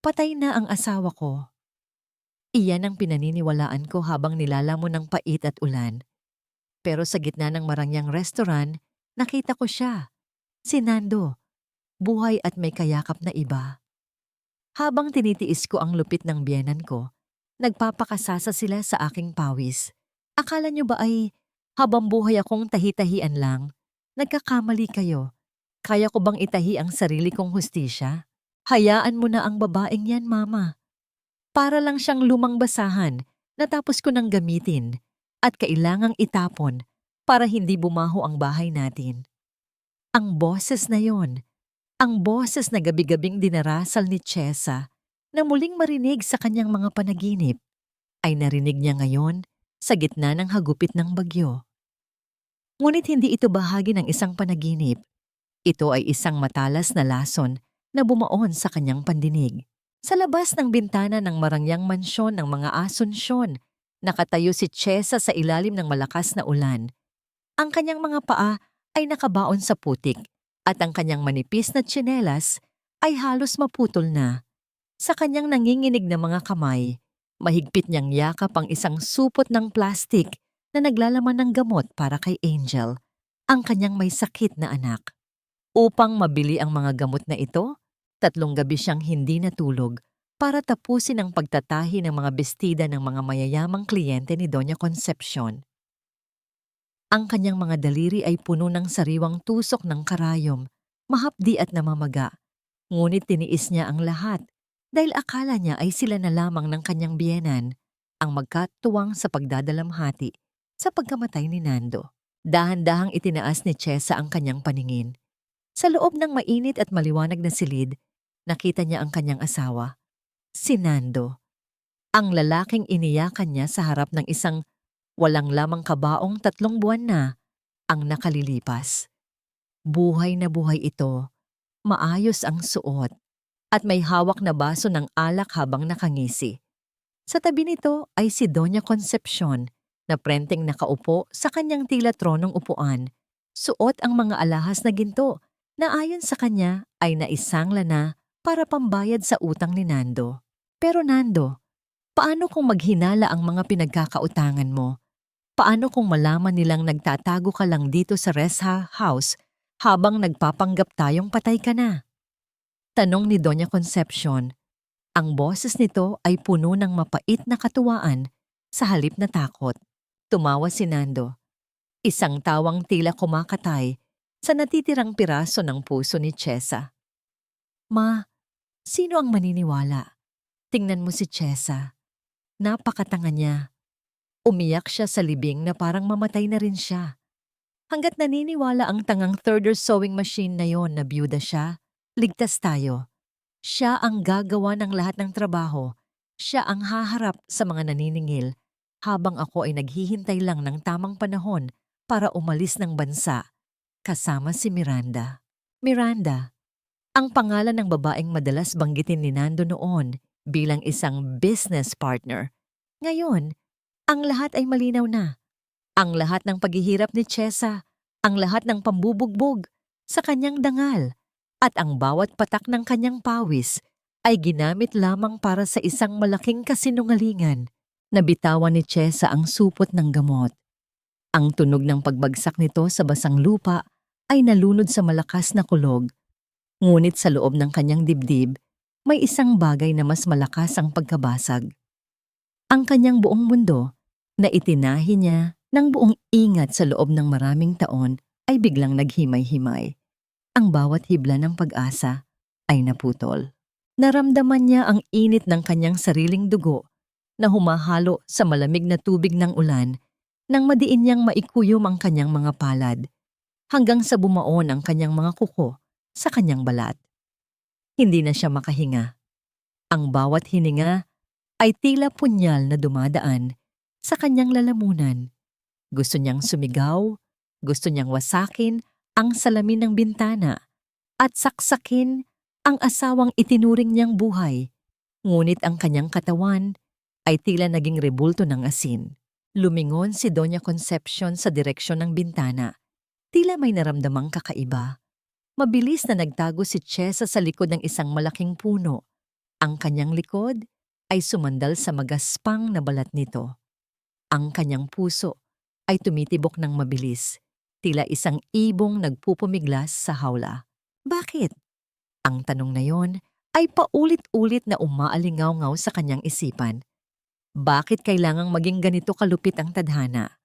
Patay na ang asawa ko. Iyan ang pinaniniwalaan ko habang nilalamon ng pait at ulan. Pero sa gitna ng marangyang restaurant, nakita ko siya, si Nando, buhay at may kayakap na iba. Habang tinitiis ko ang lupit ng biyenan ko, nagpapakasasa sila sa aking pawis. Akala niyo ba ay habang buhay akong tahi-tahian lang? Nagkakamali kayo. Kaya ko bang itahi ang sarili kong hustisya? Hayaan mo na ang babaeng yan, Mama. Para lang siyang lumang basahan natapos ko nang gamitin at kailangang itapon para hindi bumaho ang bahay natin. Ang boses na yon, ang boses na gabi-gabing dinarasal ni Chesa na muling marinig sa kanyang mga panaginip, ay narinig niya ngayon sa gitna ng hagupit ng bagyo. Ngunit hindi ito bahagi ng isang panaginip. Ito ay isang matalas na lason na bumaon sa kanyang pandinig. Sa labas ng bintana ng marangyang mansyon ng mga Asunsyon, nakatayo si Chesa sa ilalim ng malakas na ulan. Ang kanyang mga paa ay nakabaon sa putik at ang kanyang manipis na tsinelas ay halos maputol na. Sa kanyang nanginginig na mga kamay, mahigpit niyang yakap ang isang supot ng plastik na naglalaman ng gamot para kay Angel, ang kanyang may sakit na anak. Upang mabili ang mga gamot na ito, 3 gabi siyang hindi natulog para tapusin ang pagtatahi ng mga bestida ng mga mayayamang kliyente ni Doña Concepcion. Ang kanyang mga daliri ay puno ng sariwang tusok ng karayom, mahapdi at namamaga. Ngunit tiniis niya ang lahat dahil akala niya ay sila na lamang ng kanyang biyenan ang magkatuwang sa pagdadalamhati sa pagkamatay ni Nando. Dahan-dahang itinaas ni Chesa ang kanyang paningin. Sa loob ng mainit at maliwanag na silid, nakita niya ang kanyang asawa, si Nando. Ang lalaking iniyakan niya sa harap ng isang walang lamang kabaong 3 buwan na ang nakalilipas. Buhay na buhay ito, maayos ang suot, at may hawak na baso ng alak habang nakangisi. Sa tabi nito ay si Doña Concepcion na prenteng nakaupo sa kanyang tila tronong upuan. Suot ang mga alahas na ginto na ayon sa kanya ay naisangla na para pambayad sa utang ni Nando. Pero Nando, paano kung maghinala ang mga pinagkakautangan mo? Paano kung malaman nilang nagtatago ka lang dito sa rest house habang nagpapanggap tayong patay ka na? Tanong ni Doña Concepcion. Ang boses nito ay puno ng mapait na katuwaan sa halip na takot. Tumawa si Nando. Isang tawang tila kumakatay sa natitirang piraso ng puso ni Chesa. Ma, sino ang maniniwala? Tingnan mo si Chesa. Napakatanga niya. Umiyak siya sa libing na parang mamatay na rin siya. Hanggat naniniwala ang tangang thirder sewing machine na yon na byuda siya, ligtas tayo. Siya ang gagawa ng lahat ng trabaho. Siya ang haharap sa mga naniningil habang ako ay naghihintay lang ng tamang panahon para umalis ng bansa kasama si Miranda. Miranda, ang pangalan ng babaeng madalas banggitin ni Nando noon bilang isang business partner. Ngayon, ang lahat ay malinaw na. Ang lahat ng paghihirap ni Chesa, ang lahat ng pambubugbog sa kanyang dangal, at ang bawat patak ng kanyang pawis ay ginamit lamang para sa isang malaking kasinungalingan. Nabitawan ni Chesa ang supot ng gamot. Ang tunog ng pagbagsak nito sa basang lupa ay nalunod sa malakas na kulog. Ngunit sa loob ng kanyang dibdib, may isang bagay na mas malakas ang pagkabasag. Ang kanyang buong mundo na itinahi niya ng buong ingat sa loob ng maraming taon ay biglang naghimay-himay. Ang bawat hibla ng pag-asa ay naputol. Naramdaman niya ang init ng kanyang sariling dugo na humahalo sa malamig na tubig ng ulan nang madiin niyang maikuyom ang kanyang mga palad hanggang sa bumaon ang kanyang mga kuko sa kanyang balat. Hindi na siya makahinga. Ang bawat hininga ay tila punyal na dumadaan sa kanyang lalamunan. Gusto niyang sumigaw, gusto niyang wasakin ang salamin ng bintana at saksakin ang asawang itinuring niyang buhay. Ngunit ang kanyang katawan ay tila naging rebulto ng asin. Lumingon si Doña Concepcion sa direksyon ng bintana. Tila may naramdamang kakaiba. Mabilis na nagtago si Chesa sa likod ng isang malaking puno. Ang kanyang likod ay sumandal sa magaspang na balat nito. Ang kanyang puso ay tumitibok ng mabilis, tila isang ibong nagpupumiglas sa hawla. Bakit? Ang tanong na yon ay paulit-ulit na umaalingaw-ngaw sa kanyang isipan. Bakit kailangang maging ganito kalupit ang tadhana?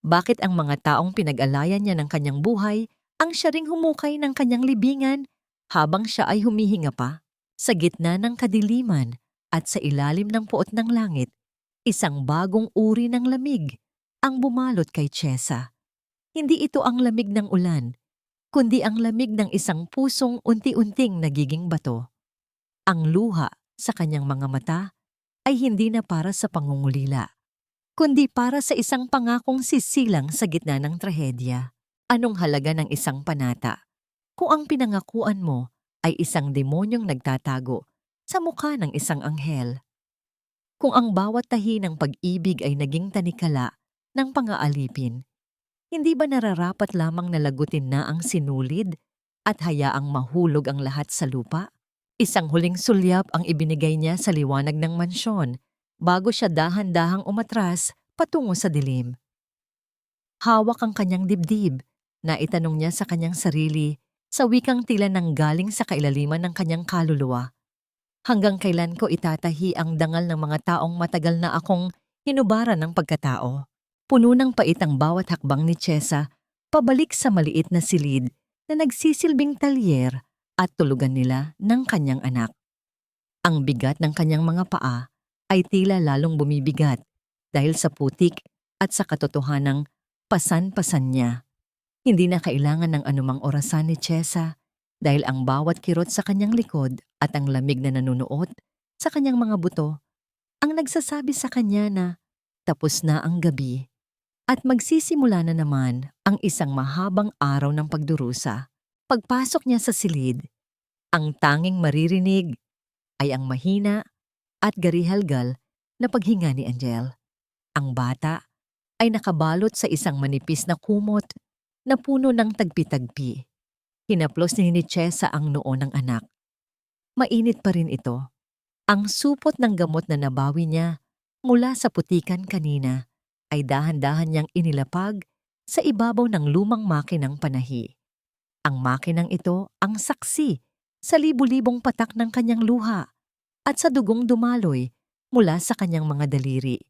Bakit ang mga taong pinag-alayan niya ng kanyang buhay ang siya ring humukay ng kanyang libingan habang siya ay humihinga pa? Sa gitna ng kadiliman at sa ilalim ng puot ng langit, isang bagong uri ng lamig ang bumalot kay Chesa. Hindi ito ang lamig ng ulan, kundi ang lamig ng isang pusong unti-unting nagiging bato. Ang luha sa kanyang mga mata ay hindi na para sa pangungulila, kundi para sa isang pangakong sisilang sa gitna ng trahedya. Anong halaga ng isang panata kung ang pinangakuan mo ay isang demonyong nagtatago sa mukha ng isang anghel? Kung ang bawat tahi ng pag-ibig ay naging tanikala ng pang-aalipin, hindi ba nararapat lamang na lagutin na ang sinulid at hayaang mahulog ang lahat sa lupa? Isang huling sulyap ang ibinigay niya sa liwanag ng mansyon bago siya dahan-dahang umatras patungo sa dilim. Hawak ang kanyang dibdib na itanong niya sa kanyang sarili sa wikang tila nang galing sa kailaliman ng kanyang kaluluwa. Hanggang kailan ko itatahi ang dangal ng mga taong matagal na akong hinubaran ng pagkatao? Puno ng pait ang bawat hakbang ni Chesa pabalik sa maliit na silid na nagsisilbing talyer at tulugan nila ng kanyang anak. Ang bigat ng kanyang mga paa ay tila lalong bumibigat dahil sa putik at sa katotohanang pasan-pasan niya. Hindi na kailangan ng anumang orasan ni Chesa dahil ang bawat kirot sa kanyang likod at ang lamig na nanunuot sa kanyang mga buto ang nagsasabi sa kanya na tapos na ang gabi at magsisimula na naman ang isang mahabang araw ng pagdurusa. Pagpasok niya sa silid, ang tanging maririnig ay ang mahina at garihalgal na paghinga ni Angel. Ang bata ay nakabalot sa isang manipis na kumot na puno ng tagpi-tagpi. Hinaplos ni Chesa ang noo ng anak. Mainit pa rin ito. Ang supot ng gamot na nabawi niya mula sa putikan kanina ay dahan-dahan niyang inilapag sa ibabaw ng lumang makinang panahi. Ang makinang ito ang saksi sa libu-libong patak ng kanyang luha at sa dugong dumaloy mula sa kanyang mga daliri.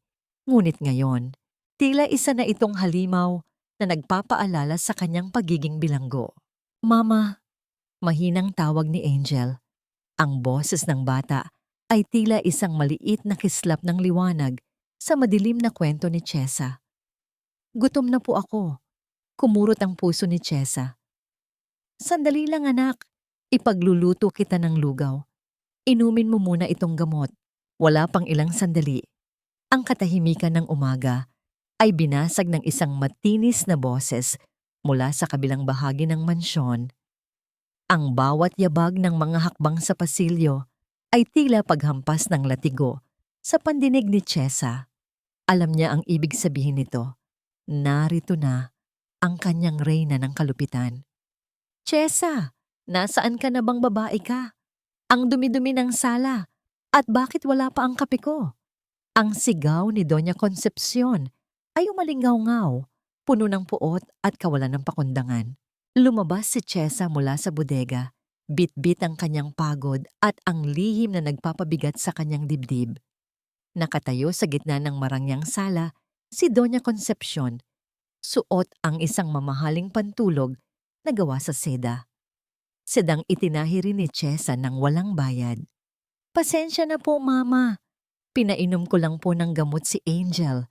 Ngunit ngayon, tila isa na itong halimaw na nagpapaalala sa kanyang pagiging bilanggo. Mama, mahinang tawag ni Angel. Ang boses ng bata ay tila isang maliit na kislap ng liwanag sa madilim na kwento ni Chesa. Gutom na po ako. Kumurot ang puso ni Chesa. Sandali lang anak, ipagluluto kita ng lugaw. Inumin mo muna itong gamot. Wala pang ilang sandali. Ang katahimikan ng umaga ay binasag ng isang matinis na boses mula sa kabilang bahagi ng mansyon. Ang bawat yabag ng mga hakbang sa pasilyo ay tila paghampas ng latigo sa pandinig ni Chesa. Alam niya ang ibig sabihin nito. Narito na ang kanyang reyna ng kalupitan. Chesa, nasaan ka na bang babae ka? Ang dumi-dumi ng sala. At bakit wala pa ang kape ko? Ang sigaw ni Doña Concepcion ay umalingaw-ngaw, puno ng puot at kawalan ng pakundangan. Lumabas si Chesa mula sa bodega, bit-bit ang kanyang pagod at ang lihim na nagpapabigat sa kanyang dibdib. Nakatayo sa gitna ng marangyang sala si Doña Concepcion, suot ang isang mamahaling pantulog na gawa sa seda. Sedang itinahi rin ni Chesa ng walang bayad. Pasensya na po, Mama. Pinainom ko lang po ng gamot si Angel.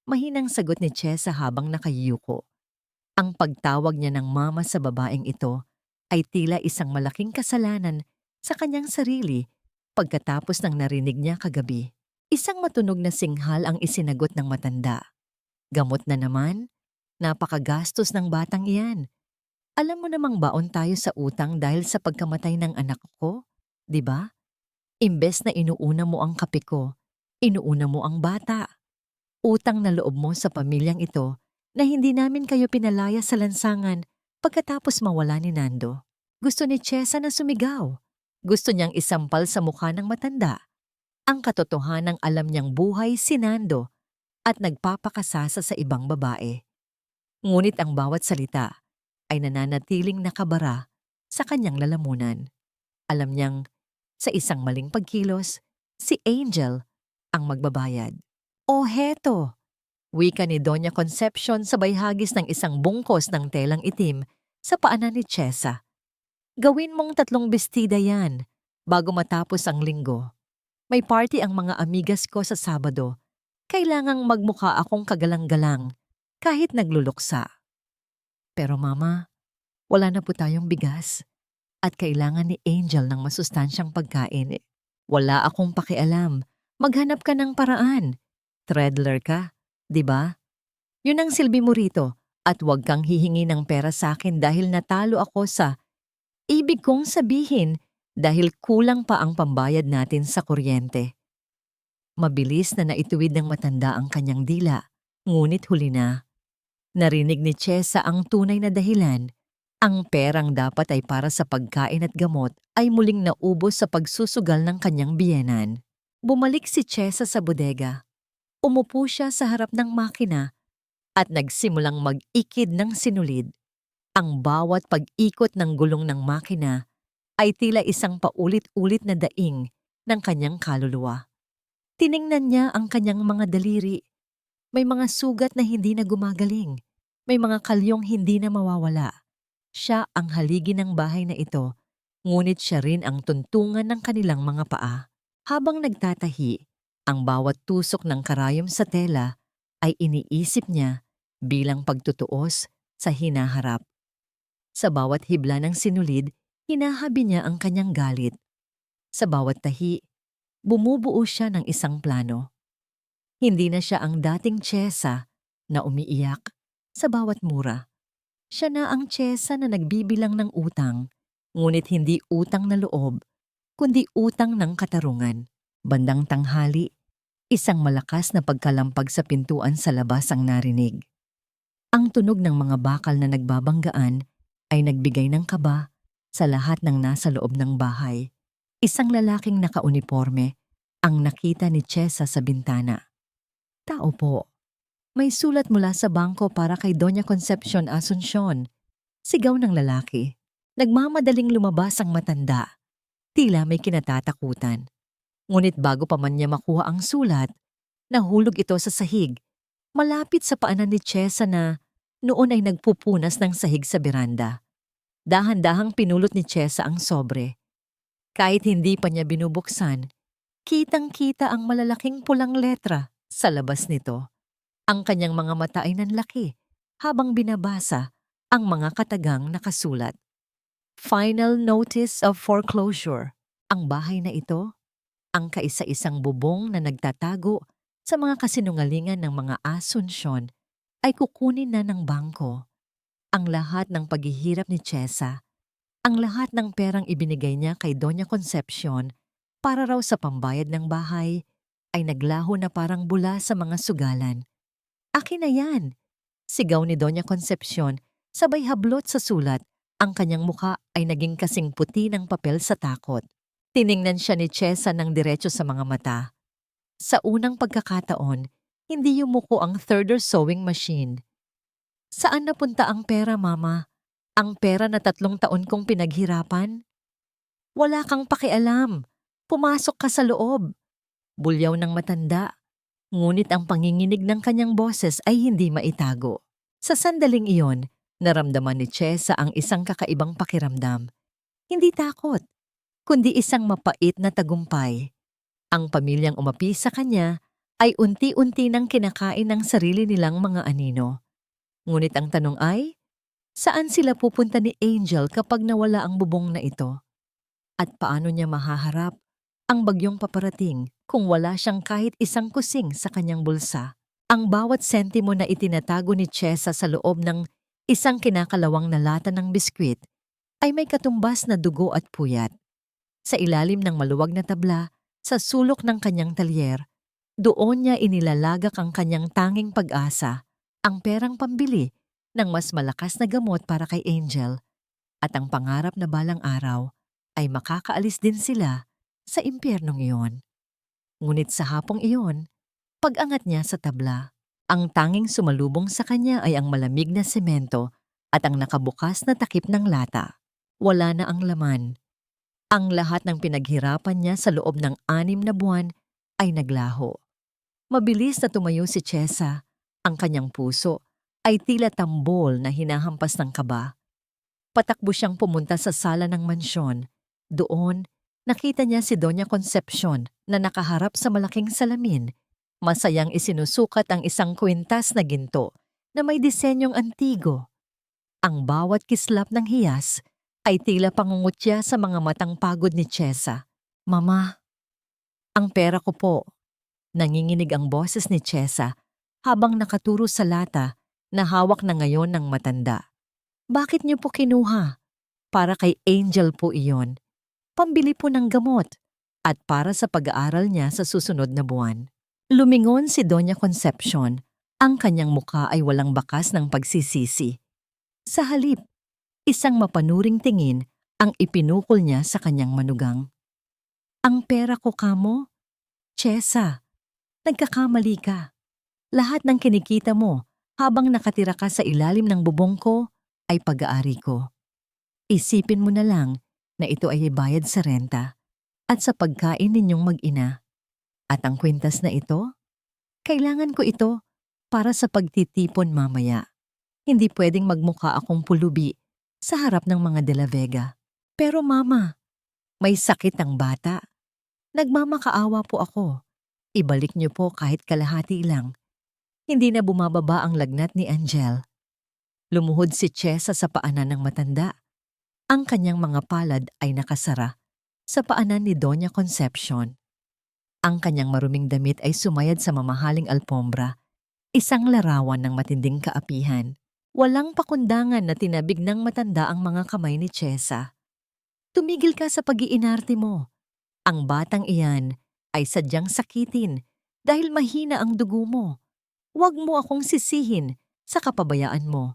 Mahinang sagot ni Chesa habang nakayuko. Ang pagtawag niya ng mama sa babaeng ito ay tila isang malaking kasalanan sa kanyang sarili pagkatapos ng narinig niya kagabi. Isang matunog na singhal ang isinagot ng matanda. Gamot na naman? Napakagastos ng batang iyan. Alam mo namang baon tayo sa utang dahil sa pagkamatay ng anak ko, di ba? Imbes na inuuna mo ang kape ko, inuuna mo ang bata. Utang na loob mo sa pamilyang ito na hindi namin kayo pinalaya sa lansangan pagkatapos mawala ni Nando. Gusto ni Chesa na sumigaw. Gusto niyang isampal sa mukha ng matanda ang katotohanang alam niyang buhay si Nando at nagpapakasasa sa ibang babae. Ngunit ang bawat salita ay nananatiling nakabara sa kanyang lalamunan. Alam niyang sa isang maling pagkilos, si Angel ang magbabayad. O heto! Wika ni Doña Concepcion sabay hagis ng isang bungkos ng telang itim sa paanan ni Chesa. Gawin mong 3 bestida yan bago matapos ang linggo. May party ang mga amigas ko sa Sabado. Kailangang magmukha akong kagalang-galang kahit nagluluksa. Pero mama, wala na po tayong bigas at kailangan ni Angel ng masustansyang pagkain. Wala akong pakialam. Maghanap ka ng paraan. Treadler ka, di ba? Yun ang silbi mo rito at huwag kang hihingi ng pera sa akin dahil natalo ako sa ibig kong sabihin dahil kulang pa ang pambayad natin sa kuryente. Mabilis na naituwid ng matanda ang kanyang dila, ngunit huli na. Narinig ni Chesa ang tunay na dahilan. Ang perang dapat ay para sa pagkain at gamot ay muling naubos sa pagsusugal ng kanyang biyenan. Bumalik si Chesa sa bodega. Umupo siya sa harap ng makina at nagsimulang mag-ikid ng sinulid. Ang bawat pag-ikot ng gulong ng makina ay tila isang paulit-ulit na daing ng kanyang kaluluwa. Tiningnan niya ang kanyang mga daliri. May mga sugat na hindi na gumagaling. May mga kalyong hindi na mawawala. Siya ang haligi ng bahay na ito, ngunit siya rin ang tuntungan ng kanilang mga paa. Habang nagtatahi, ang bawat tusok ng karayom sa tela ay iniisip niya bilang pagtutuos sa hinaharap. Sa bawat hibla ng sinulid, hinahabi niya ang kanyang galit. Sa bawat tahi, bumubuo siya ng isang plano. Hindi na siya ang dating Chesa na umiiyak sa bawat mura. Siya na ang Chesa na nagbibilang ng utang, ngunit hindi utang na loob, kundi utang ng katarungan. Bandang tanghali, isang malakas na pagkalampag sa pintuan sa labas ang narinig. Ang tunog ng mga bakal na nagbabanggaan ay nagbigay ng kaba sa lahat ng nasa loob ng bahay. Isang lalaking nakauniporme ang nakita ni Chesa sa bintana. Tao po. May sulat mula sa bangko para kay Doña Concepcion Asuncion. Sigaw ng lalaki. Nagmamadaling lumabas ang matanda. Tila may kinatatakutan. Ngunit bago pa man niya makuha ang sulat, nahulog ito sa sahig. Malapit sa paanan ni Chesa na noon ay nagpupunas ng sahig sa beranda. Dahan-dahang pinulot ni Chesa ang sobre. Kahit hindi pa niya binubuksan, kitang-kita ang malalaking pulang letra sa labas nito. Ang kanyang mga mata ay nanlaki habang binabasa ang mga katagang nakasulat. Final Notice of Foreclosure. Ang bahay na ito, ang kaisa-isang bubong na nagtatago sa mga kasinungalingan ng mga Asuncion ay kukunin na ng bangko. Ang lahat ng paghihirap ni Chesa, ang lahat ng perang ibinigay niya kay Doña Concepcion para raw sa pambayad ng bahay ay naglaho na parang bula sa mga sugalan. Akin na yan! Sigaw ni Doña Concepcion, sabay hablot sa sulat, ang kanyang mukha ay naging kasing puti ng papel sa takot. Tiningnan siya ni Chesa ng diretso sa mga mata. Sa unang pagkakataon, hindi yumuko ang thirder sewing machine. Saan napunta ang pera, Mama? Ang pera na 3 taon kong pinaghirapan? Wala kang pakialam. Pumasok ka sa loob. Bulyaw ng matanda. Ngunit ang panginginig ng kanyang boses ay hindi maitago. Sa sandaling iyon, naramdaman ni Chesa ang isang kakaibang pakiramdam. Hindi takot, kundi isang mapait na tagumpay. Ang pamilyang umapi sa kanya ay unti-unti nang kinakain ng sarili nilang mga anino. Ngunit ang tanong ay, saan sila pupunta ni Angel kapag nawala ang bubong na ito? At paano niya mahaharap ang bagyong paparating kung wala siyang kahit isang kusing sa kanyang bulsa? Ang bawat sentimo na itinatago ni Chesa sa loob ng isang kinakalawang na lata ng biskwit ay may katumbas na dugo at puyat. Sa ilalim ng maluwag na tabla, sa sulok ng kanyang talyer, doon niya inilalagak ang kanyang tanging pag-asa, ang perang pambili ng mas malakas na gamot para kay Angel, at ang pangarap na balang araw ay makakaalis din sila sa impyernong iyon. Ngunit sa hapong iyon, pag-angat niya sa tabla, ang tanging sumalubong sa kanya ay ang malamig na semento at ang nakabukas na takip ng lata. Wala na ang laman. Ang lahat ng pinaghirapan niya sa loob ng 6 na buwan ay naglaho. Mabilis na tumayo si Chesa. Ang kanyang puso ay tila tambol na hinahampas ng kaba. Patakbo siyang pumunta sa sala ng mansyon. Doon, nakita niya si Doña Concepcion na nakaharap sa malaking salamin. Masayang isinusukat ang isang kwintas na ginto na may disenyong antigo. Ang bawat kislap ng hiyas ay tila pangungutya sa mga matang pagod ni Chesa. "Mama, ang pera ko po." Nanginginig ang boses ni Chesa habang nakaturo sa lata na hawak na ngayon ng matanda. "Bakit niyo po kinuha?" "Para kay Angel po iyon. Pambili po ng gamot at para sa pag-aaral niya sa susunod na buwan." Lumingon si Doña Concepcion. Ang kanyang mukha ay walang bakas ng pagsisisi. Sa halip, isang mapanuring tingin ang ipinukol niya sa kanyang manugang. "Ang pera ko kamo? Chesa, nagkakamali ka. Lahat ng kinikita mo habang nakatira ka sa ilalim ng bubong ko ay pag-aari ko. Isipin mo na lang na ito ay bayad sa renta at sa pagkain ninyong mag-ina. At ang kwintas na ito, kailangan ko ito para sa pagtitipon mamaya. Hindi pwedeng magmukha akong pulubi sa harap ng mga De La Vega. Pero mama, may sakit ang bata. Nagmamakaawa po ako. Ibalik niyo po kahit kalahati lang." Hindi na bumababa ang lagnat ni Angel. Lumuhod si Chesa sa paanan ng matanda. Ang kanyang mga palad ay nakasara sa paanan ni Doña Concepcion. Ang kanyang maruming damit ay sumayad sa mamahaling alpombra, isang larawan ng matinding kaapihan. Walang pakundangan na tinabig ng matanda ang mga kamay ni Chesa. "Tumigil ka sa pag-iinarte mo. Ang batang iyan ay sadyang sakitin dahil mahina ang dugo mo. Huwag mo akong sisihin sa kapabayaan mo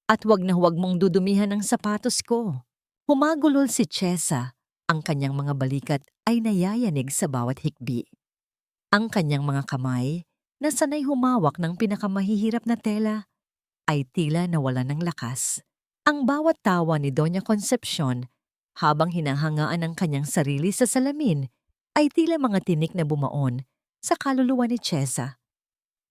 at huwag na huwag mong dudumihan ang sapatos ko." Humagulol si Chesa. Ang kanyang mga balikat ay nayayanig sa bawat hikbi. Ang kanyang mga kamay, na sanay humawak ng pinakamahihirap na tela, ay tila nawala ng lakas. Ang bawat tawa ni Doña Concepcion habang hinahangaan ang kanyang sarili sa salamin ay tila mga tinik na bumaon sa kaluluwa ni Chesa.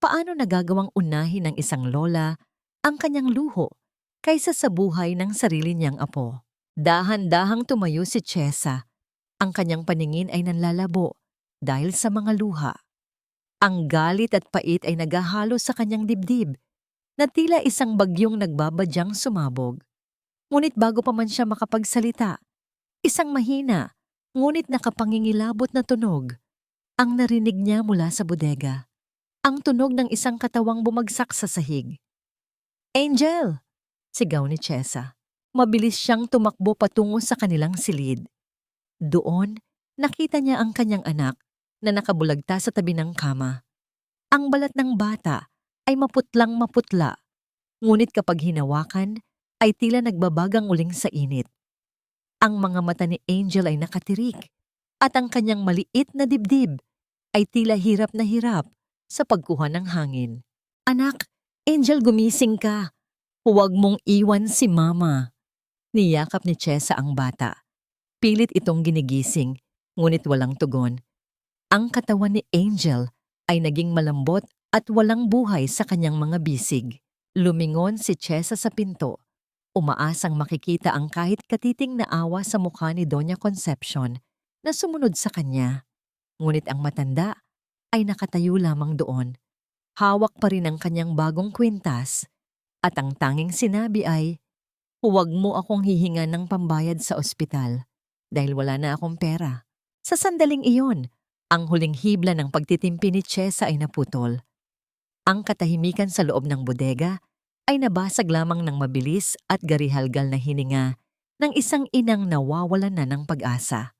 Paano nagagawang unahin ng isang lola ang kanyang luho kaysa sa buhay ng sarili niyang apo? Dahan-dahang tumayo si Chesa. Ang kanyang paningin ay nanlalabo dahil sa mga luha. Ang galit at pait ay naghahalo sa kanyang dibdib na tila isang bagyong nagbabadyang sumabog. Ngunit bago pa man siya makapagsalita, isang mahina ngunit nakapangingilabot na tunog ang narinig niya mula sa bodega. Ang tunog ng isang katawang bumagsak sa sahig. "Angel!" sigaw ni Chesa. Mabilis siyang tumakbo patungo sa kanilang silid. Doon, nakita niya ang kanyang anak na nakabulagta sa tabi ng kama. Ang balat ng bata ay maputlang maputla, ngunit kapag hinawakan ay tila nagbabagang uling sa init. Ang mga mata ni Angel ay nakatirik at ang kanyang maliit na dibdib ay tila hirap na hirap sa pagkuha ng hangin. "Anak, Angel, gumising ka. Huwag mong iwan si Mama." Niyakap ni Chesa ang bata. Pilit itong ginigising, ngunit walang tugon. Ang katawan ni Angel ay naging malambot at walang buhay sa kanyang mga bisig. Lumingon si Chesa sa pinto. Umaasang makikita ang kahit katiting na awa sa mukha ni Doña Concepcion na sumunod sa kanya. Ngunit ang matanda ay nakatayo lamang doon. Hawak pa rin ang kanyang bagong kwintas at ang tanging sinabi ay, "Huwag mo akong hihingan ng pambayad sa ospital dahil wala na akong pera." Sa sandaling iyon, ang huling hibla ng pagtitimpi ni Chesa ay naputol. Ang katahimikan sa loob ng bodega ay nabasag lamang ng mabilis at garihalgal na hininga ng isang inang nawawalan na ng pag-asa.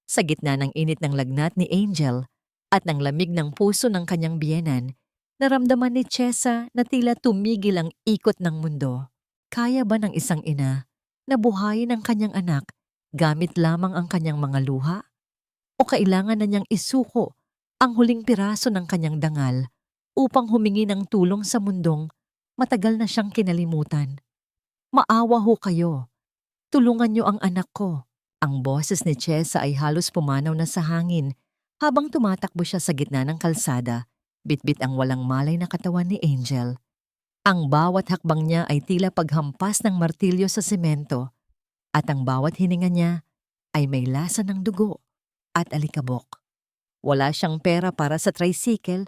Sa gitna ng init ng lagnat ni Angel at ng lamig ng puso ng kanyang biyenan, naramdaman ni Chesa na tila tumigil ang ikot ng mundo. Kaya ba ng isang ina na buhayin ang kanyang anak Gamit lamang ang kanyang mga luha? O kailangan na niyang isuko ang huling piraso ng kanyang dangal upang humingi ng tulong sa mundong matagal na siyang kinalimutan? Maawa ho kayo. Tulungan niyo ang anak ko. Ang boses ni Chesa ay halos pumanaw na sa hangin habang tumatakbo siya sa gitna ng kalsada, bitbit ang walang malay na katawan ni Angel. Ang bawat hakbang niya ay tila paghampas ng martilyo sa semento at ang bawat hininga niya ay may lasa ng dugo at alikabok. Wala siyang pera para sa tricycle,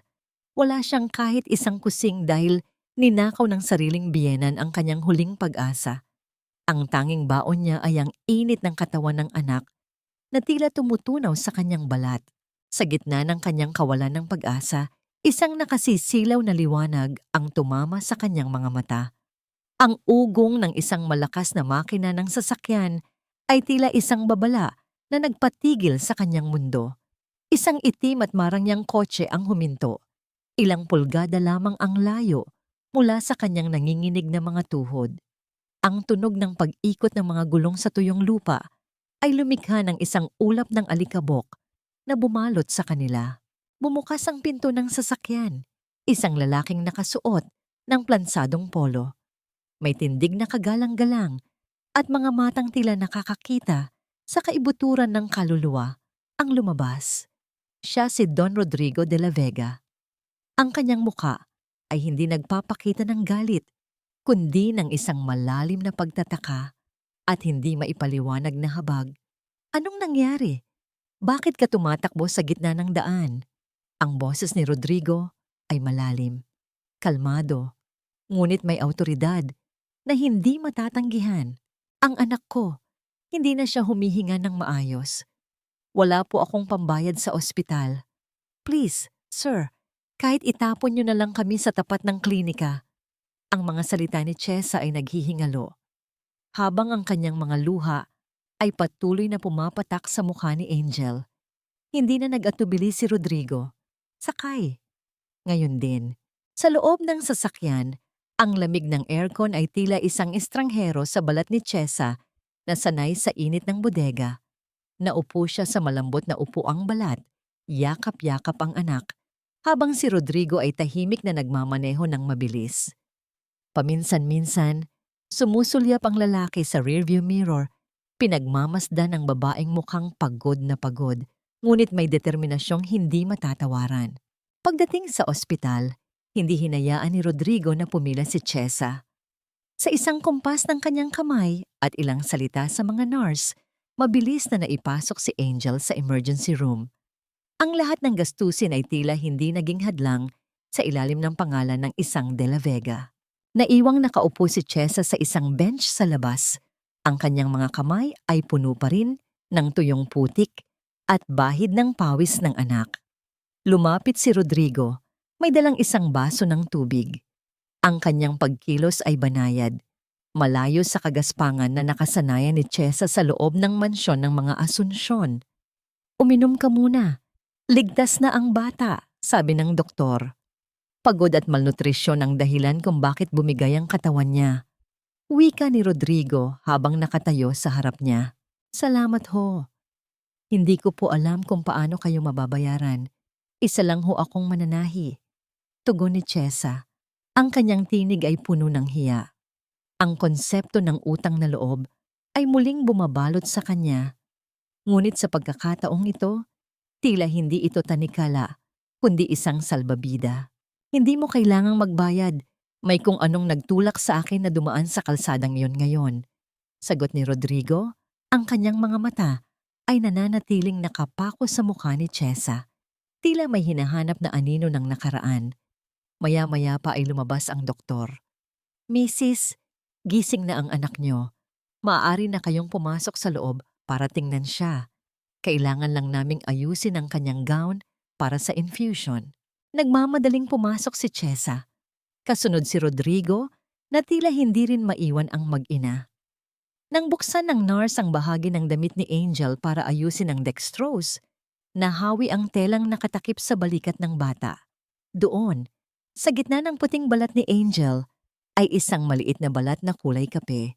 wala siyang kahit isang kusing dahil ninakaw ng sariling biyenan ang kanyang huling pag-asa. Ang tanging baon niya ay ang init ng katawan ng anak na tila tumutunaw sa kanyang balat. Sa gitna ng kanyang kawalan ng pag-asa, isang nakasisilaw na liwanag ang tumama sa kanyang mga mata. Ang ugong ng isang malakas na makina ng sasakyan ay tila isang babala na nagpatigil sa kanyang mundo. Isang itim at marangyang kotse ang huminto. Ilang pulgada lamang ang layo mula sa kanyang nanginginig na mga tuhod. Ang tunog ng pag-ikot ng mga gulong sa tuyong lupa ay lumikha ng isang ulap ng alikabok na bumalot sa kanila. Bumukas ang pinto ng sasakyan. Isang lalaking nakasuot ng plansadong polo. May tindig na kagalang-galang at mga matang tila nakakakita sa kaibuturan ng kaluluwa ang lumabas. Siya si Don Rodrigo de la Vega. Ang kanyang muka ay hindi nagpapakita ng galit, kundi ng isang malalim na pagtataka at hindi maipaliwanag na habag. Anong nangyari? Bakit ka tumatakbo sa gitna ng daan? Ang boses ni Rodrigo ay malalim, kalmado, ngunit may awtoridad na hindi matatanggihan. Ang anak ko, hindi na siya humihinga ng maayos. Wala po akong pambayad sa ospital. Please, sir, kahit itapon niyo na lang kami sa tapat ng klinika. Ang mga salita ni Chesa ay naghihingalo, habang ang kanyang mga luha ay patuloy na pumapatak sa mukha ni Angel. Hindi na nag-atubili si Rodrigo. Sakay. Ngayon din, sa loob ng sasakyan, ang lamig ng aircon ay tila isang estranghero sa balat ni Chesa na sanay sa init ng bodega. Naupo siya sa malambot na upuang balat, yakap-yakap ang anak, habang si Rodrigo ay tahimik na nagmamaneho ng mabilis. Paminsan-minsan, sumusulyap ang lalaki sa rearview mirror, pinagmamasdan ng babaeng mukhang pagod na pagod, ngunit may determinasyong hindi matatawaran. Pagdating sa ospital, hindi hinayaan ni Rodrigo na pumila si Chesa. Sa isang kumpas ng kanyang kamay at ilang salita sa mga nurse, mabilis na naipasok si Angel sa emergency room. Ang lahat ng gastusin ay tila hindi naging hadlang sa ilalim ng pangalan ng isang De La Vega. Naiwang nakaupo si Chesa sa isang bench sa labas. Ang kanyang mga kamay ay puno pa rin ng tuyong putik at bahid ng pawis ng anak. Lumapit si Rodrigo, may dalang isang baso ng tubig. Ang kanyang pagkilos ay banayad, malayo sa kagaspangan na nakasanayan ni Chesa sa loob ng mansyon ng mga Asunsyon. Uminom ka muna. Ligtas na ang bata, sabi ng doktor. Pagod at malnutrisyon ang dahilan kung bakit bumigay ang katawan niya. Wika ni Rodrigo habang nakatayo sa harap niya. Salamat ho. Hindi ko po alam kung paano kayo mababayaran. Isa lang ho akong mananahi. Tugon ni Chesa. Ang kanyang tinig ay puno ng hiya. Ang konsepto ng utang na loob ay muling bumabalot sa kanya. Ngunit sa pagkakataong ito, tila hindi ito tanikala, kundi isang salbabida. Hindi mo kailangang magbayad. May kung anong nagtulak sa akin na dumaan sa kalsadang iyon ngayon. Sagot ni Rodrigo, ang kanyang mga mata ay nananatiling nakapako sa mukha ni Chesa. Tila may hinahanap na anino ng nakaraan. Maya-maya pa ay lumabas ang doktor. Mrs., gising na ang anak niyo. Maaari na kayong pumasok sa loob para tingnan siya. Kailangan lang naming ayusin ang kanyang gown para sa infusion. Nagmamadaling pumasok si Chesa. Kasunod si Rodrigo na tila hindi rin maiwan ang mag-ina. Nang buksan ng nurse ang bahagi ng damit ni Angel para ayusin ang dextrose, nahawi ang telang nakatakip sa balikat ng bata. Doon, sa gitna ng puting balat ni Angel, ay isang maliit na balat na kulay kape.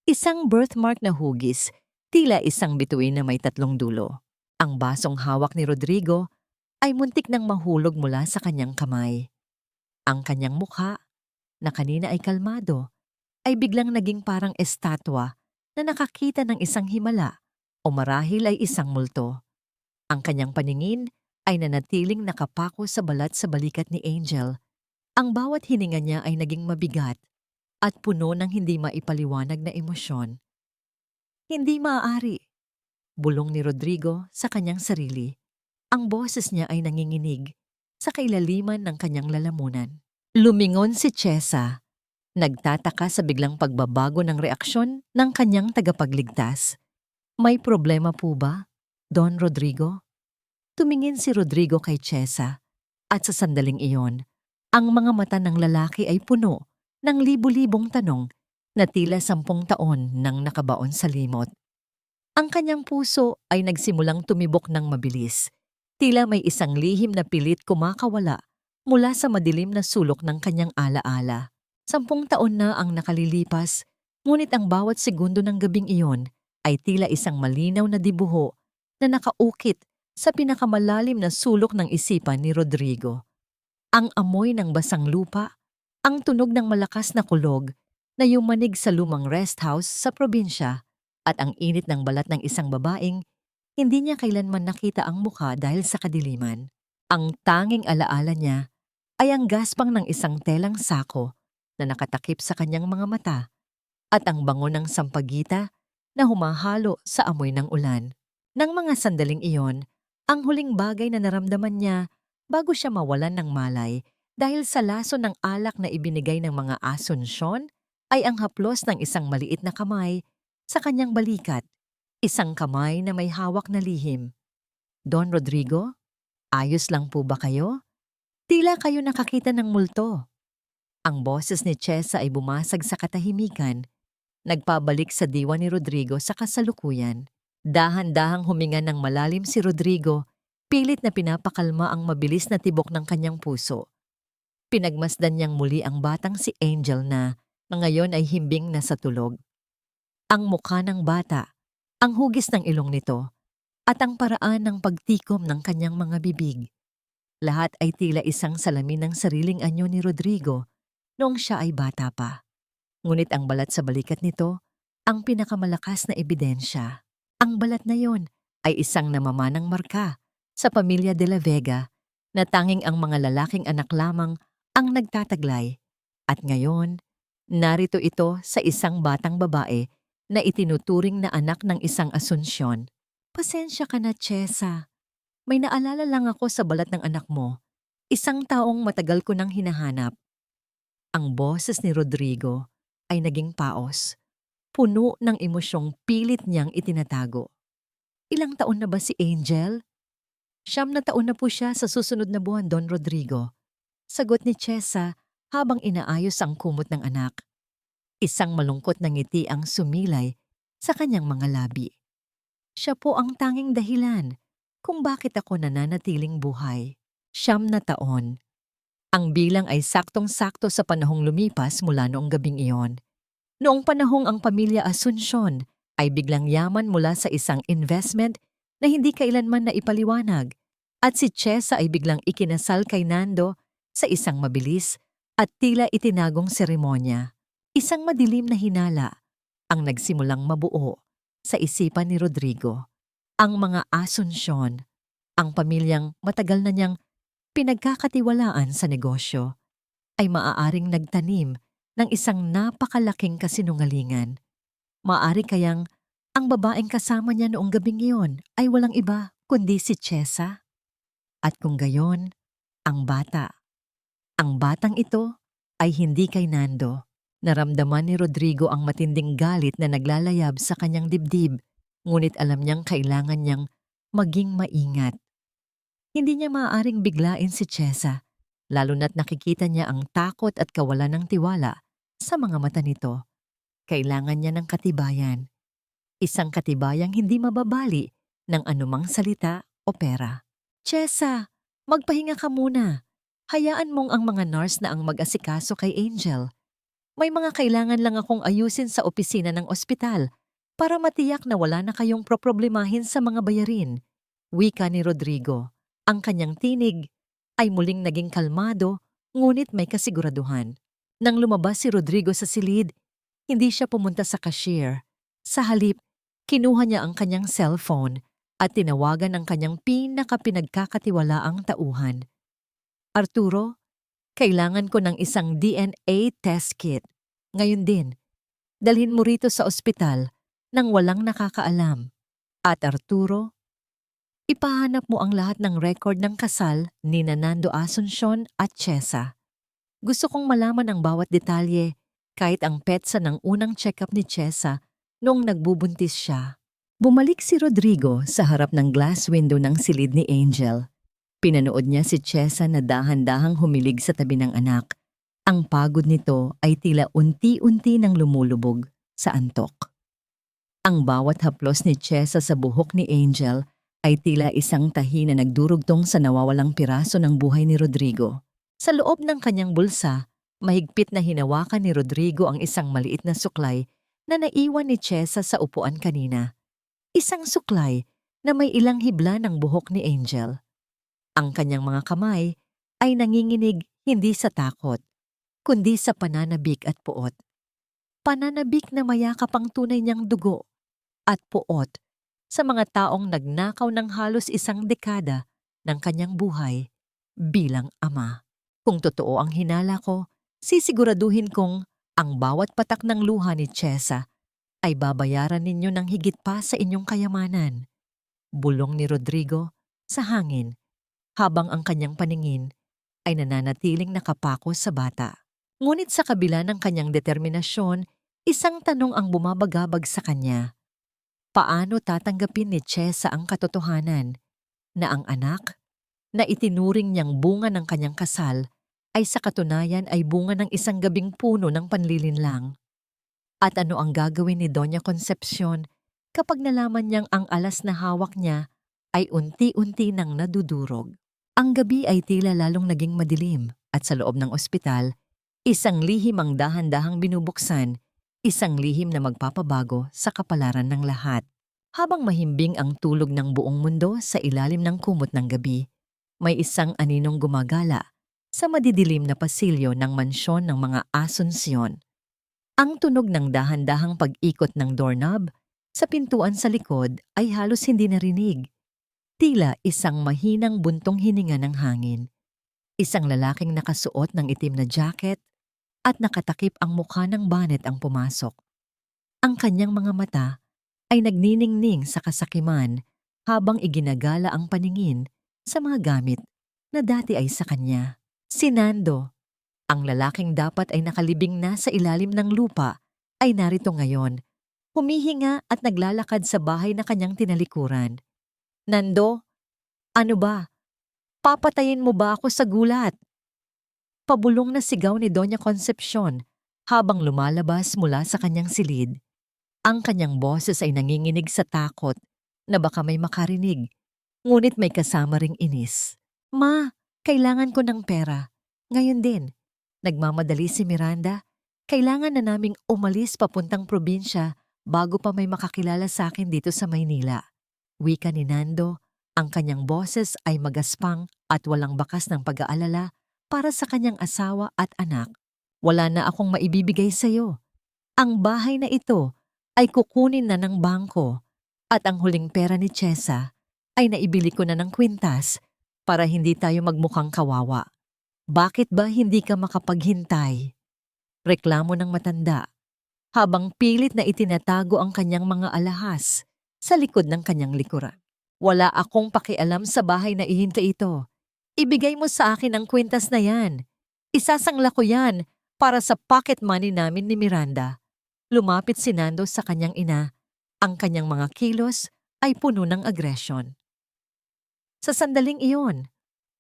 Isang birthmark na hugis, Tila isang bituin na may tatlong dulo. Ang basong hawak ni Rodrigo ay muntik nang mahulog mula sa kanyang kamay. Ang kanyang mukha, na kanina ay kalmado, ay biglang naging parang estatwa na nakakita ng isang himala o marahil ay isang multo. Ang kanyang paningin ay nanatiling nakapako sa balat sa balikat ni Angel. Ang bawat hininga niya ay naging mabigat at puno ng hindi maipaliwanag na emosyon. Hindi maaari, bulong ni Rodrigo sa kanyang sarili. Ang boses niya ay nanginginig sa kailaliman ng kanyang lalamunan. Lumingon si Chesa, nagtataka sa biglang pagbabago ng reaksyon ng kanyang tagapagligtas. May problema po ba, Don Rodrigo? Tumingin si Rodrigo kay Chesa at sa sandaling iyon, ang mga mata ng lalaki ay puno ng libu-libong tanong na tila 10 taon nang nakabaon sa limot. Ang kanyang puso ay nagsimulang tumibok ng mabilis. Tila may isang lihim na pilit kumakawala mula sa madilim na sulok ng kanyang alaala. 10 taon na ang nakalilipas, ngunit ang bawat segundo ng gabing iyon ay tila isang malinaw na dibuho na nakaukit sa pinakamalalim na sulok ng isipan ni Rodrigo. Ang amoy ng basang lupa, ang tunog ng malakas na kulog na yumanig sa lumang rest house sa probinsya, at ang init ng balat ng isang babaeng hindi niya kailanman nakita ang mukha dahil sa kadiliman. Ang tanging alaala niya ay ang gaspang ng isang telang sako na nakatakip sa kanyang mga mata at ang bango ng sampagita na humahalo sa amoy ng ulan. Nang mga sandaling iyon, ang huling bagay na naramdaman niya bago siya mawalan ng malay dahil sa laso ng alak na ibinigay ng mga Asunsyon ay ang haplos ng isang maliit na kamay sa kanyang balikat, isang kamay na may hawak na lihim. Don Rodrigo, ayos lang po ba kayo? Tila kayo nakakita ng multo. Ang boses ni Chesa ay bumasag sa katahimikan, nagpabalik sa diwa ni Rodrigo sa kasalukuyan. Dahan-dahang huminga ng malalim si Rodrigo, pilit na pinapakalma ang mabilis na tibok ng kanyang puso. Pinagmasdan niyang muli ang batang si Angel na ngayon ay himbing na sa tulog. Ang mukha ng bata, ang hugis ng ilong nito, at ang paraan ng pagtikom ng kanyang mga bibig. Lahat ay tila isang salamin ng sariling anyo ni Rodrigo noong siya ay bata pa. Ngunit ang balat sa balikat nito, ang pinakamalakas na ebidensya. Ang balat na yon ay isang namamanang marka sa pamilya de la Vega na tanging ang mga lalaking anak lamang ang nagtataglay. At ngayon, narito ito sa isang batang babae na itinuturing na anak ng isang Asunsyon. Pasensya ka na, Chesa. May naalala lang ako sa balat ng anak mo. Isang taong matagal ko nang hinahanap. Ang boses ni Rodrigo ay naging paos, puno ng emosyong pilit niyang itinatago. Ilang taon na ba si Angel? 9 na taon na po siya sa susunod na buwan, Don Rodrigo. Sagot ni Chesa habang inaayos ang kumot ng anak. Isang malungkot na ngiti ang sumilay sa kanyang mga labi. Siya po ang tanging dahilan kung bakit ako nananatiling buhay. 9 na taon. Ang bilang ay saktong-sakto sa panahong lumipas mula noong gabing iyon. Noong panahong ang pamilya Asunsyon ay biglang yaman mula sa isang investment na hindi kailanman naipaliwanag, at si Chesa ay biglang ikinasal kay Nando sa isang mabilis at tila itinagong seremonya. Isang madilim na hinala ang nagsimulang mabuo sa isipan ni Rodrigo. Ang mga Asunsyon, ang pamilyang matagal na niyang pinagkakatiwalaan sa negosyo, ay maaaring nagtanim ng isang napakalaking kasinungalingan. Maaari kayang ang babaeng kasama niya noong gabing iyon ay walang iba kundi si Chesa? At kung gayon, ang batang ito ay hindi kay Nando. Naramdaman ni Rodrigo ang matinding galit na naglalayab sa kanyang dibdib, ngunit alam niyang kailangan niyang maging maingat. Hindi niya maaaring biglain si Chesa, lalo na't nakikita niya ang takot at kawalan ng tiwala sa mga mata nito. Kailangan niya ng katibayan. Isang katibayang hindi mababali ng anumang salita o pera. Chesa, magpahinga ka muna. Hayaan mong ang mga nurse na ang mag-asikaso kay Angel. May mga kailangan lang akong ayusin sa opisina ng ospital para matiyak na wala na kayong problemahin sa mga bayarin. Wika ni Rodrigo. Ang kanyang tinig ay muling naging kalmado, ngunit may kasiguraduhan. Nang lumabas si Rodrigo sa silid, hindi siya pumunta sa cashier. Sa halip, kinuha niya ang kanyang cellphone at tinawagan ang kanyang pinakapinagkakatiwalaang tauhan. Arturo, kailangan ko ng isang DNA test kit. Ngayon din, dalhin mo rito sa ospital nang walang nakakaalam. At Arturo, ipahanap mo ang lahat ng record ng kasal ni Nando Asuncion at Chesa. Gusto kong malaman ang bawat detalye, kahit ang petsa ng unang check-up ni Chesa noong nagbubuntis siya. Bumalik si Rodrigo sa harap ng glass window ng silid ni Angel. Pinanood niya si Chesa na dahan-dahang humilig sa tabi ng anak. Ang pagod nito ay tila unti-unti nang lumulubog sa antok. Ang bawat haplos ni Chesa sa buhok ni Angel ay tila isang tahi na nagdurugtong sa nawawalang piraso ng buhay ni Rodrigo. Sa loob ng kanyang bulsa, mahigpit na hinawakan ni Rodrigo ang isang maliit na suklay na naiwan ni Chesa sa upuan kanina. Isang suklay na may ilang hibla ng buhok ni Angel. Ang kanyang mga kamay ay nanginginig hindi sa takot, kundi sa pananabik at puot. Pananabik na mayakap ang tunay niyang dugo at puot sa mga taong nagnakaw ng halos isang dekada ng kanyang buhay bilang ama. Kung totoo ang hinala ko, sisiguraduhin kong ang bawat patak ng luha ni Chesa ay babayaran ninyo ng higit pa sa inyong kayamanan. Bulong ni Rodrigo sa hangin habang ang kanyang paningin ay nananatiling nakapako sa bata. Ngunit sa kabila ng kanyang determinasyon, isang tanong ang bumabagabag sa kanya. Paano tatanggapin ni Chesa ang katotohanan na ang anak na itinuring niyang bunga ng kanyang kasal ay sa katunayan ay bunga ng isang gabing puno ng panlilinlang? At ano ang gagawin ni Doña Concepcion kapag nalaman niyang ang alas na hawak niya ay unti-unti nang nadudurog? Ang gabi ay tila lalong naging madilim at sa loob ng ospital, isang lihim ang dahan-dahang binubuksan, isang lihim na magpapabago sa kapalaran ng lahat. Habang mahimbing ang tulog ng buong mundo sa ilalim ng kumot ng gabi, may isang aninong gumagala sa madidilim na pasilyo ng mansyon ng mga Asuncion. Ang tunog ng dahan-dahang pag-ikot ng doorknob sa pintuan sa likod ay halos hindi narinig. Tila isang mahinang buntong hininga ng hangin. Isang lalaking nakasuot ng itim na jacket at nakatakip ang mukha ng banet ang pumasok. Ang kanyang mga mata ay nagniningning sa kasakiman habang iginagala ang paningin sa mga gamit na dati ay sa kanya. Si Nando, ang lalaking dapat ay nakalibing na sa ilalim ng lupa, ay narito ngayon, humihinga at naglalakad sa bahay na kanyang tinalikuran. Nando, ano ba? Papatayin mo ba ako sa gulat? Pabulong na sigaw ni Doña Concepcion habang lumalabas mula sa kanyang silid. Ang kanyang boses ay nanginginig sa takot na baka may makarinig, ngunit may kasama ring inis. Ma, kailangan ko ng pera. Ngayon din, nagmamadali si Miranda. Kailangan na naming umalis papuntang probinsya bago pa may makakilala sa akin dito sa Maynila. Wika ni Nando, ang kanyang boses ay magaspang at walang bakas ng pag-aalala para sa kanyang asawa at anak. Wala na akong maibibigay sa iyo. Ang bahay na ito ay kukunin na ng bangko at ang huling pera ni Chesa ay naibili ko na ng kwintas para hindi tayo magmukhang kawawa. Bakit ba hindi ka makapaghintay? Reklamo ng matanda habang pilit na itinatago ang kanyang mga alahas sa likod ng kanyang likuran. Wala akong pakialam sa bahay na ihintay ito. Ibigay mo sa akin ang kwintas na yan. Isasangla ko yan para sa pocket money namin ni Miranda. Lumapit si Nando sa kanyang ina. Ang kanyang mga kilos ay puno ng agresyon. Sa sandaling iyon,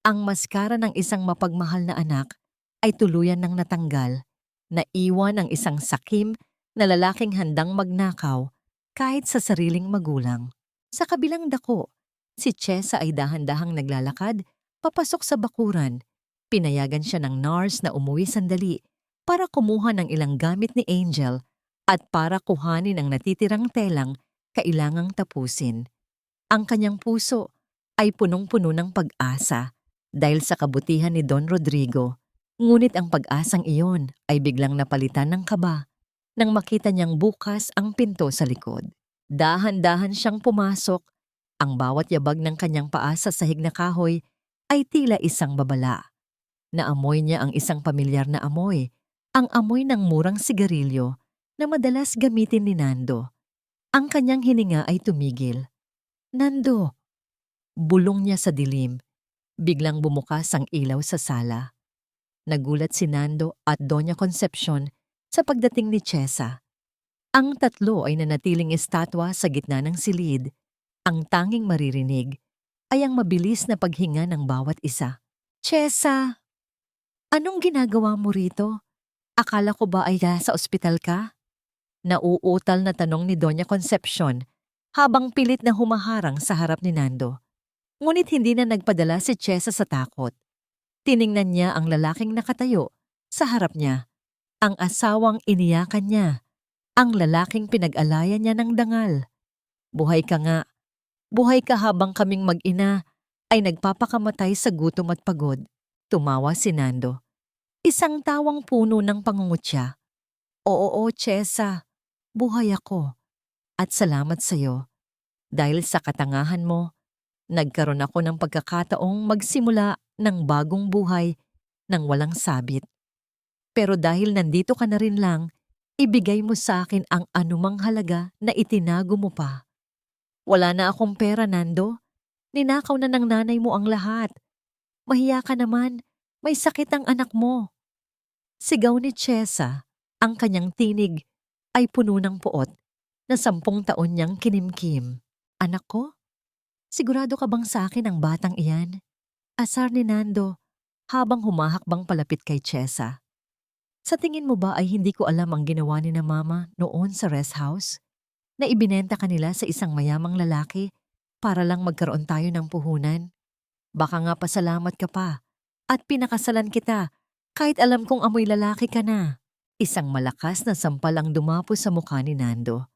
ang maskara ng isang mapagmahal na anak ay tuluyan ng natanggal, naiwan ang isang sakim na lalaking handang magnakaw kahit sa sariling magulang. Sa kabilang dako, si Chesa ay dahan-dahang naglalakad papasok sa bakuran. Pinayagan siya ng nurse na umuwi sandali para kumuha ng ilang gamit ni Angel At para kuhanin ang natitirang telang, kailangang tapusin. Ang kanyang puso ay punong-puno ng pag-asa dahil sa kabutihan ni Don Rodrigo. Ngunit ang pag-asang iyon ay biglang napalitan ng kaba nang makita niyang bukas ang pinto sa likod. Dahan-dahan siyang pumasok. Ang bawat yabag ng kanyang paa sa sahig na kahoy ay tila isang babala. Naamoy niya ang isang pamilyar na amoy, ang amoy ng murang sigarilyo na madalas gamitin ni Nando. Ang kanyang hininga ay tumigil. Nando! Bulong niya sa dilim. Biglang bumukas ang ilaw sa sala. Nagulat si Nando at Doña Concepcion sa pagdating ni Chesa. Ang tatlo ay nanatiling estatwa sa gitna ng silid. Ang tanging maririnig ay ang mabilis na paghinga ng bawat isa. Chesa! Anong ginagawa mo rito? Akala ko ba ay sa ospital ka? Nauutal na tanong ni Doña Concepcion habang pilit na humaharang sa harap ni Nando. Ngunit hindi na nagpadala si Chesa sa takot. Tiningnan niya ang lalaking nakatayo sa harap niya. Ang asawang iniyakan niya. Ang lalaking pinag-alayan niya ng dangal. Buhay ka nga. Buhay ka habang kaming mag-ina ay nagpapakamatay sa gutom at pagod. Tumawa si Nando. Isang tawang puno ng pangungutya. Oo, Chesa. Buhay ako. At salamat sa'yo. Dahil sa katangahan mo, nagkaroon ako ng pagkakataong magsimula ng bagong buhay nang walang sabit. Pero dahil nandito ka na rin lang, ibigay mo sa akin ang anumang halaga na itinago mo pa. Wala na akong pera, Nando. Ninakaw na ng nanay mo ang lahat. Mahiya ka naman, may sakit ang anak mo. Sigaw ni Chesa, ang kanyang tinig ay puno ng puot na 10 taon niyang kinimkim. Anak ko? Sigurado ka bang sa akin ang batang iyan? Asar ni Nando habang humahakbang palapit kay Chesa. Sa tingin mo ba ay hindi ko alam ang ginawa ni na mama noon sa rest house? Na ibinenta kanila sa isang mayamang lalaki para lang magkaroon tayo ng puhunan? Baka nga pasalamat ka pa at pinakasalan kita kahit alam kong amoy lalaki ka na. Isang malakas na sampal ang dumapo sa mukha ni Nando.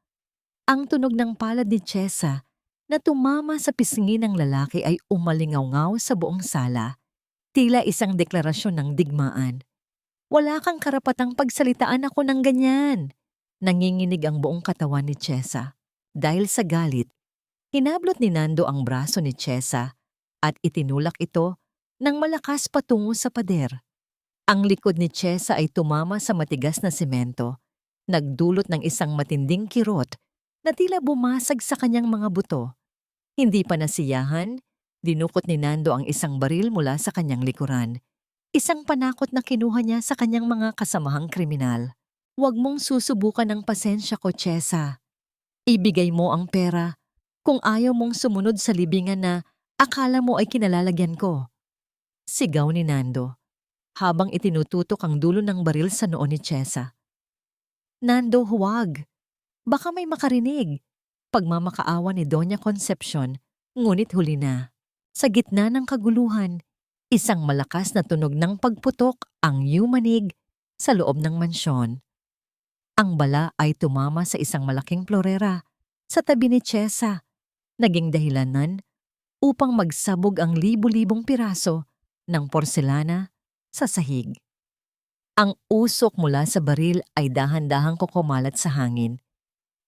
Ang tunog ng palad ni Chesa na tumama sa pisngi ng lalaki ay umalingaw-ngaw sa buong sala. Tila isang deklarasyon ng digmaan. Wala kang karapatang pagsalitaan ako ng ganyan. Nanginginig ang buong katawan ni Chesa. Dahil sa galit, hinablot ni Nando ang braso ni Chesa at itinulak ito ng malakas patungo sa pader. Ang likod ni Chesa ay tumama sa matigas na semento, nagdulot ng isang matinding kirot na tila bumasag sa kanyang mga buto. Hindi pa nasiyahan, dinukot ni Nando ang isang baril mula sa kanyang likuran. Isang panakot na kinuha niya sa kanyang mga kasamahang kriminal. Huwag mong susubukan ang pasensya ko, Chesa. Ibigay mo ang pera kung ayaw mong sumunod sa libingan na akala mo ay kinalalagyan ko. Sigaw ni Nando habang itinututok ang dulo ng baril sa noo ni Chesa. Nando, huwag. Baka may makarinig. Pagmamakaawa ni Doña Concepcion, ngunit huli na. Sa gitna ng kaguluhan, isang malakas na tunog ng pagputok ang yumanig sa loob ng mansyon. Ang bala ay tumama sa isang malaking florera sa tabi ni Chesa, naging dahilanan upang magsabog ang libu-libong piraso ng porselana sa sahig. Ang usok mula sa baril ay dahan-dahang kukumalat sa hangin,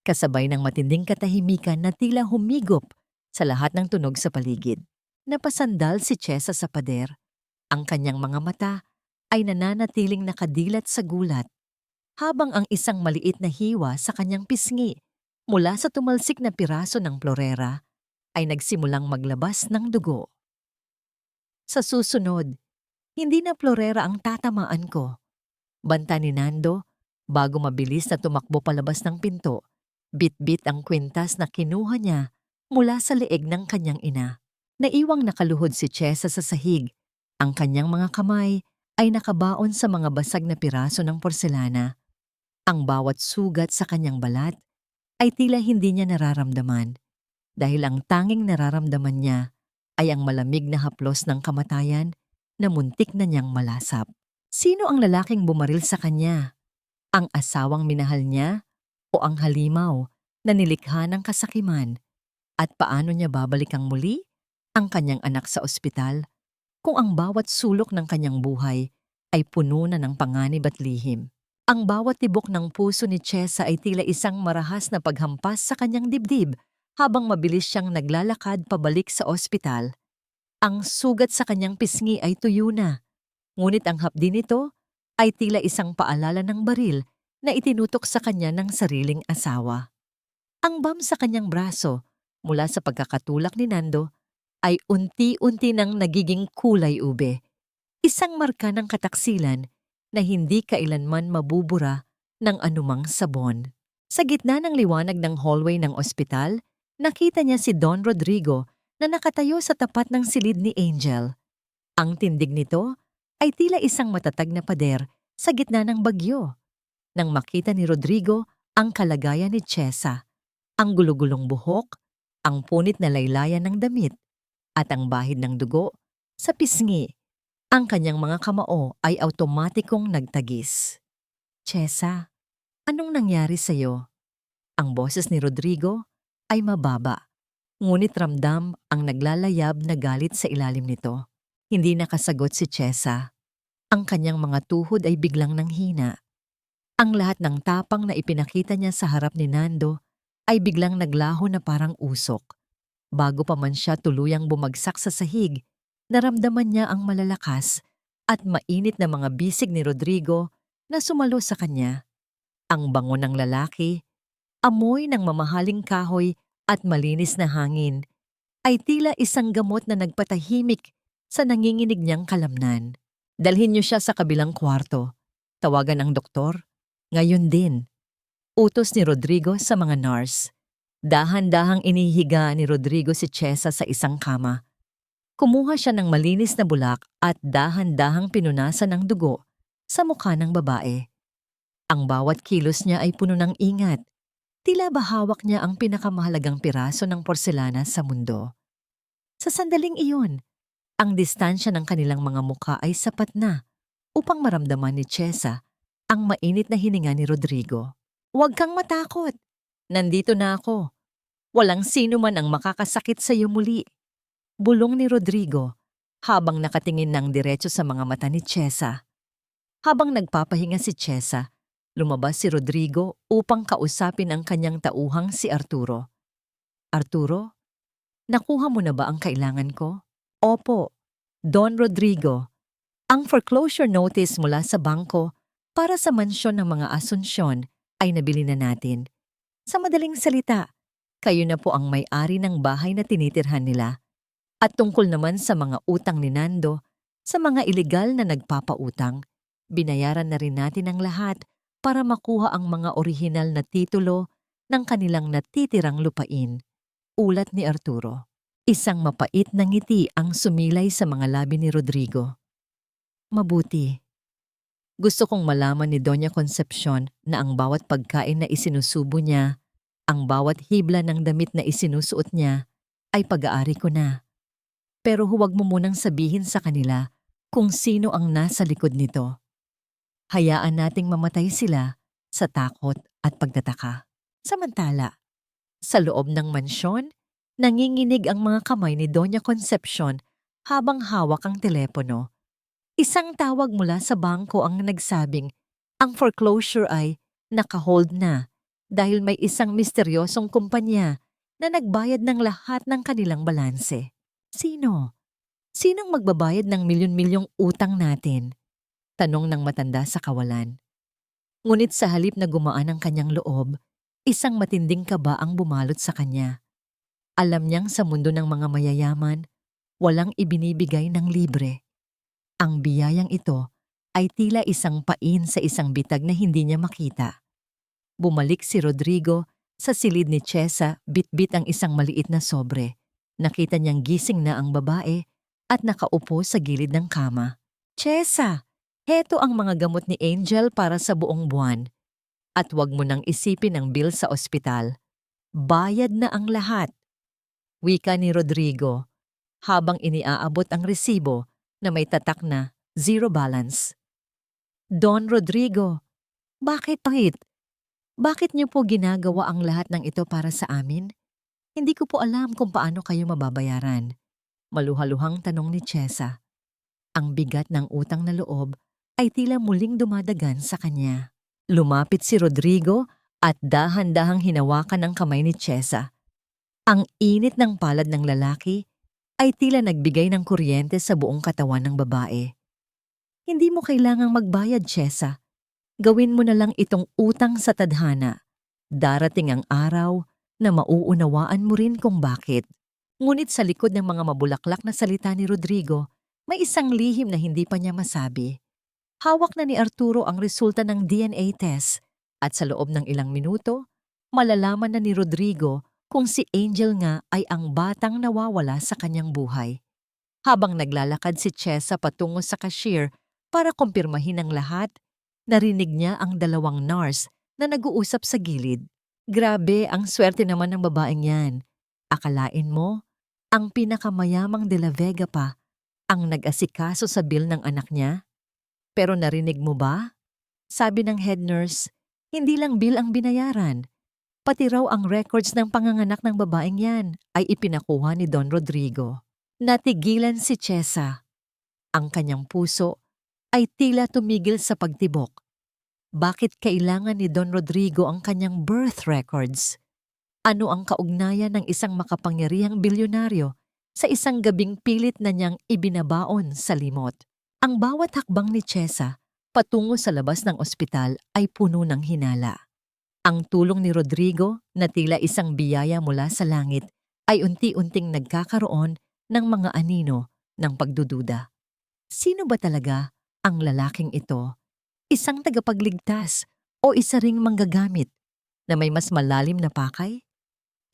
kasabay ng matinding katahimikan na tila humigop sa lahat ng tunog sa paligid. Napasandal si Chesa sa pader. Ang kanyang mga mata ay nananatiling nakadilat sa gulat, habang ang isang maliit na hiwa sa kanyang pisngi mula sa tumalsik na piraso ng florera ay nagsimulang maglabas ng dugo. Sa susunod, hindi na florera ang tatamaan ko. Banta ni Nando bago mabilis na tumakbo palabas ng pinto. Bit-bit ang kwintas na kinuha niya mula sa leeg ng kanyang ina. Naiwang nakaluhod si Chesa sa sahig. Ang kanyang mga kamay ay nakabaon sa mga basag na piraso ng porselana. Ang bawat sugat sa kanyang balat ay tila hindi niya nararamdaman dahil ang tanging nararamdaman niya ay ang malamig na haplos ng kamatayan na muntik na niyang malasap. Sino ang lalaking bumaril sa kanya? Ang asawang minahal niya o ang halimaw na nilikha ng kasakiman? At paano niya babalikan muli ang kanyang anak sa ospital kung ang bawat sulok ng kanyang buhay ay puno na ng panganib at lihim? Ang bawat tibok ng puso ni Chesa ay tila isang marahas na paghampas sa kanyang dibdib habang mabilis siyang naglalakad pabalik sa ospital. Ang sugat sa kanyang pisngi ay tuyo na, ngunit ang hapdi nito ay tila isang paalala ng baril na itinutok sa kanya ng sariling asawa. Ang bam sa kanyang braso mula sa pagkakatulak ni Nando ay unti-unti nang nagiging kulay ube, isang marka ng kataksilan na hindi kailanman mabubura ng anumang sabon. Sa gitna ng liwanag ng hallway ng ospital, nakita niya si Don Rodrigo na nakatayo sa tapat ng silid ni Angel. Ang tindig nito ay tila isang matatag na pader sa gitna ng bagyo. Nang makita ni Rodrigo ang kalagayan ni Chesa, ang gulugulong buhok, ang punit na laylayan ng damit, at ang bahid ng dugo sa pisngi, ang kanyang mga kamao ay automatikong nagtagis. Chesa, anong nangyari sa'yo? Ang boses ni Rodrigo ay mababa, ngunit ramdam ang naglalayab na galit sa ilalim nito. Hindi nakasagot si Chesa. Ang kanyang mga tuhod ay biglang nanghina. Ang lahat ng tapang na ipinakita niya sa harap ni Nando ay biglang naglaho na parang usok. Bago pa man siya tuluyang bumagsak sa sahig, naramdaman niya ang malalakas at mainit na mga bisig ni Rodrigo na sumalo sa kanya. Ang bango ng lalaki, amoy ng mamahaling kahoy at malinis na hangin ay tila isang gamot na nagpatahimik sa nanginginig niyang kalamnan. Dalhin niyo siya sa kabilang kwarto. Tawagan ang doktor. Ngayon din. Utos ni Rodrigo sa mga nurse. Dahan-dahang inihiga ni Rodrigo si Chesa sa isang kama. Kumuha siya ng malinis na bulak at dahan-dahang pinunasan ng dugo sa mukha ng babae. Ang bawat kilos niya ay puno ng ingat. Tila ba hawak niya ang pinakamahalagang piraso ng porselana sa mundo. Sa sandaling iyon, ang distansya ng kanilang mga mukha ay sapat na upang maramdaman ni Chesa ang mainit na hininga ni Rodrigo. Huwag kang matakot. Nandito na ako. Walang sino man ang makakasakit sa iyo muli. Bulong ni Rodrigo habang nakatingin ng diretso sa mga mata ni Chesa. Habang nagpapahinga si Chesa, lumabas si Rodrigo upang kausapin ang kanyang tauhang si Arturo. Arturo, nakuha mo na ba ang kailangan ko? Opo, Don Rodrigo. Ang foreclosure notice mula sa bangko para sa mansyon ng mga Asunsyon ay nabili na natin. Sa madaling salita, kayo na po ang may-ari ng bahay na tinitirhan nila. At tungkol naman sa mga utang ni Nando, sa mga ilegal na nagpapautang, binayaran na rin natin ang lahat para makuha ang mga orihinal na titulo ng kanilang natitirang lupain. Ulat ni Arturo. Isang mapait na ngiti ang sumilay sa mga labi ni Rodrigo. Mabuti. Gusto kong malaman ni Doña Concepcion na ang bawat pagkain na isinusubo niya, ang bawat hibla ng damit na isinusuot niya, ay pag-aari ko na. Pero huwag mo munang sabihin sa kanila kung sino ang nasa likod nito. Hayaan nating mamatay sila sa takot at pagtataka. Samantala, sa loob ng mansyon, nanginginig ang mga kamay ni Doña Concepcion habang hawak ang telepono. Isang tawag mula sa bangko ang nagsabing ang foreclosure ay nakahold na dahil may isang misteryosong kumpanya na nagbayad ng lahat ng kanilang balanse. Sino? Sinong magbabayad ng milyon-milyong utang natin? Tanong ng matanda sa kawalan. Ngunit sa halip na gumaan ang kanyang loob, isang matinding kaba ang bumalot sa kanya. Alam niyang sa mundo ng mga mayayaman, walang ibinibigay ng libre. Ang biyayang ito ay tila isang pain sa isang bitag na hindi niya makita. Bumalik si Rodrigo sa silid ni Chesa, bitbit ang isang maliit na sobre. Nakita niyang gising na ang babae at nakaupo sa gilid ng kama. Chesa, heto ang mga gamot ni Angel para sa buong buwan. At huwag mo nang isipin ang bill sa ospital. Bayad na ang lahat. Wika ni Rodrigo habang iniaabot ang resibo na may tatak na zero balance. Don Rodrigo, bakit pangit? Bakit niyo po ginagawa ang lahat ng ito para sa amin? Hindi ko po alam kung paano kayo mababayaran. Maluhaluhang tanong ni Chesa. Ang bigat ng utang na loob ay tila muling dumadagan sa kanya. Lumapit si Rodrigo at dahan-dahang hinawakan ang kamay ni Chesa. Ang init ng palad ng lalaki ay tila nagbigay ng kuryente sa buong katawan ng babae. Hindi mo kailangang magbayad, Chesa. Gawin mo na lang itong utang sa tadhana. Darating ang araw na mauunawaan mo rin kung bakit. Ngunit sa likod ng mga mabulaklak na salita ni Rodrigo, may isang lihim na hindi pa niya masabi. Hawak na ni Arturo ang resulta ng DNA test at sa loob ng ilang minuto, malalaman na ni Rodrigo kung si Angel nga ay ang batang nawawala sa kanyang buhay. Habang naglalakad si Chesa patungo sa cashier para kumpirmahin ang lahat, narinig niya ang dalawang nurse na nag-uusap sa gilid. Grabe ang swerte naman ng babaeng yan. Akalain mo, ang pinakamayamang De La Vega pa ang nag-asikaso sa bill ng anak niya? Pero narinig mo ba? Sabi ng head nurse, hindi lang bill ang binayaran. Pati raw ang records ng panganganak ng babaeng yan ay ipinakuha ni Don Rodrigo. Natigilan si Chesa. Ang kanyang puso ay tila tumigil sa pagtibok. Bakit kailangan ni Don Rodrigo ang kanyang birth records? Ano ang kaugnayan ng isang makapangyarihang bilyonaryo sa isang gabing pilit na niyang ibinabaon sa limot? Ang bawat hakbang ni Chesa patungo sa labas ng ospital ay puno ng hinala. Ang tulong ni Rodrigo na tila isang biyaya mula sa langit ay unti-unting nagkakaroon ng mga anino ng pagdududa. Sino ba talaga ang lalaking ito? Isang tagapagligtas o isa ring manggagamit na may mas malalim na pakay?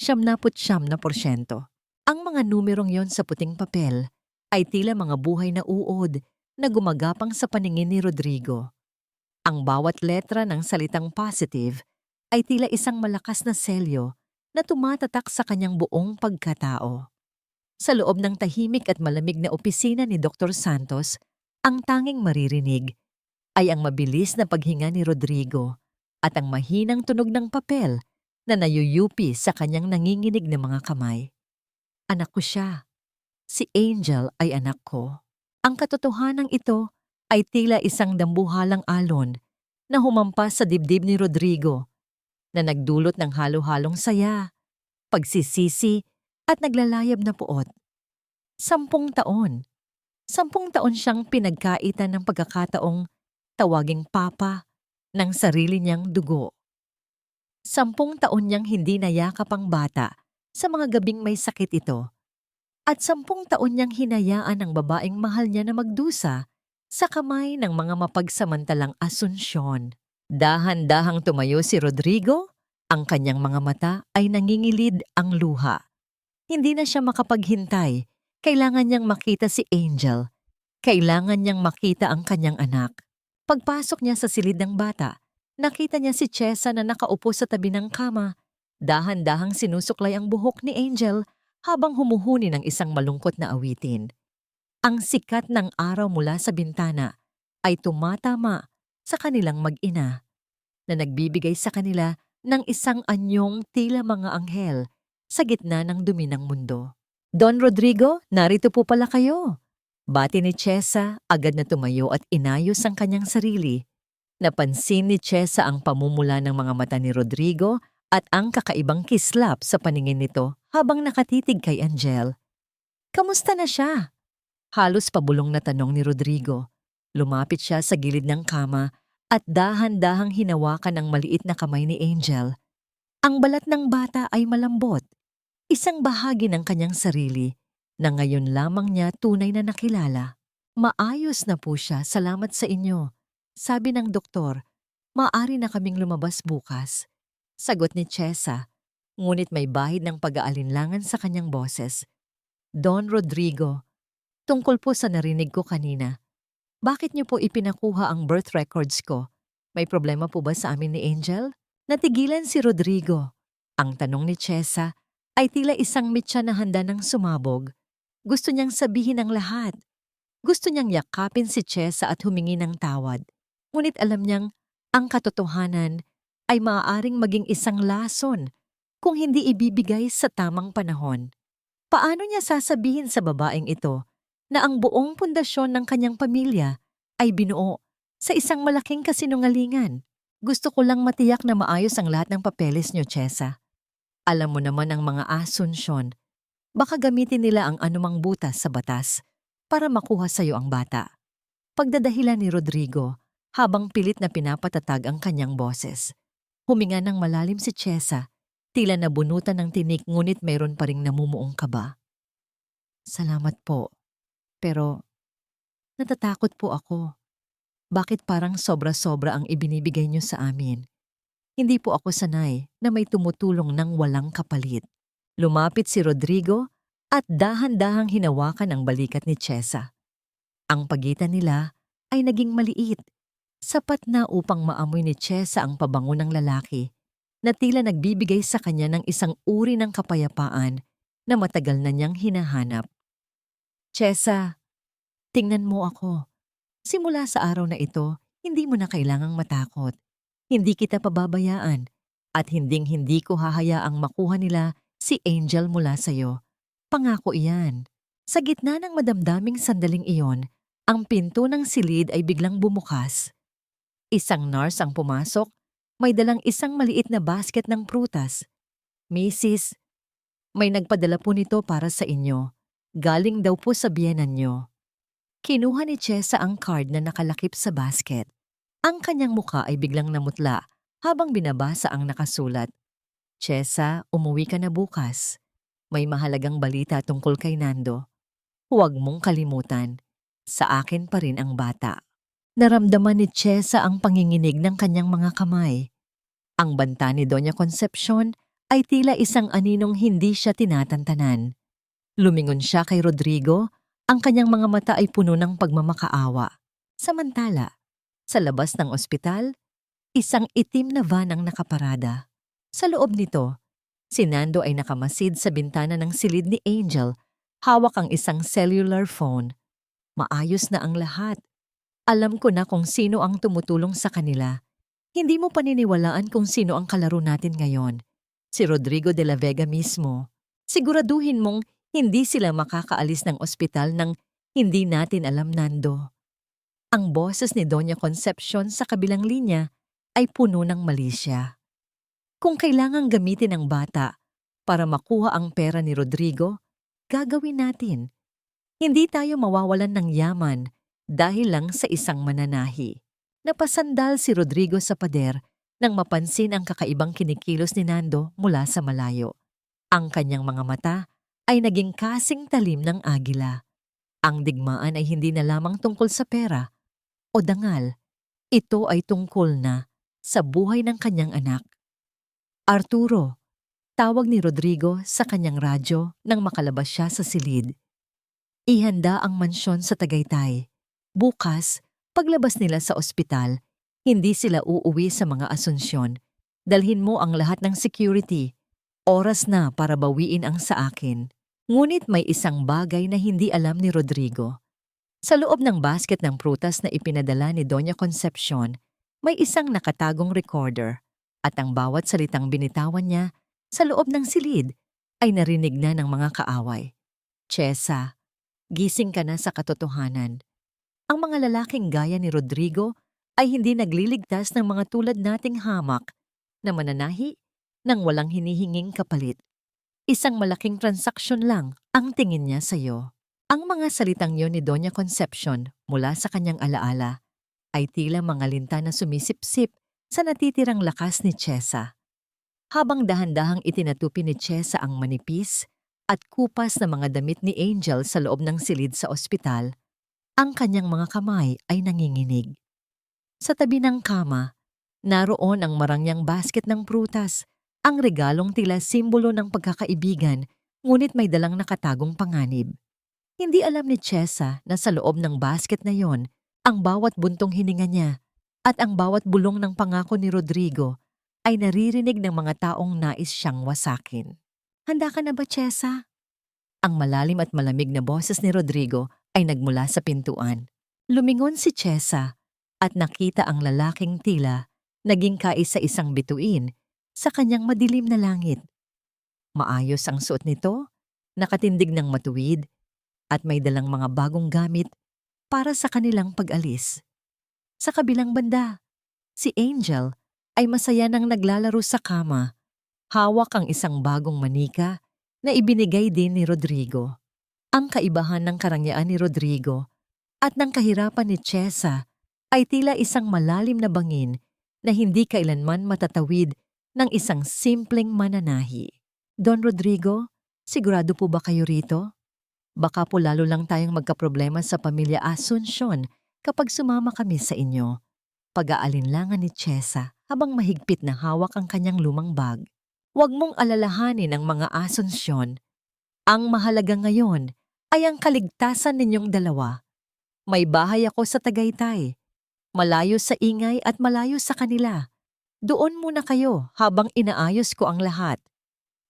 99%. Ang mga numerong yon sa puting papel ay tila mga buhay na uod na gumagapang sa paningin ni Rodrigo. Ang bawat letra ng salitang positive ay tila isang malakas na selyo na tumatatak sa kanyang buong pagkatao. Sa loob ng tahimik at malamig na opisina ni Dr. Santos, ang tanging maririnig ay ang mabilis na paghinga ni Rodrigo at ang mahinang tunog ng papel na nayuyupi sa kanyang nanginginig na mga kamay. Anak ko siya. Si Angel ay anak ko. Ang katotohanan ito ay tila isang dambuhalang alon na humampas sa dibdib ni Rodrigo na nagdulot ng halo-halong saya, pagsisisi at naglalayab na puot. 10 taon. 10 taon siyang pinagkaitan ng pagkakataong tawaging papa ng sarili niyang dugo. 10 taon niyang hindi nayakap ang bata sa mga gabing may sakit ito. At 10 taon niyang hinayaan ang babaeng mahal niya na magdusa sa kamay ng mga mapagsamantalang asunsyon. Dahan-dahang tumayo si Rodrigo, ang kanyang mga mata ay nangingilid ang luha. Hindi na siya makapaghintay. Kailangan niyang makita si Angel. Kailangan niyang makita ang kanyang anak. Pagpasok niya sa silid ng bata, nakita niya si Chesa na nakaupo sa tabi ng kama. Dahan-dahang sinusuklay ang buhok ni Angel habang humuhuni ng isang malungkot na awitin. Ang sikat ng araw mula sa bintana ay tumatama sa kanilang mag-ina na nagbibigay sa kanila ng isang anyong tila mga anghel sa gitna ng dumi ng mundo. Don Rodrigo, narito po pala kayo. Bati ni Chesa, agad na tumayo at inayos ang kanyang sarili. Napansin ni Chesa ang pamumula ng mga mata ni Rodrigo at ang kakaibang kislap sa paningin nito habang nakatitig kay Angel. Kamusta na siya? Halos pabulong na tanong ni Rodrigo. Lumapit siya sa gilid ng kama at dahan-dahang hinawakan ang maliit na kamay ni Angel. Ang balat ng bata ay malambot, isang bahagi ng kanyang sarili na ngayon lamang niya tunay na nakilala. Maayos na po siya, salamat sa inyo. Sabi ng doktor, maaari na kaming lumabas bukas. Sagot ni Chesa, ngunit may bahid ng pag-aalinlangan sa kanyang boses. Don Rodrigo, tungkol po sa narinig ko kanina. Bakit niyo po ipinakuha ang birth records ko? May problema po ba sa amin ni Angel? Natigilan si Rodrigo. Ang tanong ni Chesa ay tila isang mitya na handa ng sumabog. Gusto niyang sabihin ang lahat. Gusto niyang yakapin si Chesa at humingi ng tawad. Ngunit alam niyang ang katotohanan ay maaaring maging isang lason kung hindi ibibigay sa tamang panahon. Paano niya sasabihin sa babaeng ito na ang buong pundasyon ng kanyang pamilya ay binuo sa isang malaking kasinungalingan? Gusto ko lang matiyak na maayos ang lahat ng papeles niyo, Chesa. Alam mo naman ang mga asunsyon. Baka gamitin nila ang anumang butas sa batas para makuha sa iyo ang bata. Pagdadahilan ni Rodrigo habang pilit na pinapatatag ang kanyang boses. Huminga ng malalim si Chesa, tila nabunutan ng tinik ngunit mayroon pa ring namumuong kaba. Salamat po, pero natatakot po ako. Bakit parang sobra-sobra ang ibinibigay niyo sa amin? Hindi po ako sanay na may tumutulong ng walang kapalit. Lumapit si Rodrigo at dahan-dahang hinawakan ang balikat ni Chesa. Ang pagitan nila ay naging maliit, sapat na upang maamoy ni Chesa ang pabango ng lalaki na tila nagbibigay sa kanya ng isang uri ng kapayapaan na matagal na niyang hinahanap. Chesa, tingnan mo ako. Simula sa araw na ito, hindi mo na kailangang matakot. Hindi kita pababayaan at hinding-hindi ko hahayaang makuha nila si Angel mula sa'yo. Pangako iyan. Sa gitna ng madamdaming sandaling iyon, ang pinto ng silid ay biglang bumukas. Isang nurse ang pumasok, may dalang isang maliit na basket ng prutas. Mrs., may nagpadala po nito para sa inyo. Galing daw po sa biyenan nyo. Kinuha ni Chesa ang card na nakalakip sa basket. Ang kanyang muka ay biglang namutla habang binabasa ang nakasulat. Chesa, umuwi ka na bukas. May mahalagang balita tungkol kay Nando. Huwag mong kalimutan. Sa akin pa rin ang bata. Naramdaman ni Chesa ang panginginig ng kanyang mga kamay. Ang banta ni Doña Concepcion ay tila isang aninong hindi siya tinatantanan. Lumingon siya kay Rodrigo. Ang kanyang mga mata ay puno ng pagmamakaawa. Samantala, sa labas ng ospital, isang itim na van ang nakaparada. Sa loob nito, si Nando ay nakamasid sa bintana ng silid ni Angel, hawak ang isang cellular phone. Maayos na ang lahat. Alam ko na kung sino ang tumutulong sa kanila. Hindi mo paniniwalaan kung sino ang kalaro natin ngayon. Si Rodrigo de la Vega mismo. Siguraduhin mong hindi sila makakaalis ng ospital nang hindi natin alam, Nando. Ang boses ni Doña Concepcion sa kabilang linya ay puno ng malisya. Kung kailangang gamitin ang bata para makuha ang pera ni Rodrigo, gagawin natin. Hindi tayo mawawalan ng yaman dahil lang sa isang mananahi. Napasandal si Rodrigo sa pader nang mapansin ang kakaibang kinikilos ni Nando mula sa malayo. Ang kanyang mga mata ay naging kasing talim ng agila. Ang digmaan ay hindi na lamang tungkol sa pera o dangal. Ito ay tungkol na sa buhay ng kanyang anak. Arturo, tawag ni Rodrigo sa kanyang radyo nang makalabas siya sa silid. Ihanda ang mansyon sa Tagaytay. Bukas, paglabas nila sa ospital, hindi sila uuwi sa mga Asunsyon. Dalhin mo ang lahat ng security. Oras na para bawiin ang sa akin. Ngunit may isang bagay na hindi alam ni Rodrigo. Sa loob ng basket ng prutas na ipinadala ni Doña Concepcion, may isang nakatagong recorder at ang bawat salitang binitawan niya sa loob ng silid ay narinig na ng mga kaaway. Chesa, gising ka na sa katotohanan. Ang mga lalaking gaya ni Rodrigo ay hindi nagliligtas ng mga tulad nating hamak na mananahi nang walang hinihinging kapalit. Isang malaking transaksyon lang ang tingin niya sa iyo. Ang mga salitang yon ni Doña Concepcion mula sa kanyang alaala ay tila mga linta na sumisipsip sa natitirang lakas ni Chesa. Habang dahan-dahang itinatupi ni Chesa ang manipis at kupas na mga damit ni Angel sa loob ng silid sa ospital, ang kanyang mga kamay ay nanginginig. Sa tabi ng kama, naroon ang marangyang basket ng prutas, ang regalong tila simbolo ng pagkakaibigan, ngunit may dalang nakatagong panganib. Hindi alam ni Chesa na sa loob ng basket na yon, ang bawat buntong hininga niya at ang bawat bulong ng pangako ni Rodrigo ay naririnig ng mga taong nais siyang wasakin. Handa ka na ba, Chesa? Ang malalim at malamig na boses ni Rodrigo ay nagmula sa pintuan. Lumingon si Chesa at nakita ang lalaking tila Naging kaisa-isang bituin sa kanyang madilim na langit. Maayos ang suot nito, nakatindig ng matuwid, at may dalang mga bagong gamit para sa kanilang pag-alis. Sa kabilang banda, si Angel ay masaya nang naglalaro sa kama. Hawak ang isang bagong manika na ibinigay din ni Rodrigo. Ang kaibahan ng karangyaan ni Rodrigo at ng kahirapan ni Chesa ay tila isang malalim na bangin na hindi kailanman matatawid ng isang simpleng mananahi. Don Rodrigo, sigurado po ba kayo rito? Baka po lalo lang tayong magkaproblema sa pamilya Asuncion kapag sumama kami sa inyo. Pag-aalinlangan ni Chesa habang mahigpit na hawak ang kanyang lumang bag. Huwag mong alalahanin ang mga Asuncion. Ang mahalaga ngayon ay ang kaligtasan ninyong dalawa. May bahay ako sa Tagaytay. Malayo sa ingay at malayo sa kanila. Doon muna kayo habang inaayos ko ang lahat.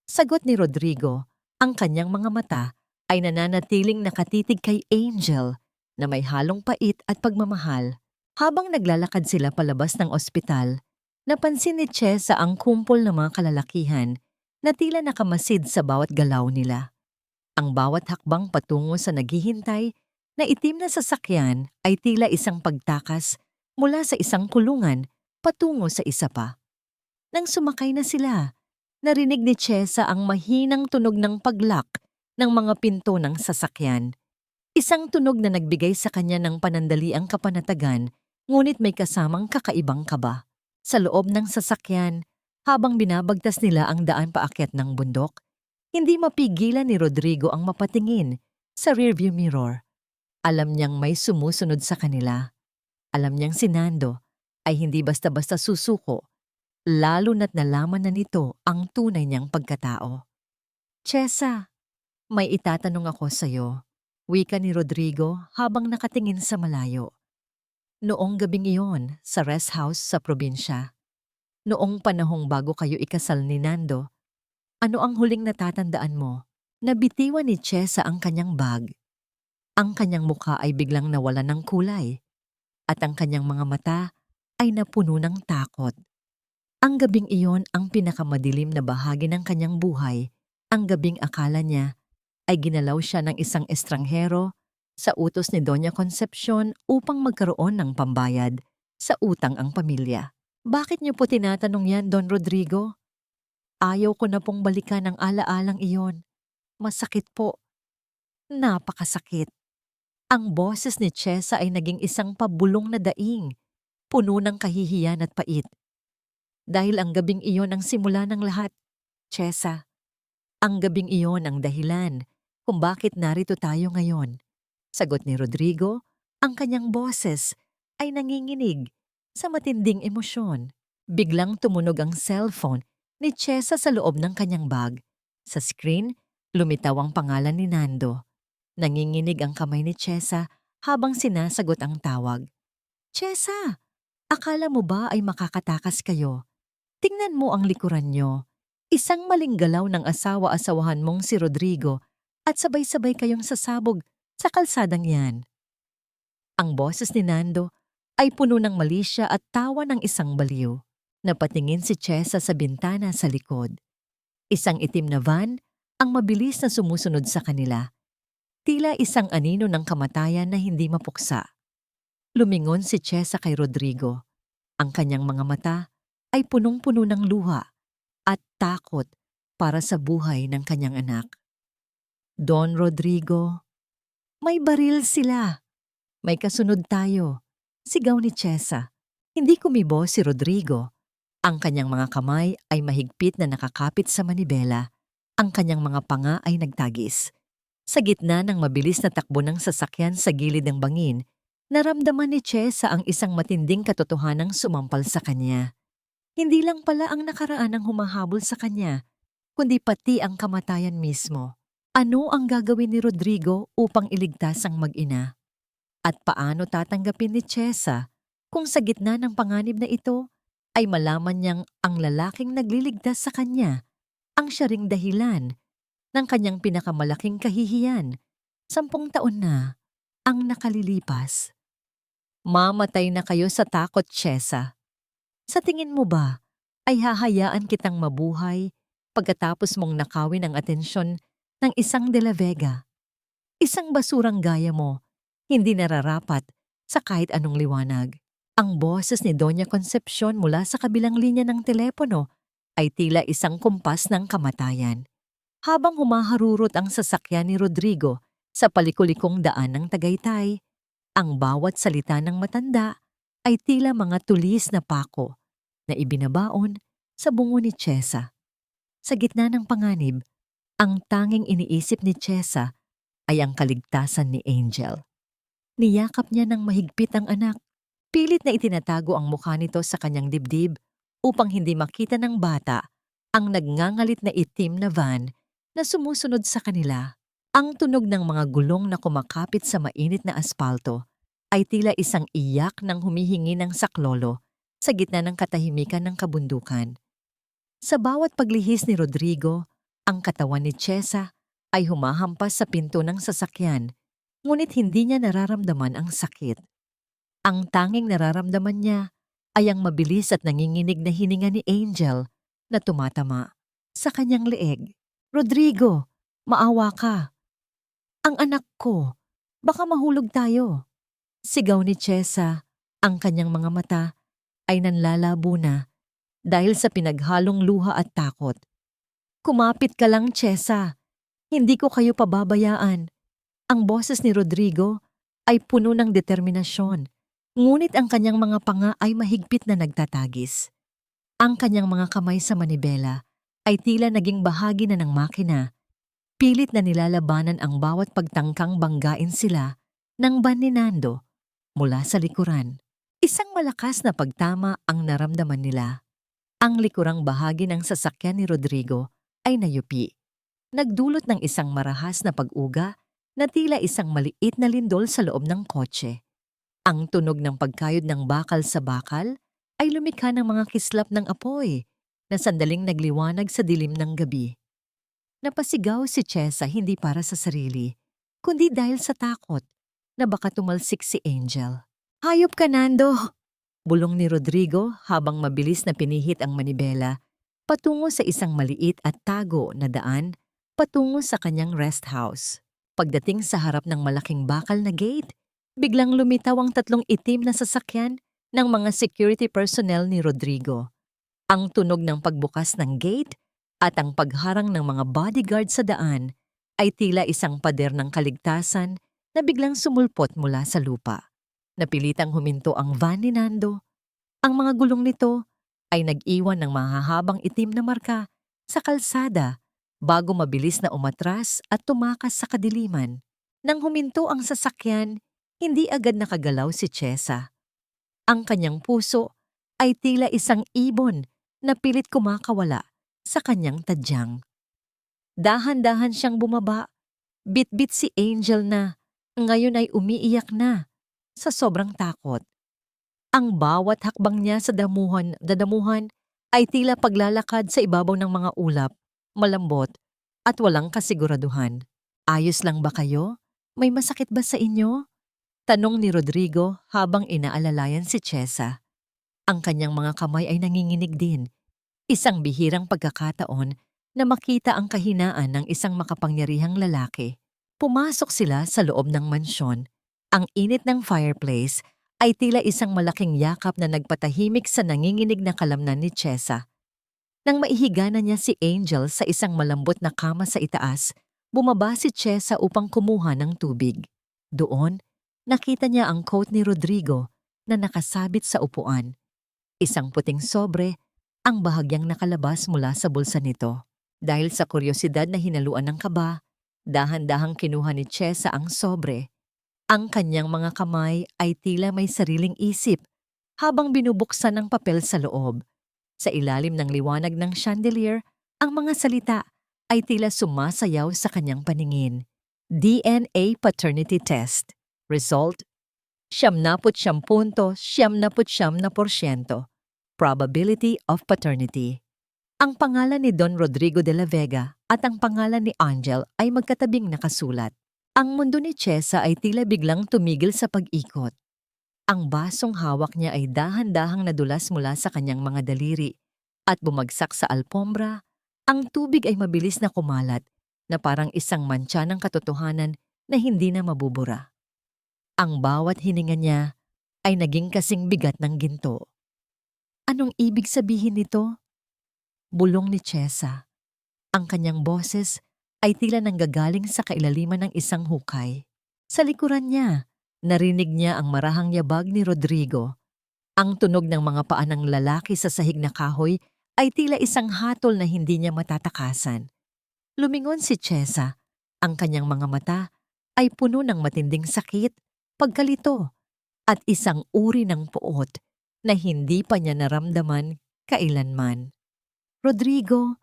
Sagot ni Rodrigo, ang kanyang mga mata ay nananatiling nakatitig kay Angel na may halong pait at pagmamahal. Habang naglalakad sila palabas ng ospital, napansin ni Chesa ang kumpol ng mga kalalakihan na tila nakamasid sa bawat galaw nila. Ang bawat hakbang patungo sa naghihintay na itim na sasakyan ay tila isang pagtakas mula sa isang kulungan patungo sa isa pa. Nang sumakay na sila, narinig ni Chesa ang mahinang tunog ng pag-lock ng mga pinto ng sasakyan. Isang tunog na nagbigay sa kanya ng panandaliang kapanatagan, ngunit may kasamang kakaibang kaba. Sa loob ng sasakyan, habang binabagtas nila ang daan paakyat ng bundok, hindi mapigilan ni Rodrigo ang mapatingin sa rearview mirror. Alam niyang may sumusunod sa kanila. Alam niyang si Nando ay hindi basta-basta susuko, lalo na't nalaman na nito ang tunay niyang pagkatao. Chesa, may itatanong ako sa'yo, wika ni Rodrigo habang nakatingin sa malayo. Noong gabing iyon sa rest house sa probinsya, noong panahong bago kayo ikasal ni Nando, ano ang huling natatandaan mo? Nabitiwan ni Chesa ang kanyang bag. Ang kanyang mukha ay biglang nawala ng kulay at ang kanyang mga mata ay napuno ng takot. Ang gabing iyon ang pinakamadilim na bahagi ng kanyang buhay. Ang gabing akala niya ay ginalaw siya ng isang estranghero sa utos ni Doña Concepcion upang magkaroon ng pambayad sa utang ang pamilya. Bakit niyo po tinatanong yan, Don Rodrigo? Ayaw ko na pong balikan ang alaalang iyon. Masakit po. Napakasakit. Ang boses ni Chesa ay naging isang pabulong na daing, puno ng kahihiyan at pait. Dahil ang gabing iyon ang simula ng lahat, Chesa. Ang gabing iyon ang dahilan kung bakit narito tayo ngayon. Sagot ni Rodrigo, ang kanyang boses ay nanginginig sa matinding emosyon. Biglang tumunog ang cellphone ni Chesa sa loob ng kanyang bag. Sa screen, lumitaw ang pangalan ni Nando. Nanginginig ang kamay ni Chesa habang sinasagot ang tawag. Chesa, akala mo ba ay makakatakas kayo? Tingnan mo ang likuran nyo. Isang maling galaw ng asawa-asawahan mong si Rodrigo at sabay-sabay kayong sasabog sa kalsadang yan. Ang boses ni Nando ay puno ng malisya at tawa ng isang baliw. Napatingin si Chesa sa bintana sa likod. Isang itim na van ang mabilis na sumusunod sa kanila. Tila isang anino ng kamatayan na hindi mapuksa. Lumingon si Chesa kay Rodrigo. Ang kanyang mga mata ay punong-puno ng luha at takot para sa buhay ng kanyang anak. Don Rodrigo, may baril sila. May kasunod tayo. Sigaw ni Chesa. Hindi kumibo si Rodrigo. Ang kanyang mga kamay ay mahigpit na nakakapit sa manibela. Ang kanyang mga panga ay nagtagis. Sa gitna ng mabilis na takbo ng sasakyan sa gilid ng bangin, naramdaman ni Chesa ang isang matinding katotohanang sumampal sa kanya. Hindi lang pala ang nakaraan ang humahabol sa kanya, kundi pati ang kamatayan mismo. Ano ang gagawin ni Rodrigo upang iligtas ang mag-ina? At paano tatanggapin ni Chesa kung sa gitna ng panganib na ito ay malaman niyang ang lalaking nagliligtas sa kanya ang siya ring dahilan ng kanyang pinakamalaking kahihiyan? 10 taon na ang nakalilipas. Mamatay na kayo sa takot, Chesa. Sa tingin mo ba ay hahayaan kitang mabuhay pagkatapos mong nakawin ang atensyon ng isang De La Vega? Isang basurang gaya mo, hindi nararapat sa kahit anong liwanag. Ang boses ni Doña Concepcion mula sa kabilang linya ng telepono ay tila isang kumpas ng kamatayan. Habang humaharurot ang sasakyan ni Rodrigo sa palikulikong daan ng Tagaytay, ang bawat salita ng matanda ay tila mga tulis na pako na ibinabaon sa bungo ni Chesa. Sa gitna ng panganib, ang tanging iniisip ni Chesa ay ang kaligtasan ni Angel. Niyakap niya ng mahigpit ang anak. Pilit na itinatago ang mukha nito sa kanyang dibdib upang hindi makita ng bata ang nagngangalit na itim na van na sumusunod sa kanila. Ang tunog ng mga gulong na kumakapit sa mainit na aspalto ay tila isang iyak ng humihingi ng saklolo sa gitna ng katahimikan ng kabundukan. Sa bawat paglihis ni Rodrigo, ang katawan ni Chesa ay humahampas sa pinto ng sasakyan, ngunit hindi niya nararamdaman ang sakit. Ang tanging nararamdaman niya ay ang mabilis at nanginginig na hininga ni Angel na tumatama sa kanyang leeg. Rodrigo, maawa ka. Ang anak ko, baka mahulog tayo. Sigaw ni Chesa, ang kanyang mga mata ay nanlalabo na dahil sa pinaghalong luha at takot. Kumapit ka lang, Chesa. Hindi ko kayo pababayaan. Ang boses ni Rodrigo ay puno ng determinasyon, ngunit ang kanyang mga panga ay mahigpit na nagtatagis. Ang kanyang mga kamay sa manibela ay tila naging bahagi na ng makina. Pilit na nilalabanan ang bawat pagtangkang banggain sila ng van ni Nando mula sa likuran. Isang malakas na pagtama ang naramdaman nila. Ang likurang bahagi ng sasakyan ni Rodrigo ay nayupi. Nagdulot ng isang marahas na pag-uga na tila isang maliit na lindol sa loob ng kotse. Ang tunog ng pagkayod ng bakal sa bakal ay lumikha ng mga kislap ng apoy na sandaling nagliwanag sa dilim ng gabi. Napasigaw si Chesa hindi para sa sarili, kundi dahil sa takot na baka tumalsik si Angel. Hayop ka, Nando! Bulong ni Rodrigo habang mabilis na pinihit ang manibela patungo sa isang maliit at tago na daan patungo sa kanyang rest house. Pagdating sa harap ng malaking bakal na gate, biglang lumitaw ang tatlong itim na sasakyan ng mga security personnel ni Rodrigo. Ang tunog ng pagbukas ng gate at ang pagharang ng mga bodyguard sa daan ay tila isang pader ng kaligtasan na biglang sumulpot mula sa lupa. Napilitang huminto ang van ni Nando. Ang mga gulong nito ay nag-iwan ng mahahabang itim na marka sa kalsada bago mabilis na umatras at tumakas sa kadiliman. Nang huminto ang sasakyan, hindi agad nakagalaw si Chesa. Ang kanyang puso ay tila isang ibon na pilit kumakawala sa kanyang tadyang. Dahan-dahan siyang bumaba. Bit-bit si Angel na ngayon ay umiiyak na sa sobrang takot. Ang bawat hakbang niya sa dadamuhan ay tila paglalakad sa ibabaw ng mga ulap, malambot at walang kasiguraduhan. Ayos lang ba kayo? May masakit ba sa inyo? Tanong ni Rodrigo habang inaalalayan si Chesa. Ang kanyang mga kamay ay nanginginig din. Isang bihirang pagkakataon na makita ang kahinaan ng isang makapangyarihang lalaki. Pumasok sila sa loob ng mansyon. Ang init ng fireplace ay tila isang malaking yakap na nagpatahimik sa nanginginig na kalamnan ni Chesa. Nang maihiga na niya si Angel sa isang malambot na kama sa itaas, bumaba si Chesa upang kumuha ng tubig. Doon, nakita niya ang coat ni Rodrigo na nakasabit sa upuan. Isang puting sobre ang bahagyang nakalabas mula sa bulsa nito. Dahil sa kuryosidad na hinaluan ng kaba, dahan-dahang kinuha ni Chesa ang sobre. Ang kanyang mga kamay ay tila may sariling isip habang binubuksan ang papel sa loob. Sa ilalim ng liwanag ng chandelier, ang mga salita ay tila sumasayaw sa kanyang paningin. DNA Paternity Test. Result, 79.79%. Probability of Paternity. Ang pangalan ni Don Rodrigo de la Vega at ang pangalan ni Angel ay magkatabing nakasulat. Ang mundo ni Chesa ay tila biglang tumigil sa pag-ikot. Ang basong hawak niya ay dahan-dahang nadulas mula sa kanyang mga daliri at bumagsak sa alpombra. Ang tubig ay mabilis na kumalat na parang isang mantsa ng katotohanan na hindi na mabubura. Ang bawat hininga niya ay naging kasing bigat ng ginto. Anong ibig sabihin nito? Bulong ni Chesa. Ang kanyang boses ay tila nanggagaling sa kailaliman ng isang hukay. Sa likuran niya, narinig niya ang marahang yabag ni Rodrigo. Ang tunog ng mga paa ng lalaki sa sahig na kahoy ay tila isang hatol na hindi niya matatakasan. Lumingon si Chesa. Ang kanyang mga mata ay puno ng matinding sakit, pagkalito, at isang uri ng puot na hindi pa niya naramdaman kailanman. Rodrigo,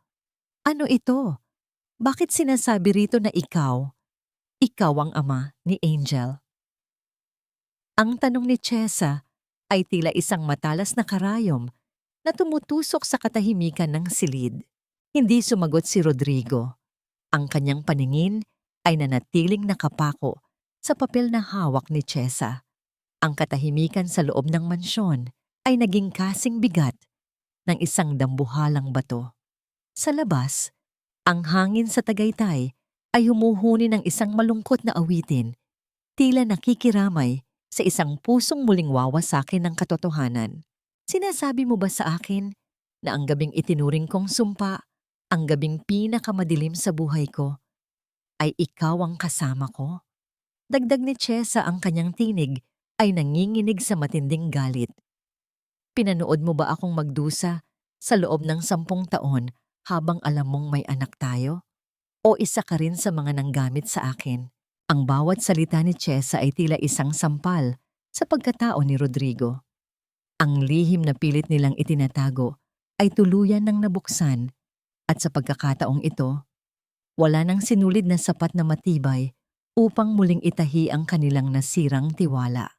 ano ito? Bakit sinasabi rito na ikaw ang ama ni Angel? Ang tanong ni Chesa ay tila isang matalas na karayom na tumutusok sa katahimikan ng silid. Hindi sumagot si Rodrigo. Ang kanyang paningin ay nanatiling nakapako sa papel na hawak ni Chesa. Ang katahimikan sa loob ng mansyon ay naging kasing bigat ng isang dambuhalang bato. Sa labas, ang hangin sa Tagaytay ay humuhuni ng isang malungkot na awitin, tila nakikiramay sa isang pusong muling wawasakin ng katotohanan. Sinasabi mo ba sa akin na ang gabing itinuring kong sumpa, ang gabing pinakamadilim sa buhay ko, ay ikaw ang kasama ko? Dagdag ni Chesa, ang kanyang tinig ay nanginginig sa matinding galit. Pinanood mo ba akong magdusa sa loob ng 10 taon habang alam mong may anak tayo? O isa ka rin sa mga nanggamit sa akin? Ang bawat salita ni Chesa ay tila isang sampal sa pagkatao ni Rodrigo. Ang lihim na pilit nilang itinatago ay tuluyan ng nabuksan, at sa pagkakataong ito, wala nang sinulid na sapat na matibay upang muling itahi ang kanilang nasirang tiwala.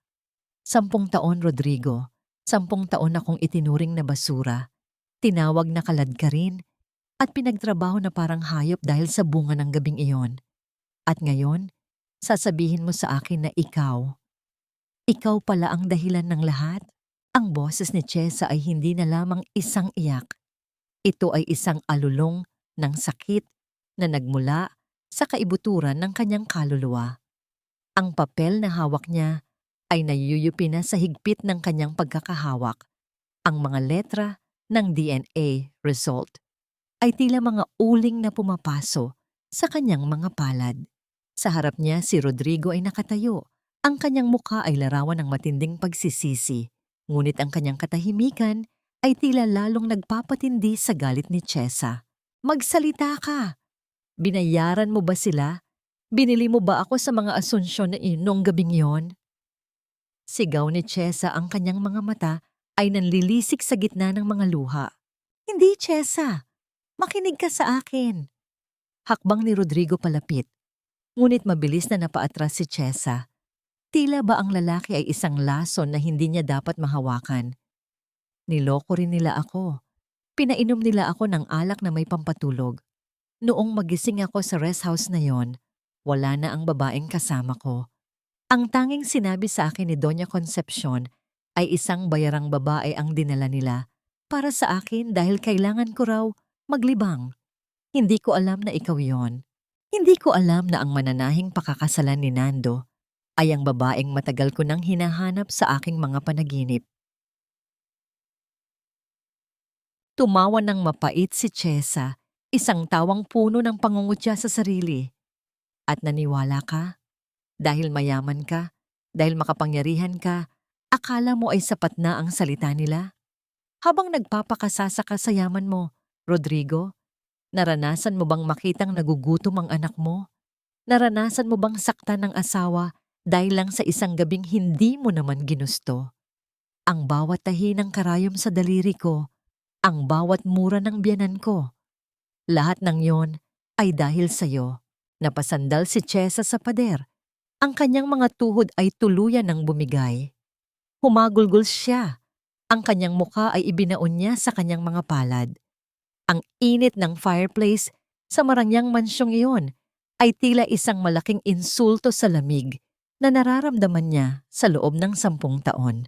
10 taon, Rodrigo. 10 taon akong itinuring na basura, tinawag na kalad ka rin, at pinagtrabaho na parang hayop dahil sa bunga ng gabing iyon. At ngayon, sasabihin mo sa akin na ikaw pala ang dahilan ng lahat? Ang boses ni Chesa ay hindi na lamang isang iyak. Ito ay isang alulong ng sakit na nagmula sa kaibuturan ng kanyang kaluluwa. Ang papel na hawak niya ay nayuyupi na sa higpit ng kanyang pagkakahawak. Ang mga letra ng DNA result ay tila mga uling na pumapaso sa kanyang mga palad. Sa harap niya, si Rodrigo ay nakatayo. Ang kanyang mukha ay larawan ng matinding pagsisisi, ngunit ang kanyang katahimikan ay tila lalong nagpapatindi sa galit ni Chesa. Magsalita ka! Binayaran mo ba sila? Binili mo ba ako sa mga asunsyon na noong gabing yon? Sigaw ni Chesa, ang kanyang mga mata ay nanlilisik sa gitna ng mga luha. Hindi, Chesa. Makinig ka sa akin. Hakbang ni Rodrigo palapit, ngunit mabilis na napaatras si Chesa. Tila ba ang lalaki ay isang lason na hindi niya dapat mahawakan? Niloko rin nila ako. Pinainom nila ako ng alak na may pampatulog. Noong magising ako sa rest house na yon, wala na ang babaeng kasama ko. Ang tanging sinabi sa akin ni Doña Concepcion ay isang bayarang babae ang dinala nila para sa akin dahil kailangan ko raw maglibang. Hindi ko alam na ikaw yon. Hindi ko alam na ang mananahing pakakasalan ni Nando ay ang babaeng matagal ko nang hinahanap sa aking mga panaginip. Tumawa ng mapait si Chesa, isang tawang puno ng pangungutya sa sarili. At naniwala ka? Dahil mayaman ka? Dahil makapangyarihan ka? Akala mo ay sapat na ang salita nila? Habang nagpapakasasa ka sa yaman mo, Rodrigo, naranasan mo bang makitang nagugutom ang anak mo? Naranasan mo bang saktan ng asawa dahil lang sa isang gabing hindi mo naman ginusto? Ang bawat tahi ng karayom sa daliri ko, ang bawat mura ng biyanan ko, lahat ng yon ay dahil sa'yo. Napasandal si Chesa sa pader. Ang kanyang mga tuhod ay tuluyan ng bumigay. Humagulgol siya. Ang kanyang mukha ay ibinaon niya sa kanyang mga palad. Ang init ng fireplace sa marangyang mansyong iyon ay tila isang malaking insulto sa lamig na nararamdaman niya sa loob ng 10 taon.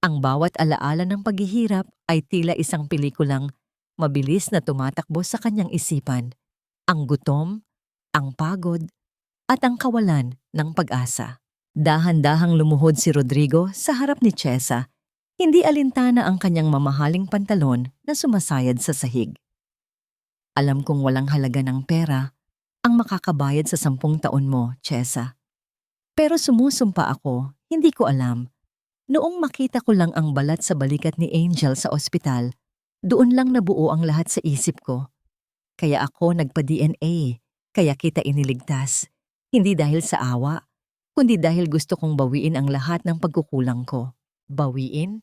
Ang bawat alaala ng paghihirap ay tila isang pelikulang mabilis na tumatakbo sa kanyang isipan. Ang gutom, ang pagod, at ang kawalan ng pag-asa. Dahan-dahang lumuhod si Rodrigo sa harap ni Chesa. Hindi alintana ang kanyang mamahaling pantalon na sumasayad sa sahig. Alam kong walang halaga ng pera ang makakabayad sa 10 taon mo, Chesa. Pero sumusumpa ako, hindi ko alam. Noong makita ko lang ang balat sa balikat ni Angel sa ospital, doon lang nabuo ang lahat sa isip ko. Kaya ako nagpa-DNA, kaya kita iniligtas. Hindi dahil sa awa, kundi dahil gusto kong bawiin ang lahat ng pagkukulang ko. Bawiin?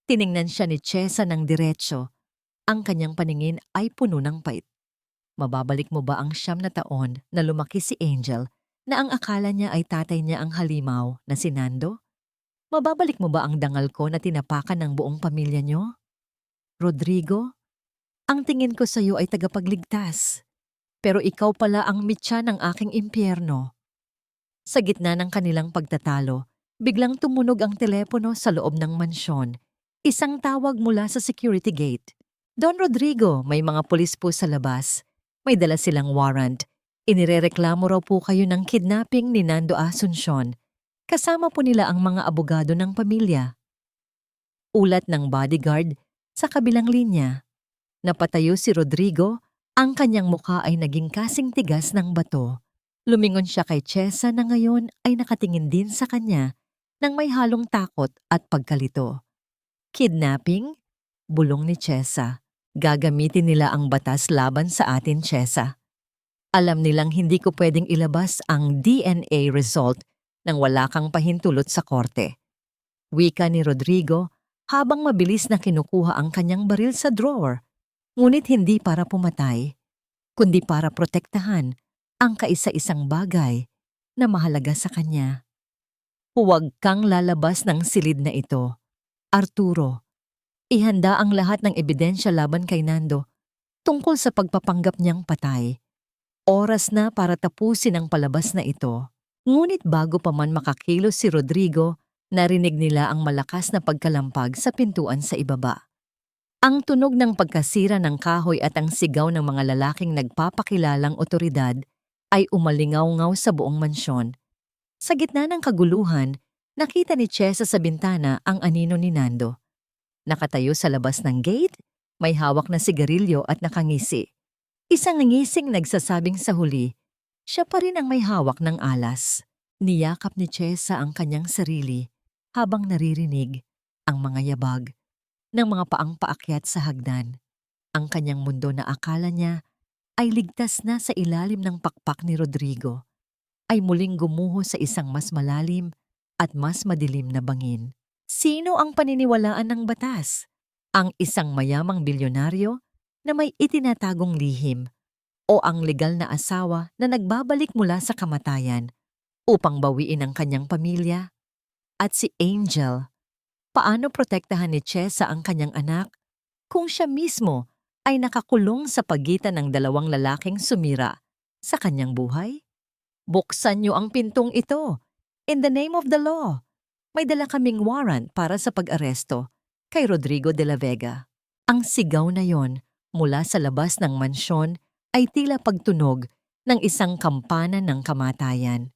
Tiningnan siya ni Chesa ng diretsyo. Ang kanyang paningin ay puno ng pait. Mababalik mo ba ang 9 na taon na lumaki si Angel na ang akala niya ay tatay niya ang halimaw na si Nando? Mababalik mo ba ang dangal ko na tinapakan ng buong pamilya niyo? Rodrigo, ang tingin ko sa iyo ay tagapagligtas. Pero ikaw pala ang mitya ng aking impyerno. Sa gitna ng kanilang pagtatalo, biglang tumunog ang telepono sa loob ng mansyon. Isang tawag mula sa security gate. Don Rodrigo, may mga pulis po sa labas. May dala silang warrant. Inirereklamo raw po kayo ng kidnapping ni Nando Asuncion. Kasama po nila ang mga abogado ng pamilya. Ulat ng bodyguard sa kabilang linya. Napatayo si Rodrigo, ang kanyang mukha ay naging kasing tigas ng bato. Lumingon siya kay Chesa na ngayon ay nakatingin din sa kanya nang may halong takot at pagkalito. Kidnapping? Bulong ni Chesa. Gagamitin nila ang batas laban sa atin, Chesa. Alam nilang hindi ko pwedeng ilabas ang DNA result nang wala kang pahintulot sa korte. Wika ni Rodrigo habang mabilis na kinukuha ang kanyang baril sa drawer. Ngunit hindi para pumatay, kundi para protektahan ang kaisa-isang bagay na mahalaga sa kanya. Huwag kang lalabas ng silid na ito. Arturo, ihanda ang lahat ng ebidensya laban kay Nando tungkol sa pagpapanggap niyang patay. Oras na para tapusin ang palabas na ito. Ngunit bago pa man makakilos si Rodrigo, narinig nila ang malakas na pagkalampag sa pintuan sa ibaba. Ang tunog ng pagkasira ng kahoy at ang sigaw ng mga lalaking nagpapakilalang otoridad ay umalingaw-ngaw sa buong mansyon. Sa gitna ng kaguluhan, nakita ni Chesa sa bintana ang anino ni Nando. Nakatayo sa labas ng gate, may hawak na sigarilyo at nakangisi. Isang ngising nagsasabing sa huli, siya pa rin ang may hawak ng alas. Niyakap ni Chesa ang kanyang sarili habang naririnig ang mga yabag ng mga paang paakyat sa hagdan. Ang kanyang mundo na akala niya ay ligtas na sa ilalim ng pakpak ni Rodrigo ay muling gumuho sa isang mas malalim at mas madilim na bangin. Sino ang paniniwalaan ng batas? Ang isang mayamang bilyonaryo na may itinatagong lihim o ang legal na asawa na nagbabalik mula sa kamatayan upang bawiin ang kanyang pamilya? At si Angel, paano protektahan ni Chesa ang kanyang anak kung siya mismo ay nakakulong sa pagitan ng 2 lalaking sumira sa kanyang buhay? Buksan niyo ang pintong ito. In the name of the law. May dala kaming warrant para sa pag-aresto kay Rodrigo de la Vega. Ang sigaw na yon mula sa labas ng mansyon ay tila pagtunog ng isang kampana ng kamatayan.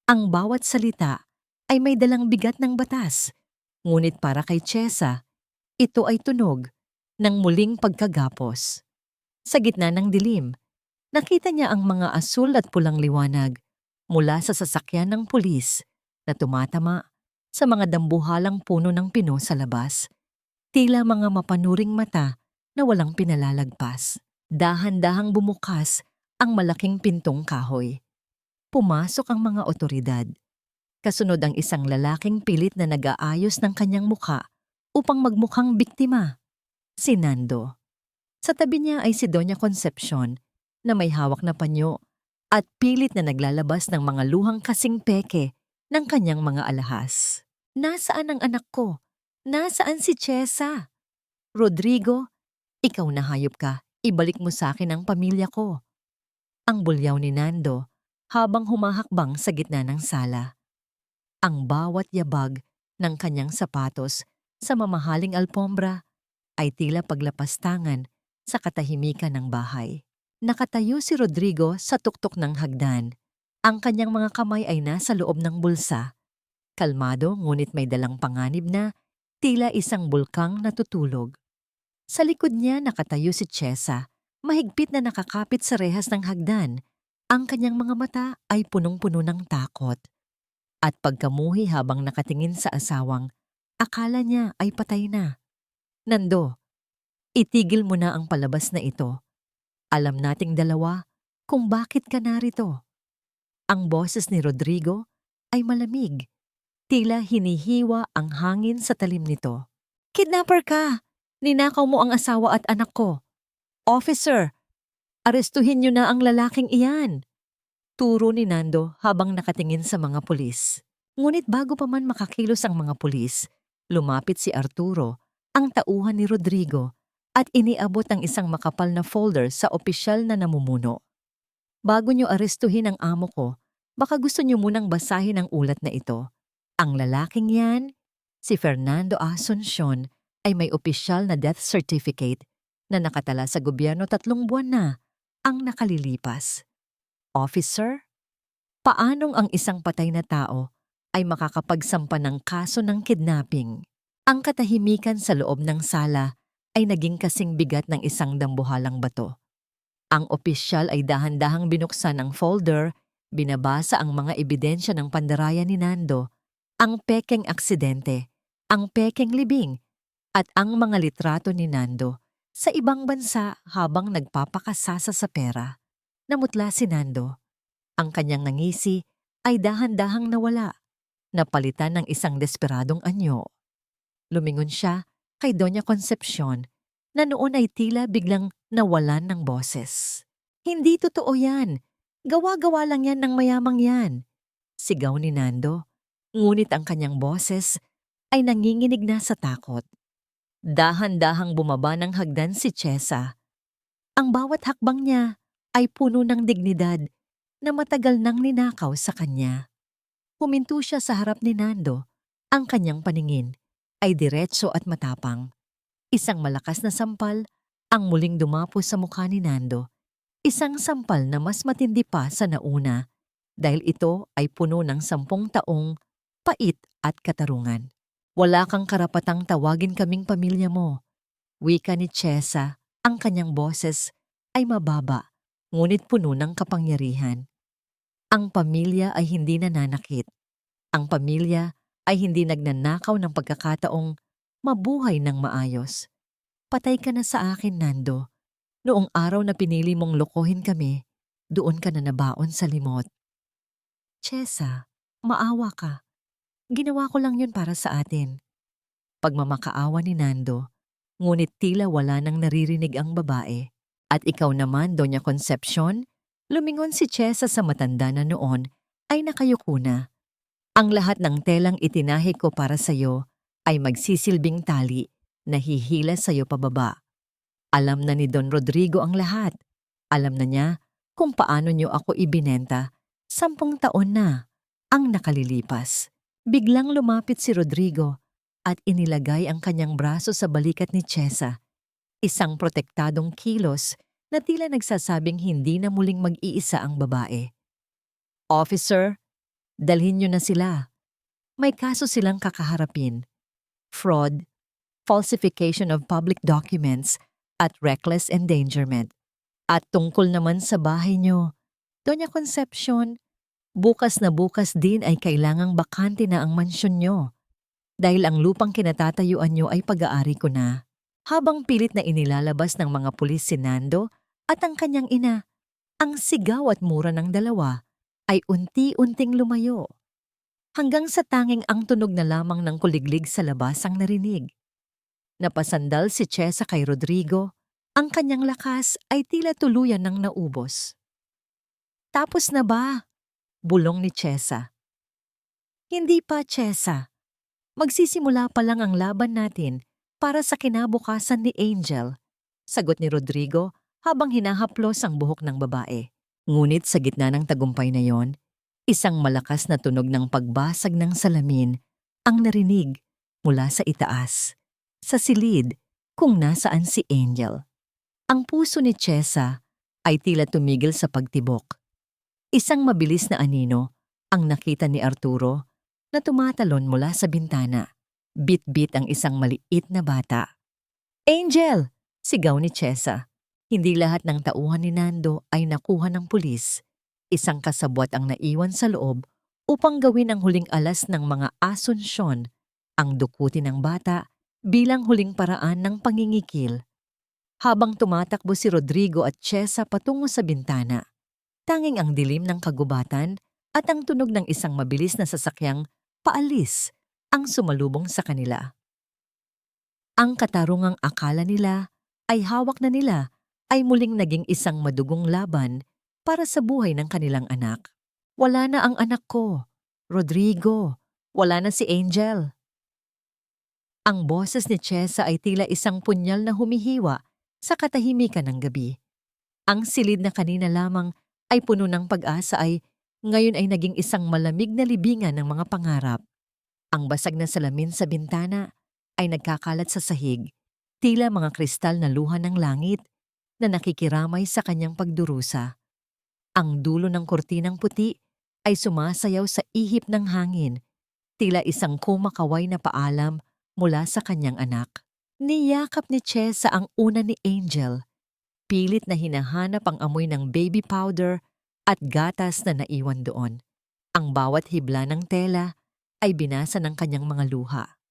Ang bawat salita ay may dalang bigat ng batas. Ngunit para kay Chesa, ito ay tunog ng muling pagkagapos. Sa gitna ng dilim, nakita niya ang mga asul at pulang liwanag mula sa sasakyan ng pulis na tumatama sa mga dambuhalang puno ng pino sa labas. Tila mga mapanuring mata na walang pinalalagpas. Dahan-dahang bumukas ang malaking pintong kahoy. Pumasok ang mga otoridad. Kasunod ang isang lalaking pilit na nag-aayos ng kanyang mukha upang magmukhang biktima. Si Nando. Sa tabi niya ay si Doña Concepcion na may hawak na panyo at pilit na naglalabas ng mga luhang kasing peke ng kanyang mga alahas. Nasaan ang anak ko? Nasaan si Chesa? Rodrigo, ikaw na hayop ka. Ibalik mo sa akin ang pamilya ko. Ang bulyaw ni Nando habang humahakbang sa gitna ng sala. Ang bawat yabag ng kanyang sapatos sa mamahaling alpombra ay tila paglapastangan sa katahimikan ng bahay. Nakatayo si Rodrigo sa tuktok ng hagdan. Ang kanyang mga kamay ay nasa loob ng bulsa. Kalmado ngunit may dalang panganib na tila isang bulkang natutulog. Sa likod niya nakatayo si Chesa, mahigpit na nakakapit sa rehas ng hagdan. Ang kanyang mga mata ay punong-puno ng takot. At pagkamuhi habang nakatingin sa asawang, akala niya ay patay na. Nando, itigil mo na ang palabas na ito. Alam nating dalawa kung bakit ka narito. Ang boses ni Rodrigo ay malamig. Tila hinihiwa ang hangin sa talim nito. Kidnapper ka! Ninakaw mo ang asawa at anak ko. Officer, arestuhin niyo na ang lalaking iyan. Turo ni Nando habang nakatingin sa mga pulis. Ngunit bago pa man makakilos ang mga pulis, lumapit si Arturo, ang tauhan ni Rodrigo, at iniabot ang isang makapal na folder sa opisyal na namumuno. Bago niyo arestuhin ang amo ko, baka gusto niyo munang basahin ang ulat na ito. Ang lalaking yan, si Fernando Asuncion, ay may opisyal na death certificate na nakatala sa gobyerno 3 buwan na ang nakalilipas. Officer, paanong ang isang patay na tao ay makakapagsampa ng kaso ng kidnapping? Ang katahimikan sa loob ng sala ay naging kasing bigat ng isang dambuhalang bato. Ang opisyal ay dahan-dahang binuksan ang folder, binabasa ang mga ebidensya ng pandaraya ni Nando, ang pekeng aksidente, ang pekeng libing, at ang mga litrato ni Nando sa ibang bansa habang nagpapakasasa sa pera. Namutla si Nando. Ang kanyang ngisi ay dahan-dahang nawala, napalitan ng isang desperadong anyo. Lumingon siya kay Doña Concepcion na noon ay tila biglang nawalan ng boses. Hindi totoo yan. Gawa-gawa lang yan ng mayamang yan. Sigaw ni Nando, ngunit ang kanyang boses ay nanginginig na sa takot. Dahan-dahang bumaba ng hagdan si Chesa. Ang bawat hakbang niya ay puno ng dignidad na matagal nang ninakaw sa kanya. Huminto siya sa harap ni Nando. Ang kanyang paningin ay diretso at matapang. Isang malakas na sampal ang muling dumapo sa mukha ni Nando. Isang sampal na mas matindi pa sa nauna dahil ito ay puno ng 10 taong pait at katarungan. Wala kang karapatang tawagin kaming pamilya mo. Wika ni Chesa, ang kanyang boses ay mababa, ngunit puno ng kapangyarihan. Ang pamilya ay hindi nananakit. Ang pamilya ay hindi nagnanakaw ng pagkakataong mabuhay ng maayos. Patay ka na sa akin, Nando. Noong araw na pinili mong lokohin kami, doon ka na nabaon sa limot. Chesa, maawa ka. Ginawa ko lang yun para sa atin. Pagmamakaawa ni Nando, ngunit tila wala nang naririnig ang babae. At ikaw naman, Doña Concepcion, lumingon si Chesa sa matanda na noon ay nakayuko na. Ang lahat ng telang itinahi ko para sa'yo ay magsisilbing tali na hihila sa'yo pababa. Alam na ni Don Rodrigo ang lahat. Alam na niya kung paano niyo ako ibinenta. 10 taon na ang nakalilipas. Biglang lumapit si Rodrigo at inilagay ang kanyang braso sa balikat ni Chesa. Isang protektadong kilos na tila nagsasabing hindi na muling mag-iisa ang babae. Officer, dalhin niyo na sila. May kaso silang kakaharapin. Fraud, falsification of public documents, at reckless endangerment. At tungkol naman sa bahay niyo, Doña Concepcion, bukas na bukas din ay kailangang bakante na ang mansyon niyo. Dahil ang lupang kinatatayuan niyo ay pag-aari ko na. Habang pilit na inilalabas ng mga pulis si Nando at ang kanyang ina, ang sigaw at mura ng dalawa ay unti-unting lumayo. Hanggang sa tanging ang tunog na lamang ng kuliglig sa labas ang narinig. Napasandal si Chesa kay Rodrigo, ang kanyang lakas ay tila tuluyan ng naubos. Tapos na ba? Bulong ni Chesa. Hindi pa, Chesa. Magsisimula pa lang ang laban natin para sa kinabukasan ni Angel, sagot ni Rodrigo habang hinahaplos ang buhok ng babae. Ngunit sa gitna ng tagumpay na yon, Isang malakas na tunog ng pagbasag ng salamin ang narinig mula sa itaas, sa silid kung nasaan si Angel. Ang puso ni Chesa ay tila tumigil sa pagtibok. Isang mabilis na anino ang nakita ni Arturo na tumatalon mula sa bintana. Bit-bit ang isang maliit na bata. Angel! Sigaw ni Chesa. Hindi lahat ng tauhan ni Nando ay nakuha ng pulis. Isang kasabwat ang naiwan sa loob upang gawin ang huling alas ng mga asunsyon, ang dukutin ng bata bilang huling paraan ng pangingikil. Habang tumatakbo si Rodrigo at Chesa patungo sa bintana, tanging ang dilim ng kagubatan at ang tunog ng isang mabilis na sasakyang paalis ang sumalubong sa kanila. Ang katarungang akala nila ay hawak na nila ay muling naging isang madugong laban para sa buhay ng kanilang anak. Wala na ang anak ko, Rodrigo. Wala na si Angel. Ang boses ni Chesa ay tila isang punyal na humihiwa sa katahimikan ng gabi. Ang silid na kanina lamang ay puno ng pag-asa ay ngayon ay naging isang malamig na libingan ng mga pangarap. Ang basag na salamin sa bintana ay nagkakalat sa sahig, tila mga kristal na luha ng langit na nakikiramay sa kanyang pagdurusa. Ang dulo ng kurtinang puti ay sumasayaw sa ihip ng hangin, tila isang kumakaway na paalam mula sa kanyang anak. Niyakap ni Chesa ang una ni Angel. Pilit na hinahanap ang amoy ng baby powder at gatas na naiwan doon. Ang bawat hibla ng tela ay binasa ng kanyang mga luha.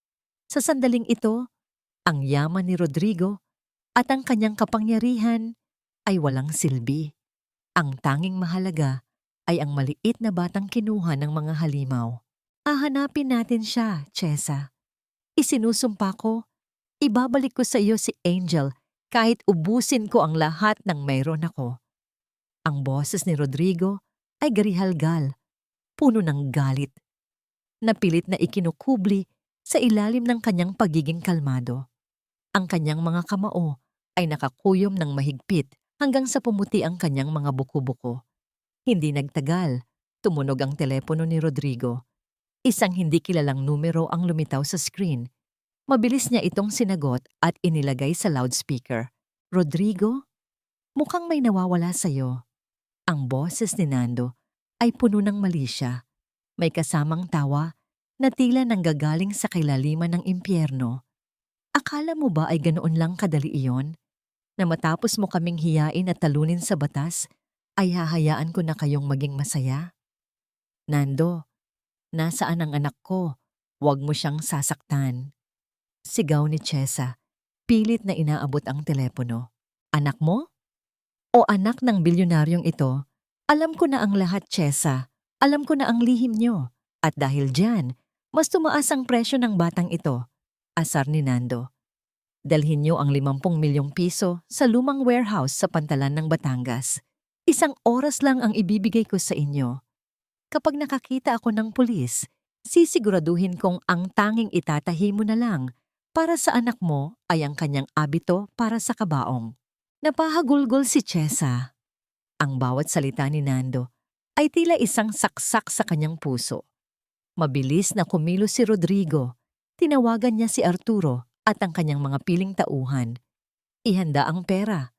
Sa sandaling ito, ang yaman ni Rodrigo at ang kanyang kapangyarihan ay walang silbi. Ang tanging mahalaga ay ang maliit na batang kinuha ng mga halimaw. Hahanapin natin siya, Chesa. Isinusumpa ko, ibabalik ko sa iyo si Angel kahit ubusin ko ang lahat ng mayroon ako. Ang boses ni Rodrigo ay garihalgal, puno ng galit. Napilit na ikinukubli sa ilalim ng kanyang pagiging kalmado. Ang kanyang mga kamao ay nakakuyom ng mahigpit hanggang sa pumuti ang kanyang mga buko-buko. Hindi nagtagal, tumunog ang telepono ni Rodrigo. Isang hindi kilalang numero ang lumitaw sa screen. Mabilis niya itong sinagot at inilagay sa loudspeaker. Rodrigo? Mukhang may nawawala sa'yo. Ang boses ni Nando ay puno ng malisya. May kasamang tawa na tila nanggagaling sa kailaliman ng impyerno. Akala mo ba ay ganoon lang kadali iyon? Na matapos mo kaming hiyain at talunin sa batas, ay hahayaan ko na kayong maging masaya? Nando, nasaan ang anak ko? Huwag mo siyang sasaktan. Sigaw ni Chesa, pilit na inaabot ang telepono. Anak mo? O anak ng bilyonaryong ito? Alam ko na ang lahat, Chesa. Alam ko na ang lihim niyo. At dahil dyan, mas tumaas ang presyo ng batang ito. Asar ni Nando. Dalhin niyo ang 50 milyong piso sa lumang warehouse sa Pantalan ng Batangas. Isang oras lang ang ibibigay ko sa inyo. Kapag nakakita ako ng pulis, sisiguraduhin kong ang tanging itatahi mo na lang para sa anak mo ay ang kanyang abito para sa kabaong. Napahagulgol si Chesa. Ang bawat salita ni Nando ay tila isang saksak sa kanyang puso. Mabilis na kumilos si Rodrigo. Tinawagan niya si Arturo at ang kanyang mga piling tauhan. Ihanda ang pera.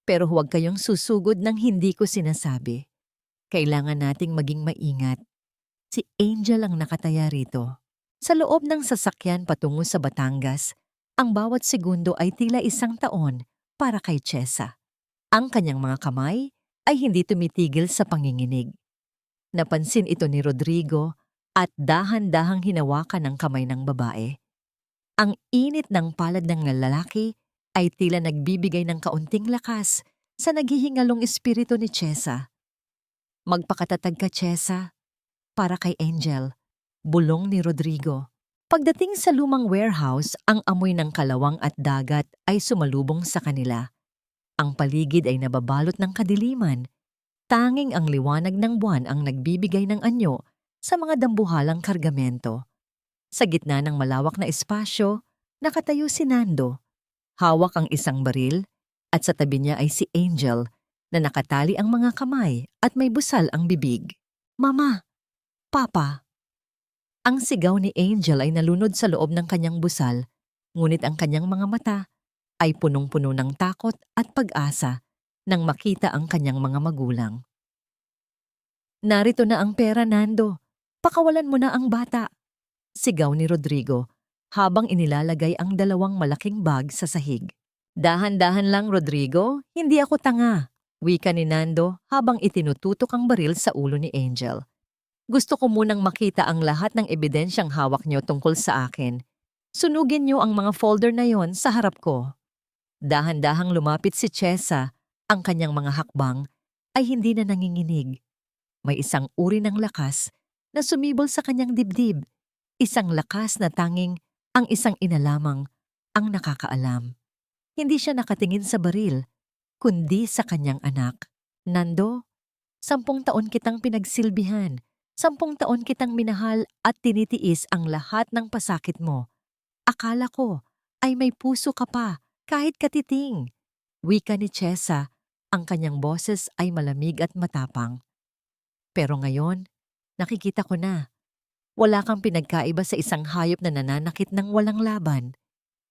Pero huwag kayong susugod ng hindi ko sinasabi. Kailangan nating maging maingat. Si Angel ang nakataya rito. Sa loob ng sasakyan patungo sa Batangas, ang bawat segundo ay tila isang taon para kay Chesa. Ang kanyang mga kamay ay hindi tumitigil sa panginginig. Napansin ito ni Rodrigo at dahan-dahang hinawakan ang kamay ng babae. Ang init ng palad ng lalaki ay tila nagbibigay ng kaunting lakas sa naghihingalong espiritu ni Chesa. Magpakatatag ka, Chesa, para kay Angel, bulong ni Rodrigo. Pagdating sa lumang warehouse, ang amoy ng kalawang at dagat ay sumalubong sa kanila. Ang paligid ay nababalot ng kadiliman. Tanging ang liwanag ng buwan ang nagbibigay ng anyo sa mga dambuhalang kargamento. Sa gitna ng malawak na espasyo, nakatayo si Nando. Hawak ang isang baril at sa tabi niya ay si Angel na nakatali ang mga kamay at may busal ang bibig. Mama, Papa! Ang sigaw ni Angel ay nalunod sa loob ng kanyang busal, ngunit ang kanyang mga mata ay punong-puno ng takot at pag-asa nang makita ang kanyang mga magulang. Narito na ang pera, Nando. Pakawalan mo na ang bata. Sigaw ni Rodrigo habang inilalagay ang dalawang malaking bag sa sahig. Dahan-dahan lang, Rodrigo. Hindi ako tanga. Wika ni Nando habang itinututok ang baril sa ulo ni Angel. Gusto ko munang makita ang lahat ng ebidensyang hawak niyo tungkol sa akin. Sunugin niyo ang mga folder na yon sa harap ko. Dahan-dahang lumapit si Chesa. Ang kanyang mga hakbang ay hindi na nanginginig. May isang uri ng lakas na sumibol sa kanyang dibdib. Isang lakas na tanging ang isang ina lamang ang nakakaalam. Hindi siya nakatingin sa baril, kundi sa kanyang anak. Nando, 10 taon kitang pinagsilbihan. 10 taon kitang minahal at tinitiis ang lahat ng pasakit mo. Akala ko ay may puso ka pa, kahit katiting. Wika ni Chesa, ang kanyang boses ay malamig at matapang. Pero ngayon, nakikita ko na, wala kang pinagkaiba sa isang hayop na nananakit ng walang laban.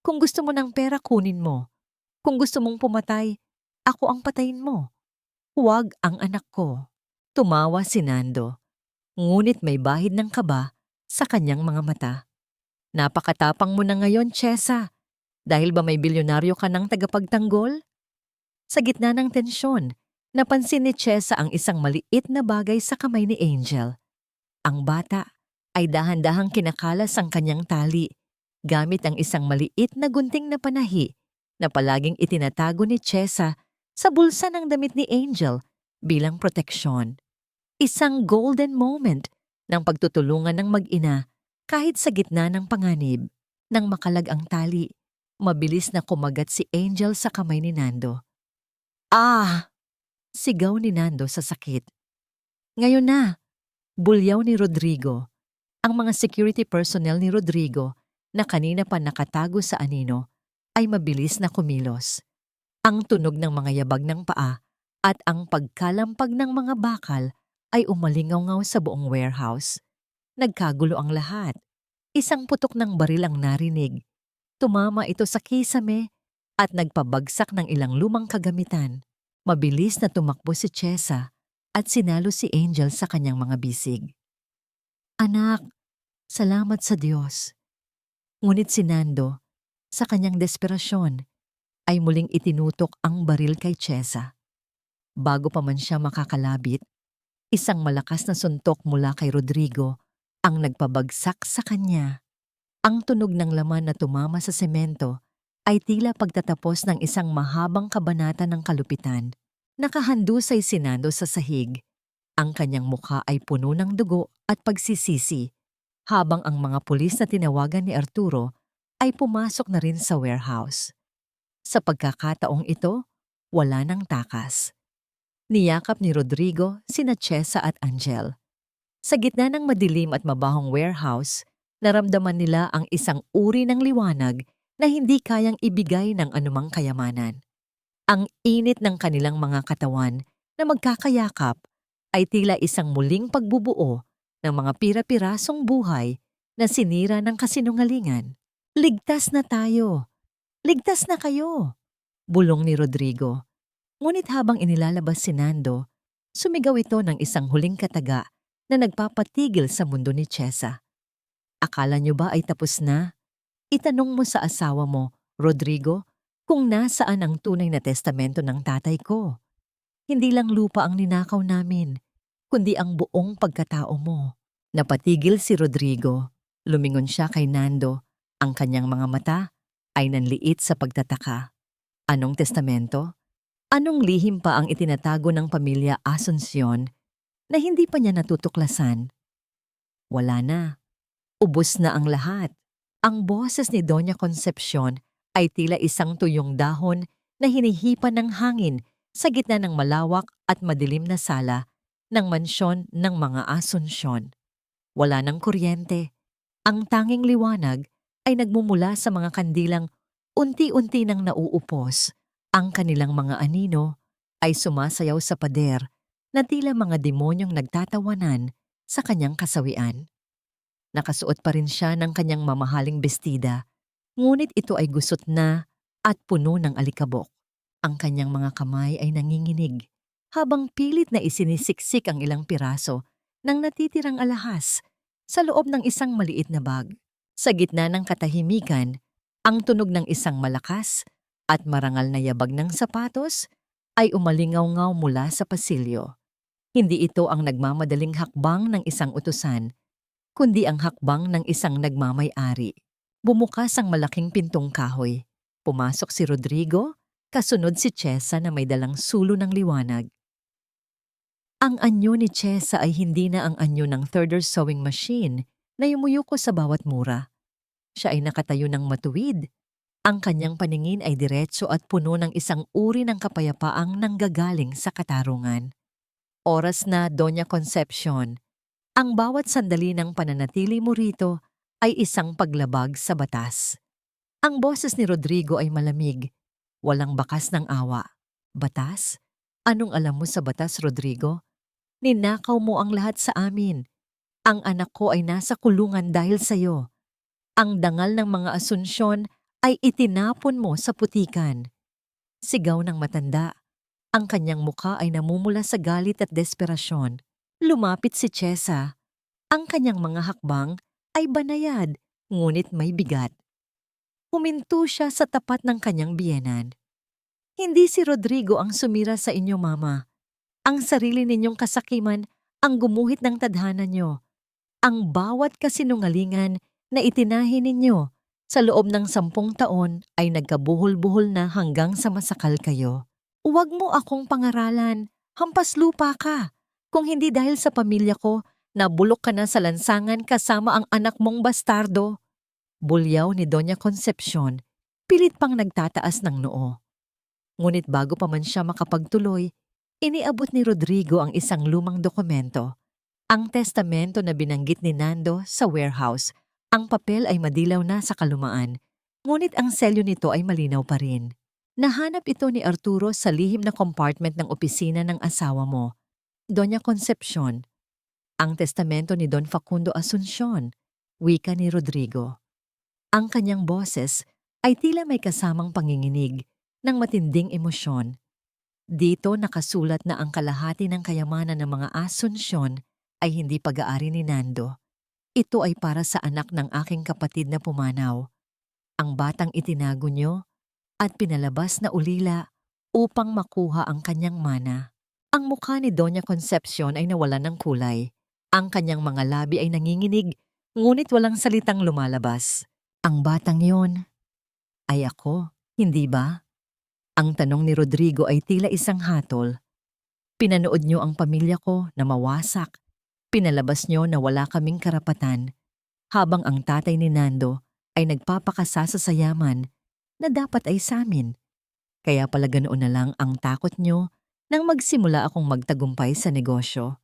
Kung gusto mo ng pera, kunin mo. Kung gusto mong pumatay, ako ang patayin mo. Huwag ang anak ko. Tumawa si Nando, ngunit may bahid ng kaba sa kanyang mga mata. Napakatapang mo na ngayon, Chesa. Dahil ba may bilyonaryo ka ng tagapagtanggol? Sa gitna ng tensyon, napansin ni Chesa ang isang maliit na bagay sa kamay ni Angel. Ang bata ay dahan-dahang kinakalas ang kanyang tali gamit ang isang maliit na gunting na panahi na palaging itinatago ni Chesa sa bulsa ng damit ni Angel bilang proteksyon. Isang golden moment ng pagtutulungan ng mag-ina kahit sa gitna ng panganib. Nang makalag ang tali, mabilis na kumagat si Angel sa kamay ni Nando. Ah! Sigaw ni Nando sa sakit. Ngayon na, bulyaw ni Rodrigo. Ang mga security personnel ni Rodrigo na kanina pa nakatago sa anino ay mabilis na kumilos. Ang tunog ng mga yabag ng paa at ang pagkalampag ng mga bakal ay umalingaw sa buong warehouse. Nagkagulo ang lahat. Isang putok ng baril ang narinig. Tumama ito sa kisame at nagpabagsak ng ilang lumang kagamitan. Mabilis na tumakbo si Chesa at sinalo si Angel sa kanyang mga bisig. Anak, salamat sa Diyos. Ngunit si Nando, sa kanyang desperasyon, ay muling itinutok ang baril kay Chesa. Bago pa man siya makakalabit, isang malakas na suntok mula kay Rodrigo ang nagpabagsak sa kanya. Ang tunog ng laman na tumama sa semento ay tila pagtatapos ng isang mahabang kabanata ng kalupitan. Nakahandusay si Nando sa sahig. Ang kanyang mukha ay puno ng dugo at pagsisisi, habang ang mga pulis na tinawagan ni Arturo ay pumasok na rin sa warehouse. Sa pagkakataong ito, wala nang takas. Niyakap ni Rodrigo sina Chesa at Angel. Sa gitna ng madilim at mabahong warehouse, naramdaman nila ang isang uri ng liwanag na hindi kayang ibigay ng anumang kayamanan. Ang init ng kanilang mga katawan na magkakayakap ay tila isang muling pagbubuo ng mga pira-pirasong buhay na sinira ng kasinungalingan. Ligtas na tayo! Ligtas na kayo! Bulong ni Rodrigo. Ngunit habang inilalabas si Nando, sumigaw ito ng isang huling kataga na nagpapatigil sa mundo ni Chesa. Akala niyo ba ay tapos na? Itanong mo sa asawa mo, Rodrigo, kung nasaan ang tunay na testamento ng tatay ko. Hindi lang lupa ang ninakaw namin, kundi ang buong pagkatao mo. Napatigil si Rodrigo. Lumingon siya kay Nando. Ang kanyang mga mata ay nanliit sa pagtataka. Anong testamento? Anong lihim pa ang itinatago ng pamilya Asuncion na hindi pa niya natutuklasan? Wala na. Ubos na ang lahat. Ang boses ni Doña Concepcion ay tila isang tuyong dahon na hinihipan ng hangin sa gitna ng malawak at madilim na sala ng mansyon ng mga Asuncion. Wala ng kuryente. Ang tanging liwanag ay nagmumula sa mga kandilang unti-unti nang nauupos. Ang kanilang mga anino ay sumasayaw sa pader na tila mga demonyong nagtatawanan sa kanyang kasawian. Nakasuot pa rin siya ng kanyang mamahaling bestida, ngunit ito ay gusot na at puno ng alikabok. Ang kanyang mga kamay ay nanginginig, habang pilit na isinisiksik ang ilang piraso ng natitirang alahas sa loob ng isang maliit na bag. Sa gitna ng katahimikan, ang tunog ng isang malakas at marangal na yabag ng sapatos ay umalingaw-ngaw mula sa pasilyo. Hindi ito ang nagmamadaling hakbang ng isang utusan, kundi ang hakbang ng isang nagmamay-ari. Bumukas ang malaking pintong kahoy. Pumasok si Rodrigo, kasunod si Chesa na may dalang sulo ng liwanag. Ang anyo ni Chesa ay hindi na ang anyo ng thirder sewing machine na yumuyuko sa bawat mura. Siya ay nakatayo ng matuwid. Ang kanyang paningin ay diretso at puno ng isang uri ng kapayapaang nanggagaling sa katarungan. Oras na, Doña Concepcion. Ang bawat sandali ng pananatili mo rito ay isang paglabag sa batas. Ang boses ni Rodrigo ay malamig, walang bakas ng awa. Batas? Anong alam mo sa batas, Rodrigo? Ninakaw mo ang lahat sa amin. Ang anak ko ay nasa kulungan dahil sa'yo. Ang dangal ng mga Asunsyon ay itinapon mo sa putikan. Sigaw ng matanda. Ang kanyang muka ay namumula sa galit at desperasyon. Lumapit si Chesa. Ang kanyang mga hakbang ay banayad, ngunit may bigat. Huminto siya sa tapat ng kanyang biyenan. Hindi si Rodrigo ang sumira sa inyo, Mama. Ang sarili ninyong kasakiman ang gumuhit ng tadhana nyo. Ang bawat kasinungalingan na itinahi ninyo sa loob ng 10 taon ay nagkabuhol-buhol na hanggang sa masakal kayo. Huwag mo akong pangaralan, hampas lupa ka. Kung hindi dahil sa pamilya ko, nabulok ka na sa lansangan kasama ang anak mong bastardo. Bulyaw ni Doña Concepcion, pilit pang nagtataas ng noo. Ngunit bago pa man siya makapagtuloy, iniabot ni Rodrigo ang isang lumang dokumento. Ang testamento na binanggit ni Nando sa warehouse. Ang papel ay madilaw na sa kalumaan, ngunit ang selyo nito ay malinaw pa rin. Nahanap ito ni Arturo sa lihim na compartment ng opisina ng asawa mo, Doña Concepcion. Ang testamento ni Don Facundo Asuncion, wika ni Rodrigo. Ang kanyang boses ay tila may kasamang panginginig ng matinding emosyon. Dito nakasulat na ang kalahati ng kayamanan ng mga Asuncion ay hindi pag-aari ni Nando. Ito ay para sa anak ng aking kapatid na pumanaw. Ang batang itinago nyo at pinalabas na ulila upang makuha ang kanyang mana. Ang mukha ni Doña Concepcion ay nawalan ng kulay. Ang kanyang mga labi ay nanginginig, ngunit walang salitang lumalabas. Ang batang yon ay ako, hindi ba? Ang tanong ni Rodrigo ay tila isang hatol. Pinanood nyo ang pamilya ko na mawasak. Pinalabas nyo na wala kaming karapatan, habang ang tatay ni Nando ay nagpapakasa sa sayaman na dapat ay sa amin. Kaya pala ganoon na lang ang takot nyo nang magsimula akong magtagumpay sa negosyo.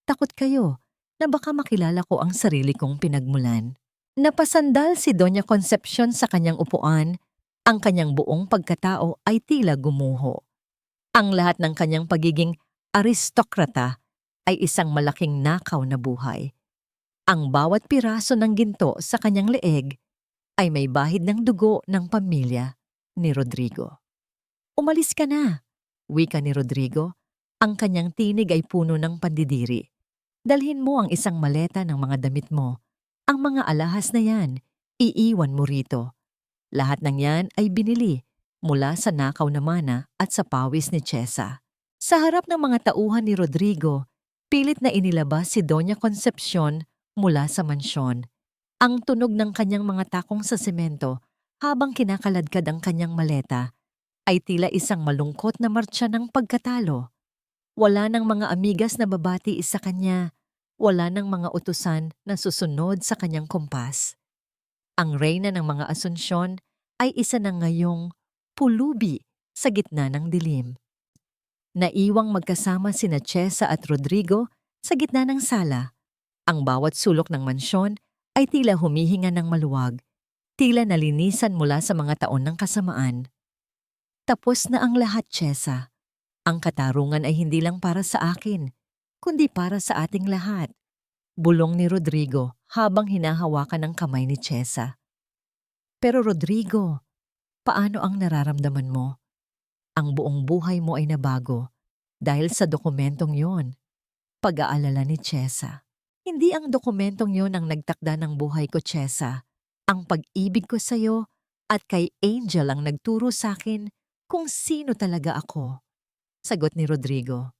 Takot kayo na baka makilala ko ang sarili kong pinagmulan. Napasandal si Doña Concepcion sa kanyang upuan, ang kanyang buong pagkatao ay tila gumuho. Ang lahat ng kanyang pagiging aristokrata ay isang malaking nakaw na buhay. Ang bawat piraso ng ginto sa kanyang leeg ay may bahid ng dugo ng pamilya ni Rodrigo. Umalis ka na, wika ni Rodrigo. Ang kanyang tinig ay puno ng pandidiri. Dalhin mo ang isang maleta ng mga damit mo. Ang mga alahas na yan, iiwan mo rito. Lahat ng yan ay binili mula sa nakaw na mana at sa pawis ni Chesa. Sa harap ng mga tauhan ni Rodrigo, pilit na inilabas si Doña Concepcion mula sa mansyon. Ang tunog ng kanyang mga takong sa semento habang kinakaladkad ang kanyang maleta ay tila isang malungkot na martsa ng pagkatalo. Wala ng mga amigas na babati sa kanya, wala ng mga utusan na susunod sa kanyang kompas. Ang reyna ng mga Asunsyon ay isa na ngayong pulubi sa gitna ng dilim. Naiwang magkasama sina Chesa at Rodrigo sa gitna ng sala. Ang bawat sulok ng mansyon ay tila humihinga ng maluwag, tila nalinisan mula sa mga taon ng kasamaan. Tapos na ang lahat, Chesa. Ang katarungan ay hindi lang para sa akin, kundi para sa ating lahat. Bulong ni Rodrigo habang hinahawakan ang kamay ni Chesa. Pero Rodrigo, paano ang nararamdaman mo? Ang buong buhay mo ay nabago dahil sa dokumentong yon. Pag-aalala ni Chesa. Hindi ang dokumentong yon ang nagtakda ng buhay ko, Chesa. Ang pag-ibig ko sa'yo at kay Angel ang nagturo sa'kin kung sino talaga ako. Sagot ni Rodrigo.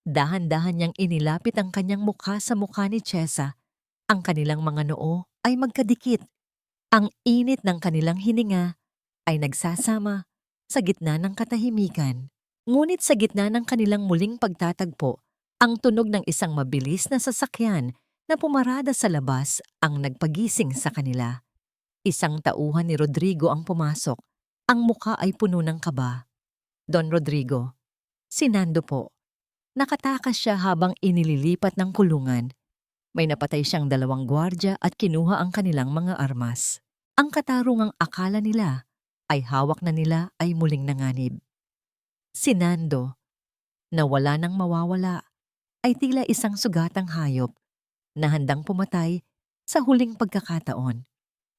Dahan-dahan niyang inilapit ang kanyang mukha sa mukha ni Chesa. Ang kanilang mga noo ay magkadikit. Ang init ng kanilang hininga ay nagsasama sa gitna ng katahimikan. Ngunit sa gitna ng kanilang muling pagtatagpo, ang tunog ng isang mabilis na sasakyan na pumarada sa labas ang nagpagising sa kanila. Isang tauhan ni Rodrigo ang pumasok. Ang muka ay puno ng kaba. Don Rodrigo, si Nando po. Nakatakas siya habang inililipat ng kulungan. May napatay siyang 2 gwardya at kinuha ang kanilang mga armas. Ang katarungang akala nila ay hawak na nila ay muling nanganib. Si Nando, na wala nang mawawala, ay tila isang sugatang hayop na handang pumatay sa huling pagkakataon.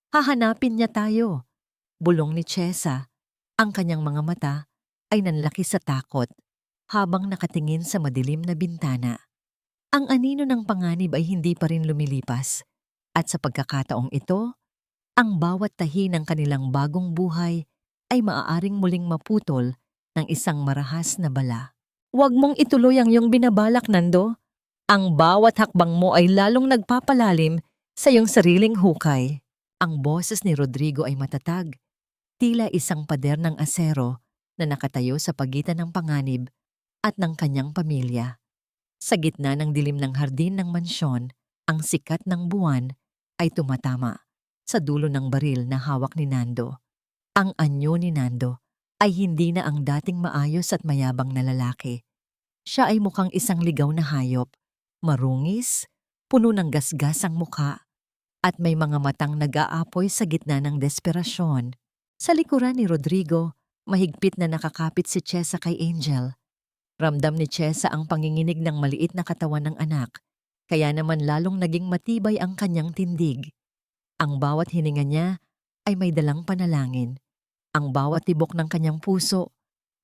Hahanapin niya tayo, bulong ni Chesa. Ang kanyang mga mata ay nanlaki sa takot habang nakatingin sa madilim na bintana. Ang anino ng panganib ay hindi pa rin lumilipas at sa pagkakataong ito, ang bawat tahi ng kanilang bagong buhay ay maaaring muling maputol ng isang marahas na bala. Huwag mong ituloy ang iyong binabalak, Nando. Ang bawat hakbang mo ay lalong nagpapalalim sa iyong sariling hukay. Ang boses ni Rodrigo ay matatag, tila isang pader ng asero na nakatayo sa pagitan ng panganib at ng kanyang pamilya. Sa gitna ng dilim ng hardin ng mansyon, ang sikat ng buwan ay tumatama sa dulo ng baril na hawak ni Nando. Ang anyo ni Nando ay hindi na ang dating maayos at mayabang na lalaki. Siya ay mukhang isang ligaw na hayop, marungis, puno ng gasgas ang mukha, at may mga matang nag-aapoy sa gitna ng desperasyon. Sa likuran ni Rodrigo, mahigpit na nakakapit si Chesa kay Angel. Ramdam ni Chesa ang panginginig ng maliit na katawan ng anak, kaya naman lalong naging matibay ang kanyang tindig. Ang bawat hininga niya ay may dalang panalangin. Ang bawat tibok ng kanyang puso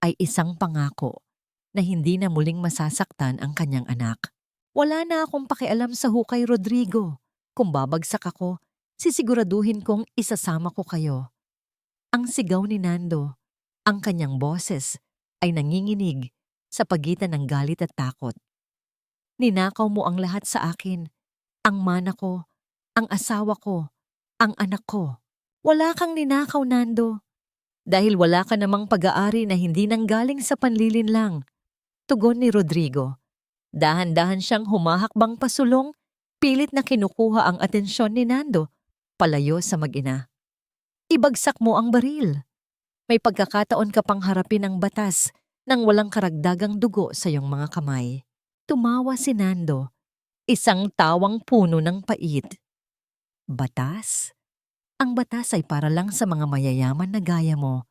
ay isang pangako na hindi na muling masasaktan ang kanyang anak. Wala na akong pakialam sa hukay, Rodrigo. Kung babagsak ako, sisiguraduhin kong isasama ko kayo. Ang sigaw ni Nando, ang kanyang boses ay nanginginig sa pagitan ng galit at takot. Ninakaw mo ang lahat sa akin, ang mana ko, ang asawa ko, ang anak ko. Wala kang ninakaw, Nando. Dahil wala ka namang pag-aari na hindi nanggaling sa panlilinlang. Tugon ni Rodrigo. Dahan-dahan siyang humahakbang pasulong, pilit na kinukuha ang atensyon ni Nando, palayo sa mag-ina. Ibagsak mo ang baril. May pagkakataon ka pang harapin ang batas nang walang karagdagang dugo sa iyong mga kamay. Tumawa si Nando, isang tawang puno ng pait. Batas? Ang batas ay para lang sa mga mayayaman na gaya mo.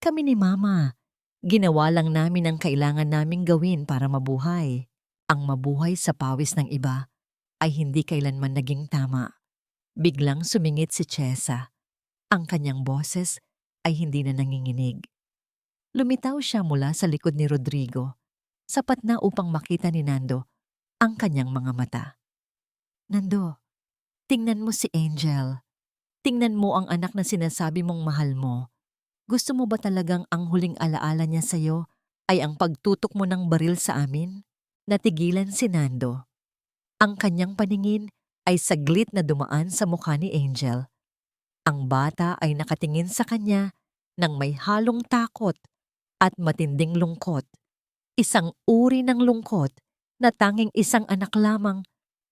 Kami ni Mama, ginawa lang namin ang kailangan naming gawin para mabuhay. Ang mabuhay sa pawis ng iba ay hindi kailanman naging tama. Biglang sumingit si Chesa. Ang kanyang boses ay hindi na nanginginig. Lumitaw siya mula sa likod ni Rodrigo, sapat na upang makita ni Nando ang kanyang mga mata. Nando, tingnan mo si Angel. Tingnan mo ang anak na sinasabi mong mahal mo. Gusto mo ba talagang ang huling alaala niya sa'yo ay ang pagtutok mo ng baril sa amin? Natigilan si Nando. Ang kanyang paningin ay saglit na dumaan sa mukha ni Angel. Ang bata ay nakatingin sa kanya ng may halong takot at matinding lungkot. Isang uri ng lungkot na tanging isang anak lamang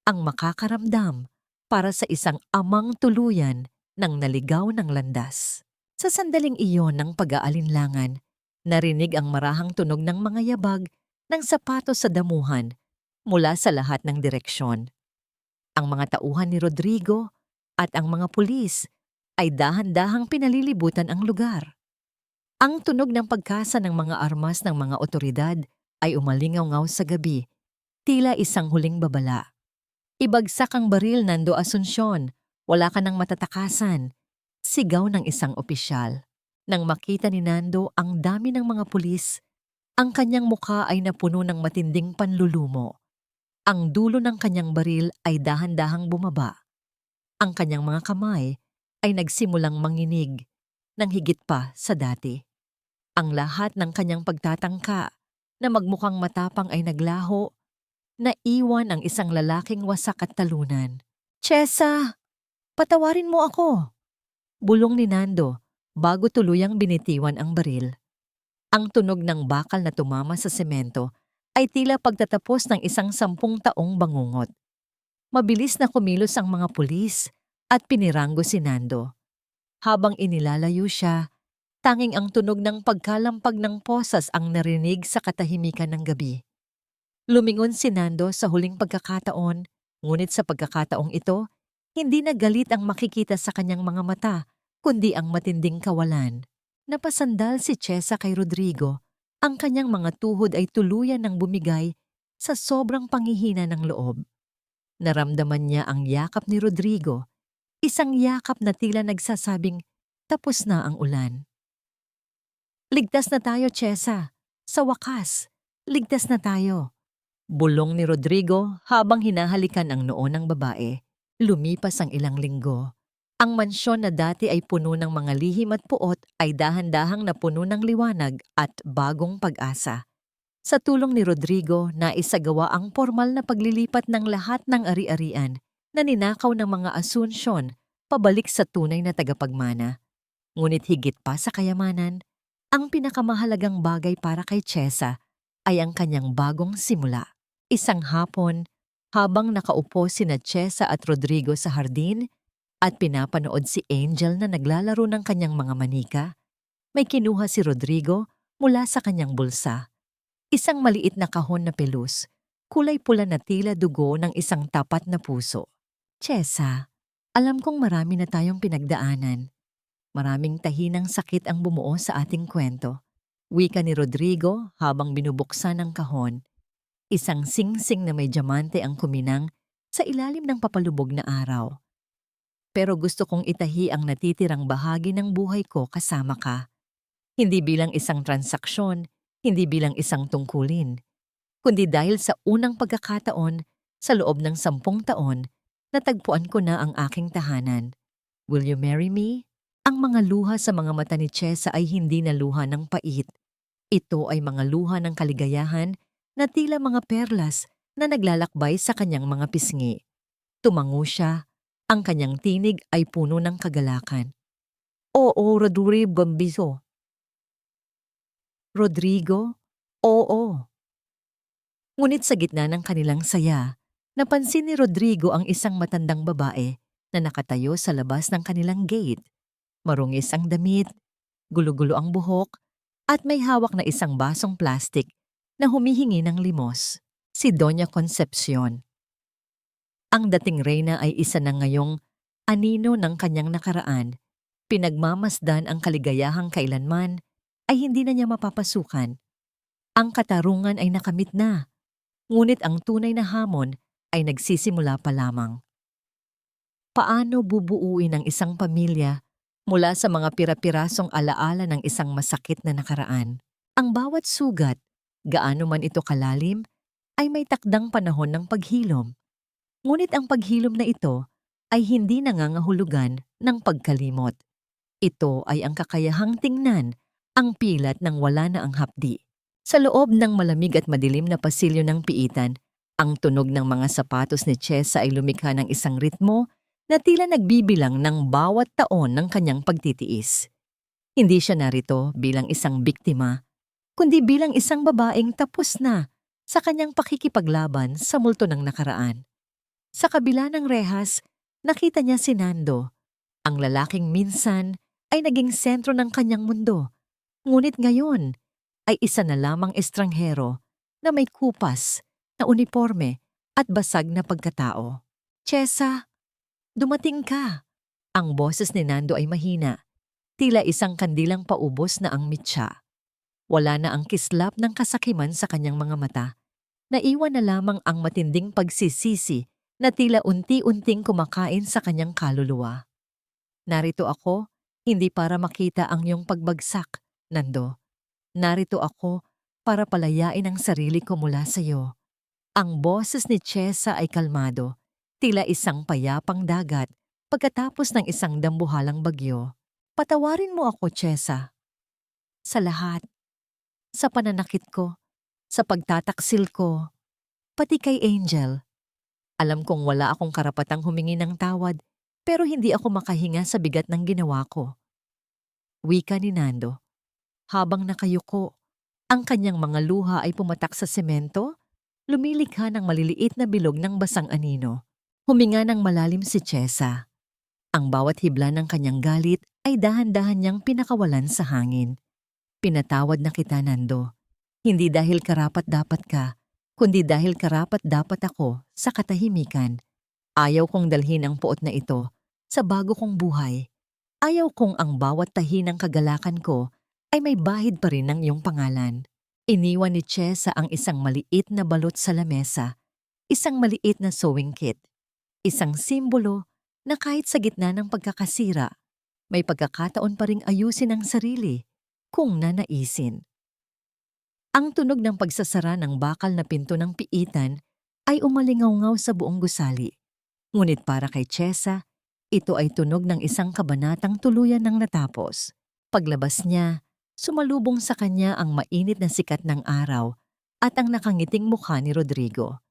ang makakaramdam para sa isang amang tuluyan ng naligaw ng landas. Sa sandaling iyon ng pag-aalinlangan, narinig ang marahang tunog ng mga yabag ng sapatos sa damuhan mula sa lahat ng direksyon. Ang mga tauhan ni Rodrigo at ang mga pulis ay dahan-dahang pinalilibutan ang lugar. Ang tunog ng pagkasa ng mga armas ng mga otoridad ay umalingaw-ngaw sa gabi, tila isang huling babala. Ibagsak ang baril, Nando Asuncion. Wala ka ng matatakasan. Sigaw ng isang opisyal. Nang makita ni Nando ang dami ng mga pulis, ang kanyang mukha ay napuno ng matinding panlulumo. Ang dulo ng kanyang baril ay dahan-dahang bumaba. Ang kanyang mga kamay ay nagsimulang manginig ng higit pa sa dati. Ang lahat ng kanyang pagtatangka na magmukhang matapang ay naglaho. Naiwan ang isang lalaking wasak at talunan. "Chesa, patawarin mo ako!" Bulong ni Nando bago tuluyang binitiwan ang baril. Ang tunog ng bakal na tumama sa semento ay tila pagtatapos ng isang 10 taong bangungot. Mabilis na kumilos ang mga pulis at piniranggo si Nando. Habang inilalayo siya, tanging ang tunog ng pagkalampag ng posas ang narinig sa katahimikan ng gabi. Lumingon si Nando sa huling pagkakataon, ngunit sa pagkakataong ito, hindi na galit ang makikita sa kanyang mga mata, kundi ang matinding kawalan. Napasandal si Chesa kay Rodrigo. Ang kanyang mga tuhod ay tuluyan ng bumigay sa sobrang panghihina ng loob. Naramdaman niya ang yakap ni Rodrigo, isang yakap na tila nagsasabing, tapos na ang ulan. "Ligtas na tayo, Chesa. Sa wakas, ligtas na tayo." Bulong ni Rodrigo habang hinahalikan ang noo ng babae. Lumipas ang ilang linggo. Ang mansyon na dati ay puno ng mga lihim at puot ay dahan-dahang napuno ng liwanag at bagong pag-asa. Sa tulong ni Rodrigo, naisagawa ang formal na paglilipat ng lahat ng ari-arian na ninakaw ng mga Asuncion pabalik sa tunay na tagapagmana. Ngunit higit pa sa kayamanan, ang pinakamahalagang bagay para kay Chesa ay ang kanyang bagong simula. Isang hapon, habang nakaupo sina Chesa at Rodrigo sa hardin at pinapanood si Angel na naglalaro ng kanyang mga manika, may kinuha si Rodrigo mula sa kanyang bulsa. Isang maliit na kahon na pelus, kulay pula na tila dugo ng isang tapat na puso. "Chesa, alam kong marami na tayong pinagdaanan. Maraming tahinang sakit ang bumuo sa ating kwento." Wika ni Rodrigo habang binubuksan ang kahon. Isang singsing na may diamante ang kuminang sa ilalim ng papalubog na araw. "Pero gusto kong itahi ang natitirang bahagi ng buhay ko kasama ka. Hindi bilang isang transaksyon, hindi bilang isang tungkulin, kundi dahil sa unang pagkakataon sa loob ng 10 taon, natagpuan ko na ang aking tahanan. Will you marry me?" Ang mga luha sa mga mata ni Chesa ay hindi na luha ng pait. Ito ay mga luha ng kaligayahan na tila mga perlas na naglalakbay sa kanyang mga pisngi. Tumango siya. Ang kanyang tinig ay puno ng kagalakan. "Oo, Rodrigo Bambiso." "Rodrigo? Oo." Ngunit sa gitna ng kanilang saya, napansin ni Rodrigo ang isang matandang babae na nakatayo sa labas ng kanilang gate. Marungis ang damit, gulo-gulo ang buhok, at may hawak na isang basong plastik na humihingi ng limos. Si Doña Concepcion. Ang dating reyna ay isa na ngayong anino ng kanyang nakaraan. Pinagmamasdan ang kaligayahang kailanman ay hindi na niya mapapasukan. Ang katarungan ay nakamit na, ngunit ang tunay na hamon ay nagsisimula pa lamang. Paano bubuuin ang isang pamilya mula sa mga pira-pirasong alaala ng isang masakit na nakaraan? Ang bawat sugat, gaano man ito kalalim, ay may takdang panahon ng paghilom. Ngunit ang paghilom na ito ay hindi nangangahulugan ng pagkalimot. Ito ay ang kakayahang tingnan ang pilat ng wala na ang hapdi. Sa loob ng malamig at madilim na pasilyo ng piitan, ang tunog ng mga sapatos ni Chesa ay lumikha ng isang ritmo na tila nagbibilang ng bawat taon ng kanyang pagtitiis. Hindi siya narito bilang isang biktima, kundi bilang isang babaeng tapos na sa kanyang pakikipaglaban sa multo ng nakaraan. Sa kabila ng rehas, nakita niya si Nando, ang lalaking minsan ay naging sentro ng kanyang mundo, ngunit ngayon ay isa na lamang estranghero na may kupas, na uniforme at basag na pagkatao. "Chesa, dumating ka." Ang boses ni Nando ay mahina, tila isang kandilang paubos na ang mitsa. Wala na ang kislap ng kasakiman sa kanyang mga mata. Naiwan na lamang ang matinding pagsisisi na tila unti-unting kumakain sa kanyang kaluluwa. Narito ako, hindi para makita ang iyong pagbagsak, Nando. Narito ako para palayain ang sarili ko mula sa iyo. Ang boses ni Chesa ay kalmado, tila isang payapang dagat pagkatapos ng isang dambuhalang bagyo. Patawarin mo ako, Chesa. Sa lahat. Sa pananakit ko, sa pagtataksil ko, pati kay Angel. Alam kong wala akong karapatang humingi ng tawad, pero hindi ako makahinga sa bigat ng ginawa ko. Wika ni Nando. Habang nakayuko, ang kanyang mga luha ay pumatak sa semento, lumilikha ng maliliit na bilog ng basang anino. Huminga ng malalim si Chesa. Ang bawat hibla ng kanyang galit ay dahan-dahan niyang pinakawalan sa hangin. Pinatawad na kita, Nando. Hindi dahil karapat-dapat ka, kundi dahil karapat-dapat ako sa katahimikan. Ayaw kong dalhin ang puot na ito sa bago kong buhay. Ayaw kong ang bawat tahi ng kagalakan ko ay may bahid pa rin ng iyong pangalan. Iniwan ni Chesa ang isang maliit na balot sa lamesa, isang maliit na sewing kit, isang simbolo na kahit sa gitna ng pagkakasira, may pagkakataon pa ring ayusin ang sarili kung nanaisin. Ang tunog ng pagsasara ng bakal na pinto ng piitan ay umalingaw-ngaw sa buong gusali. Ngunit para kay Chesa, ito ay tunog ng isang kabanatang tuluyan ng natapos. Paglabas niya, sumalubong sa kanya ang mainit na sikat ng araw at ang nakangiting mukha ni Rodrigo.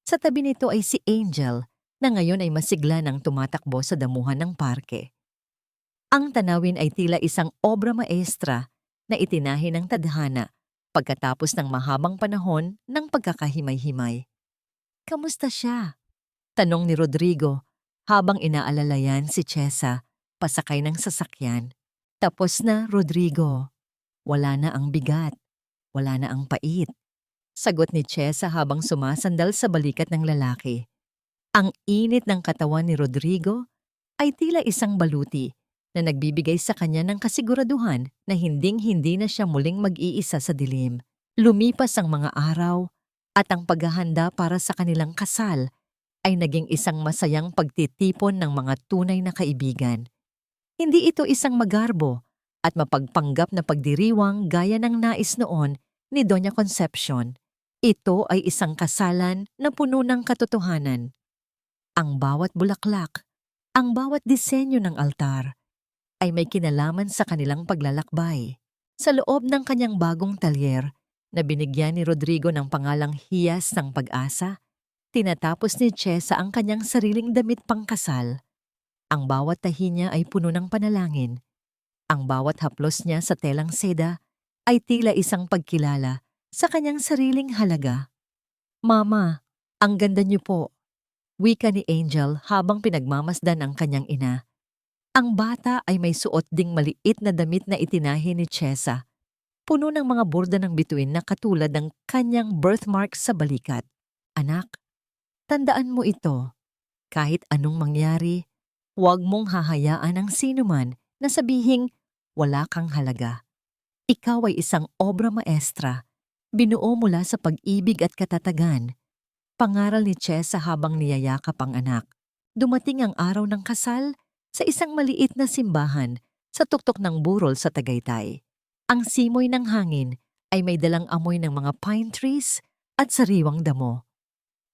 Sa tabi nito ay si Angel na ngayon ay masigla ng tumatakbo sa damuhan ng parke. Ang tanawin ay tila isang obra maestra na itinahi ng tadhana pagkatapos ng mahabang panahon ng pagkakahimay-himay. Kamusta siya? Tanong ni Rodrigo habang inaalalayan si Chesa pasakay ng sasakyan. Tapos na, Rodrigo. Wala na ang bigat. Wala na ang pait. Sagot ni Chesa habang sumasandal sa balikat ng lalaki. Ang init ng katawan ni Rodrigo ay tila isang baluti na nagbibigay sa kanya ng kasiguraduhan na hinding-hindi na siya muling mag-iisa sa dilim. Lumipas ang mga araw at ang paghahanda para sa kanilang kasal ay naging isang masayang pagtitipon ng mga tunay na kaibigan. Hindi ito isang magarbo at mapagpanggap na pagdiriwang gaya ng nais noon ni Doña Concepcion. Ito ay isang kasalan na puno ng katotohanan. Ang bawat bulaklak, ang bawat disenyo ng altar ay may kinalaman sa kanilang paglalakbay. Sa loob ng kanyang bagong talyer na binigyan ni Rodrigo ng pangalang Hiyas ng Pag-asa, tinatapos ni Chesa ang kanyang sariling damit pangkasal. Ang bawat tahi niya ay puno ng panalangin. Ang bawat haplos niya sa telang seda ay tila isang pagkilala sa kanyang sariling halaga. Mama, ang ganda niyo po. Wika ni Angel habang pinagmamasdan ang kanyang ina. Ang bata ay may suot ding maliit na damit na itinahi ni Chesa. Puno ng mga borda ng bituin na katulad ng kanyang birthmark sa balikat. Anak, tandaan mo ito. Kahit anong mangyari, huwag mong hahayaan ang sinuman na sabihing wala kang halaga. Ikaw ay isang obra maestra, binuo mula sa pag-ibig at katatagan. Pangaral ni Chesa habang niyayakap ang anak. Dumating ang araw ng kasal sa isang maliit na simbahan sa tuktok ng burol sa Tagaytay. Ang simoy ng hangin ay may dalang amoy ng mga pine trees at sariwang damo.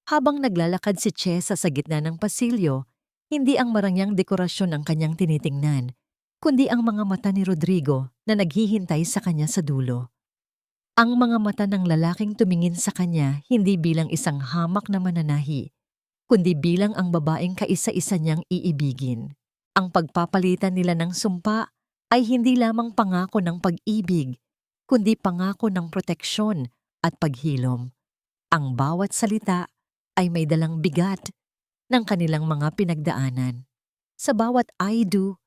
Habang naglalakad si Chesa sa gitna ng pasilyo, hindi ang marangyang dekorasyon ang kanyang tinitingnan, kundi ang mga mata ni Rodrigo na naghihintay sa kanya sa dulo. Ang mga mata ng lalaking tumingin sa kanya hindi bilang isang hamak na mananahi, kundi bilang ang babaeng kaisa-isa niyang iibigin. Ang pagpapalitan nila ng sumpa ay hindi lamang pangako ng pag-ibig, kundi pangako ng proteksyon at paghilom. Ang bawat salita ay may dalang bigat ng kanilang mga pinagdaanan. Sa bawat I do,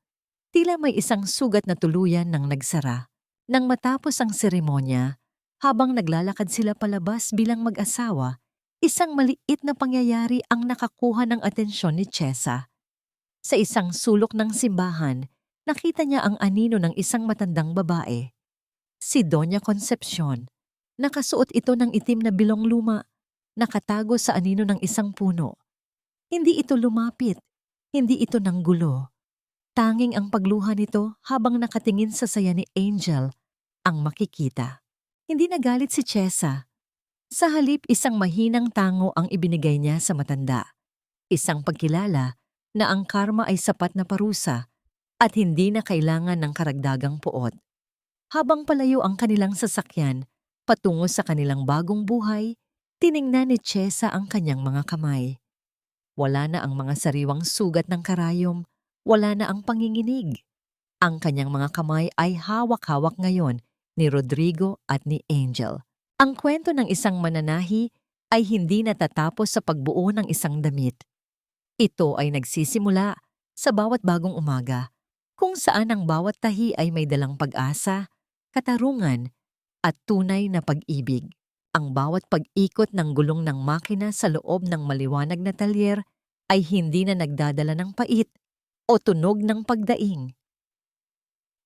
tila may isang sugat na tuluyan ng nagsara. Nang matapos ang seremonya, habang naglalakad sila palabas bilang mag-asawa, isang maliit na pangyayari ang nakakuha ng atensyon ni Chesa. Sa isang sulok ng simbahan, nakita niya ang anino ng isang matandang babae. Si Doña Concepcion. Nakasuot ito ng itim na bilong luma, nakatago sa anino ng isang puno. Hindi ito lumapit, hindi ito nanggulo. Tanging ang pagluha nito habang nakatingin sa saya ni Angel ang makikita. Hindi nagalit si Chesa. Sa halip isang mahinang tango ang ibinigay niya sa matanda. Isang pagkilala na ang karma ay sapat na parusa at hindi na kailangan ng karagdagang puot. Habang palayo ang kanilang sasakyan, patungo sa kanilang bagong buhay, tiningnan ni Chesa ang kanyang mga kamay. Wala na ang mga sariwang sugat ng karayom, wala na ang panginginig. Ang kanyang mga kamay ay hawak-hawak ngayon ni Rodrigo at ni Angel. Ang kwento ng isang mananahi ay hindi natatapos sa pagbuo ng isang damit. Ito ay nagsisimula sa bawat bagong umaga, kung saan ang bawat tahi ay may dalang pag-asa, katarungan, at tunay na pag-ibig. Ang bawat pag-ikot ng gulong ng makina sa loob ng maliwanag na talyer ay hindi na nagdadala ng pait o tunog ng pagdaing.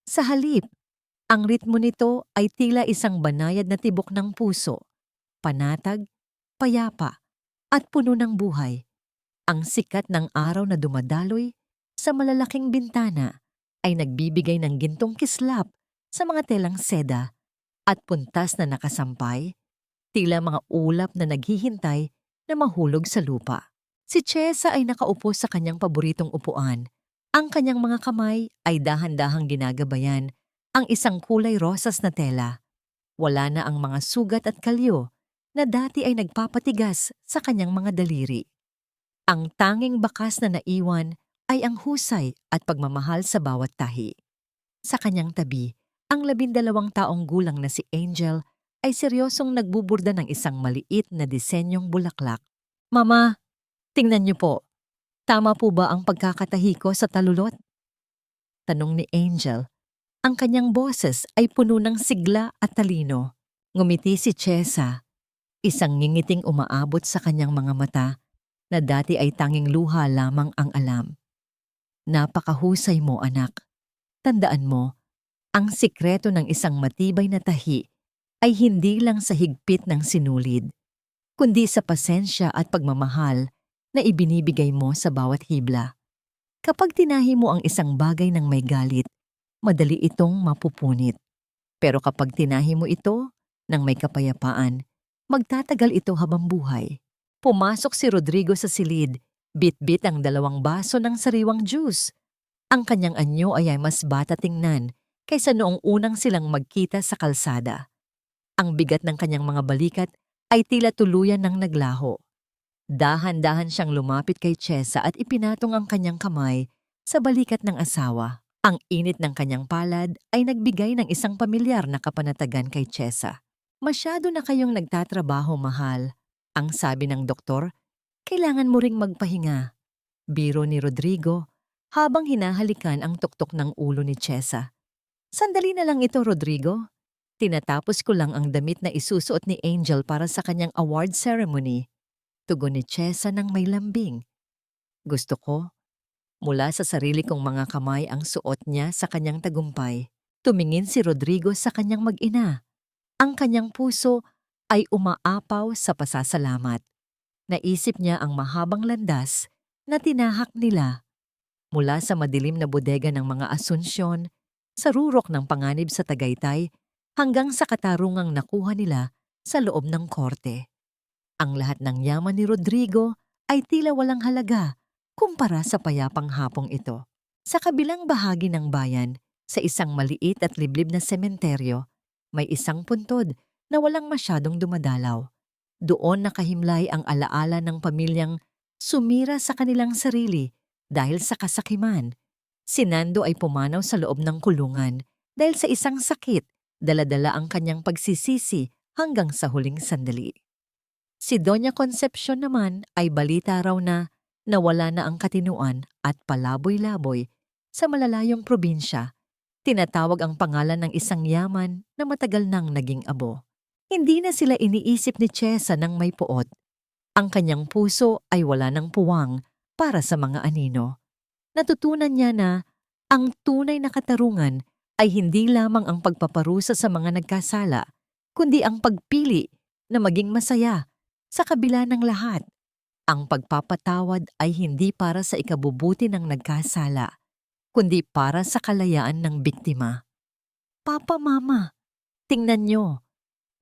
Sa halip, ang ritmo nito ay tila isang banayad na tibok ng puso, panatag, payapa, at puno ng buhay. Ang sikat ng araw na dumadaloy sa malalaking bintana ay nagbibigay ng gintong kislap sa mga telang seda at puntas na nakasampay, tila mga ulap na naghihintay na mahulog sa lupa. Si Chesa ay nakaupo sa kanyang paboritong upuan. Ang kanyang mga kamay ay dahan-dahang ginagabayan ang isang kulay rosas na tela. Wala na ang mga sugat at kalyo na dati ay nagpapatigas sa kanyang mga daliri. Ang tanging bakas na naiwan ay ang husay at pagmamahal sa bawat tahi. Sa kanyang tabi, ang 12 taong gulang na si Angel ay seryosong nagbuburda ng isang maliit na disenyong bulaklak. "Mama, tingnan niyo po. Tama po ba ang pagkakatahi ko sa talulot?" Tanong ni Angel. Ang kanyang boses ay puno ng sigla at talino. Ngumiti si Chesa, isang ngingiting umaabot sa kanyang mga mata na dati ay tanging luha lamang ang alam. "Napakahusay mo, anak. Tandaan mo, ang sikreto ng isang matibay na tahi ay hindi lang sa higpit ng sinulid, kundi sa pasensya at pagmamahal na ibinibigay mo sa bawat hibla. Kapag tinahi mo ang isang bagay ng may galit, madali itong mapupunit. Pero kapag tinahi mo ito ng may kapayapaan, magtatagal ito habang buhay." Pumasok si Rodrigo sa silid, bit-bit ang 2 baso ng sariwang juice. Ang kanyang anyo ay mas bata tingnan kaysa noong unang silang magkita sa kalsada. Ang bigat ng kanyang mga balikat ay tila tuluyan ng naglaho. Dahan-dahan siyang lumapit kay Chesa at ipinatong ang kanyang kamay sa balikat ng asawa. Ang init ng kanyang palad ay nagbigay ng isang pamilyar na kapanatagan kay Chesa. "Masyado na kayong nagtatrabaho, mahal," ang sabi ng doktor. "Kailangan mo ring magpahinga." Biro ni Rodrigo habang hinahalikan ang tuktok ng ulo ni Chesa. "Sandali na lang ito, Rodrigo. Tinatapos ko lang ang damit na isusuot ni Angel para sa kanyang award ceremony." Tugon ni Chesa ng may lambing. "Gusto ko, mula sa sarili kong mga kamay ang suot niya sa kanyang tagumpay." Tumingin si Rodrigo sa kanyang mag-ina. Ang kanyang puso ay umaapaw sa pasasalamat. Naisip niya ang mahabang landas na tinahak nila mula sa madilim na bodega ng mga Asunsyon, sa rurok ng panganib sa Tagaytay, hanggang sa katarungang nakuha nila sa loob ng korte. Ang lahat ng yaman ni Rodrigo ay tila walang halaga kumpara sa payapang hapong ito. Sa kabilang bahagi ng bayan, sa isang maliit at liblib na sementeryo, may isang puntod na walang masyadong dumadalaw. Doon nakahimlay ang alaala ng pamilyang sumira sa kanilang sarili dahil sa kasakiman. Si Nando ay pumanaw sa loob ng kulungan dahil sa isang sakit, dala-dala ang kanyang pagsisisi hanggang sa huling sandali. Si Doña Concepcion naman ay balita raw na nawala na ang katinuan at palaboy-laboy sa malalayong probinsya. Tinatawag ang pangalan ng isang yaman na matagal nang naging abo. Hindi na sila iniisip ni Chesa ng may puot. Ang kanyang puso ay wala ng puwang para sa mga anino. Natutunan niya na ang tunay na katarungan ay hindi lamang ang pagpaparusa sa mga nagkasala, kundi ang pagpili na maging masaya sa kabila ng lahat. Ang pagpapatawad ay hindi para sa ikabubuti ng nagkasala, kundi para sa kalayaan ng biktima. Papa, Mama, tingnan nyo,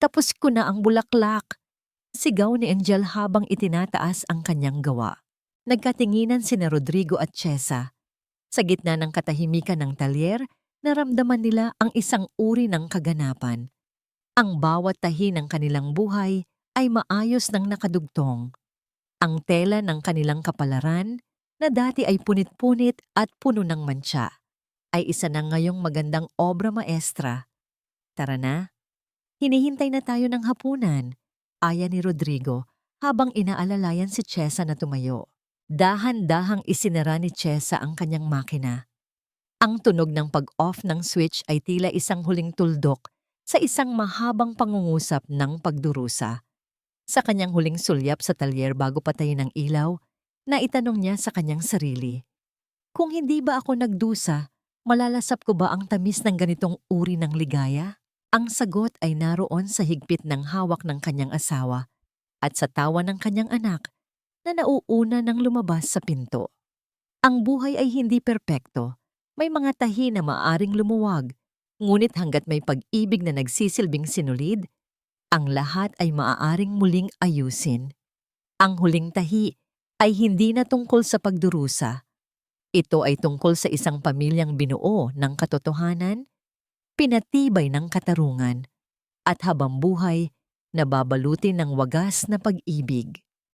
tapos ko na ang bulaklak. Sigaw ni Angel habang itinataas ang kanyang gawa. Nagkatinginan sina Rodrigo at Chesa. Sa gitna ng katahimikan ng talyer, naramdaman nila ang isang uri ng kaganapan. Ang bawat tahi ng kanilang buhay ay maayos ng nakadugtong. Ang tela ng kanilang kapalaran, na dati ay punit-punit at puno ng mantsa, ay isa na ngayong magandang obra maestra. Tara na, hinihintay na tayo ng hapunan, aya ni Rodrigo habang inaalalayan si Chesa na tumayo. Dahan-dahang isinara ni Chesa ang kanyang makina. Ang tunog ng pag-off ng switch ay tila isang huling tuldok sa isang mahabang pangungusap ng pagdurusa. Sa kanyang huling sulyap sa talyer bago patayin ang ilaw, naitanong niya sa kanyang sarili, kung hindi ba ako nagdusa, malalasap ko ba ang tamis ng ganitong uri ng ligaya? Ang sagot ay naroon sa higpit ng hawak ng kanyang asawa at sa tawa ng kanyang anak na nauuna ng lumabas sa pinto. Ang buhay ay hindi perpekto. May mga tahi na maaring lumuwag, ngunit hanggat may pag-ibig na nagsisilbing sinulid, ang lahat ay maaaring muling ayusin. Ang huling tahi ay hindi na tungkol sa pagdurusa. Ito ay tungkol sa isang pamilyang binuo ng katotohanan, pinatibay ng katarungan, at habang buhay, nababalutin ng wagas na pag-ibig.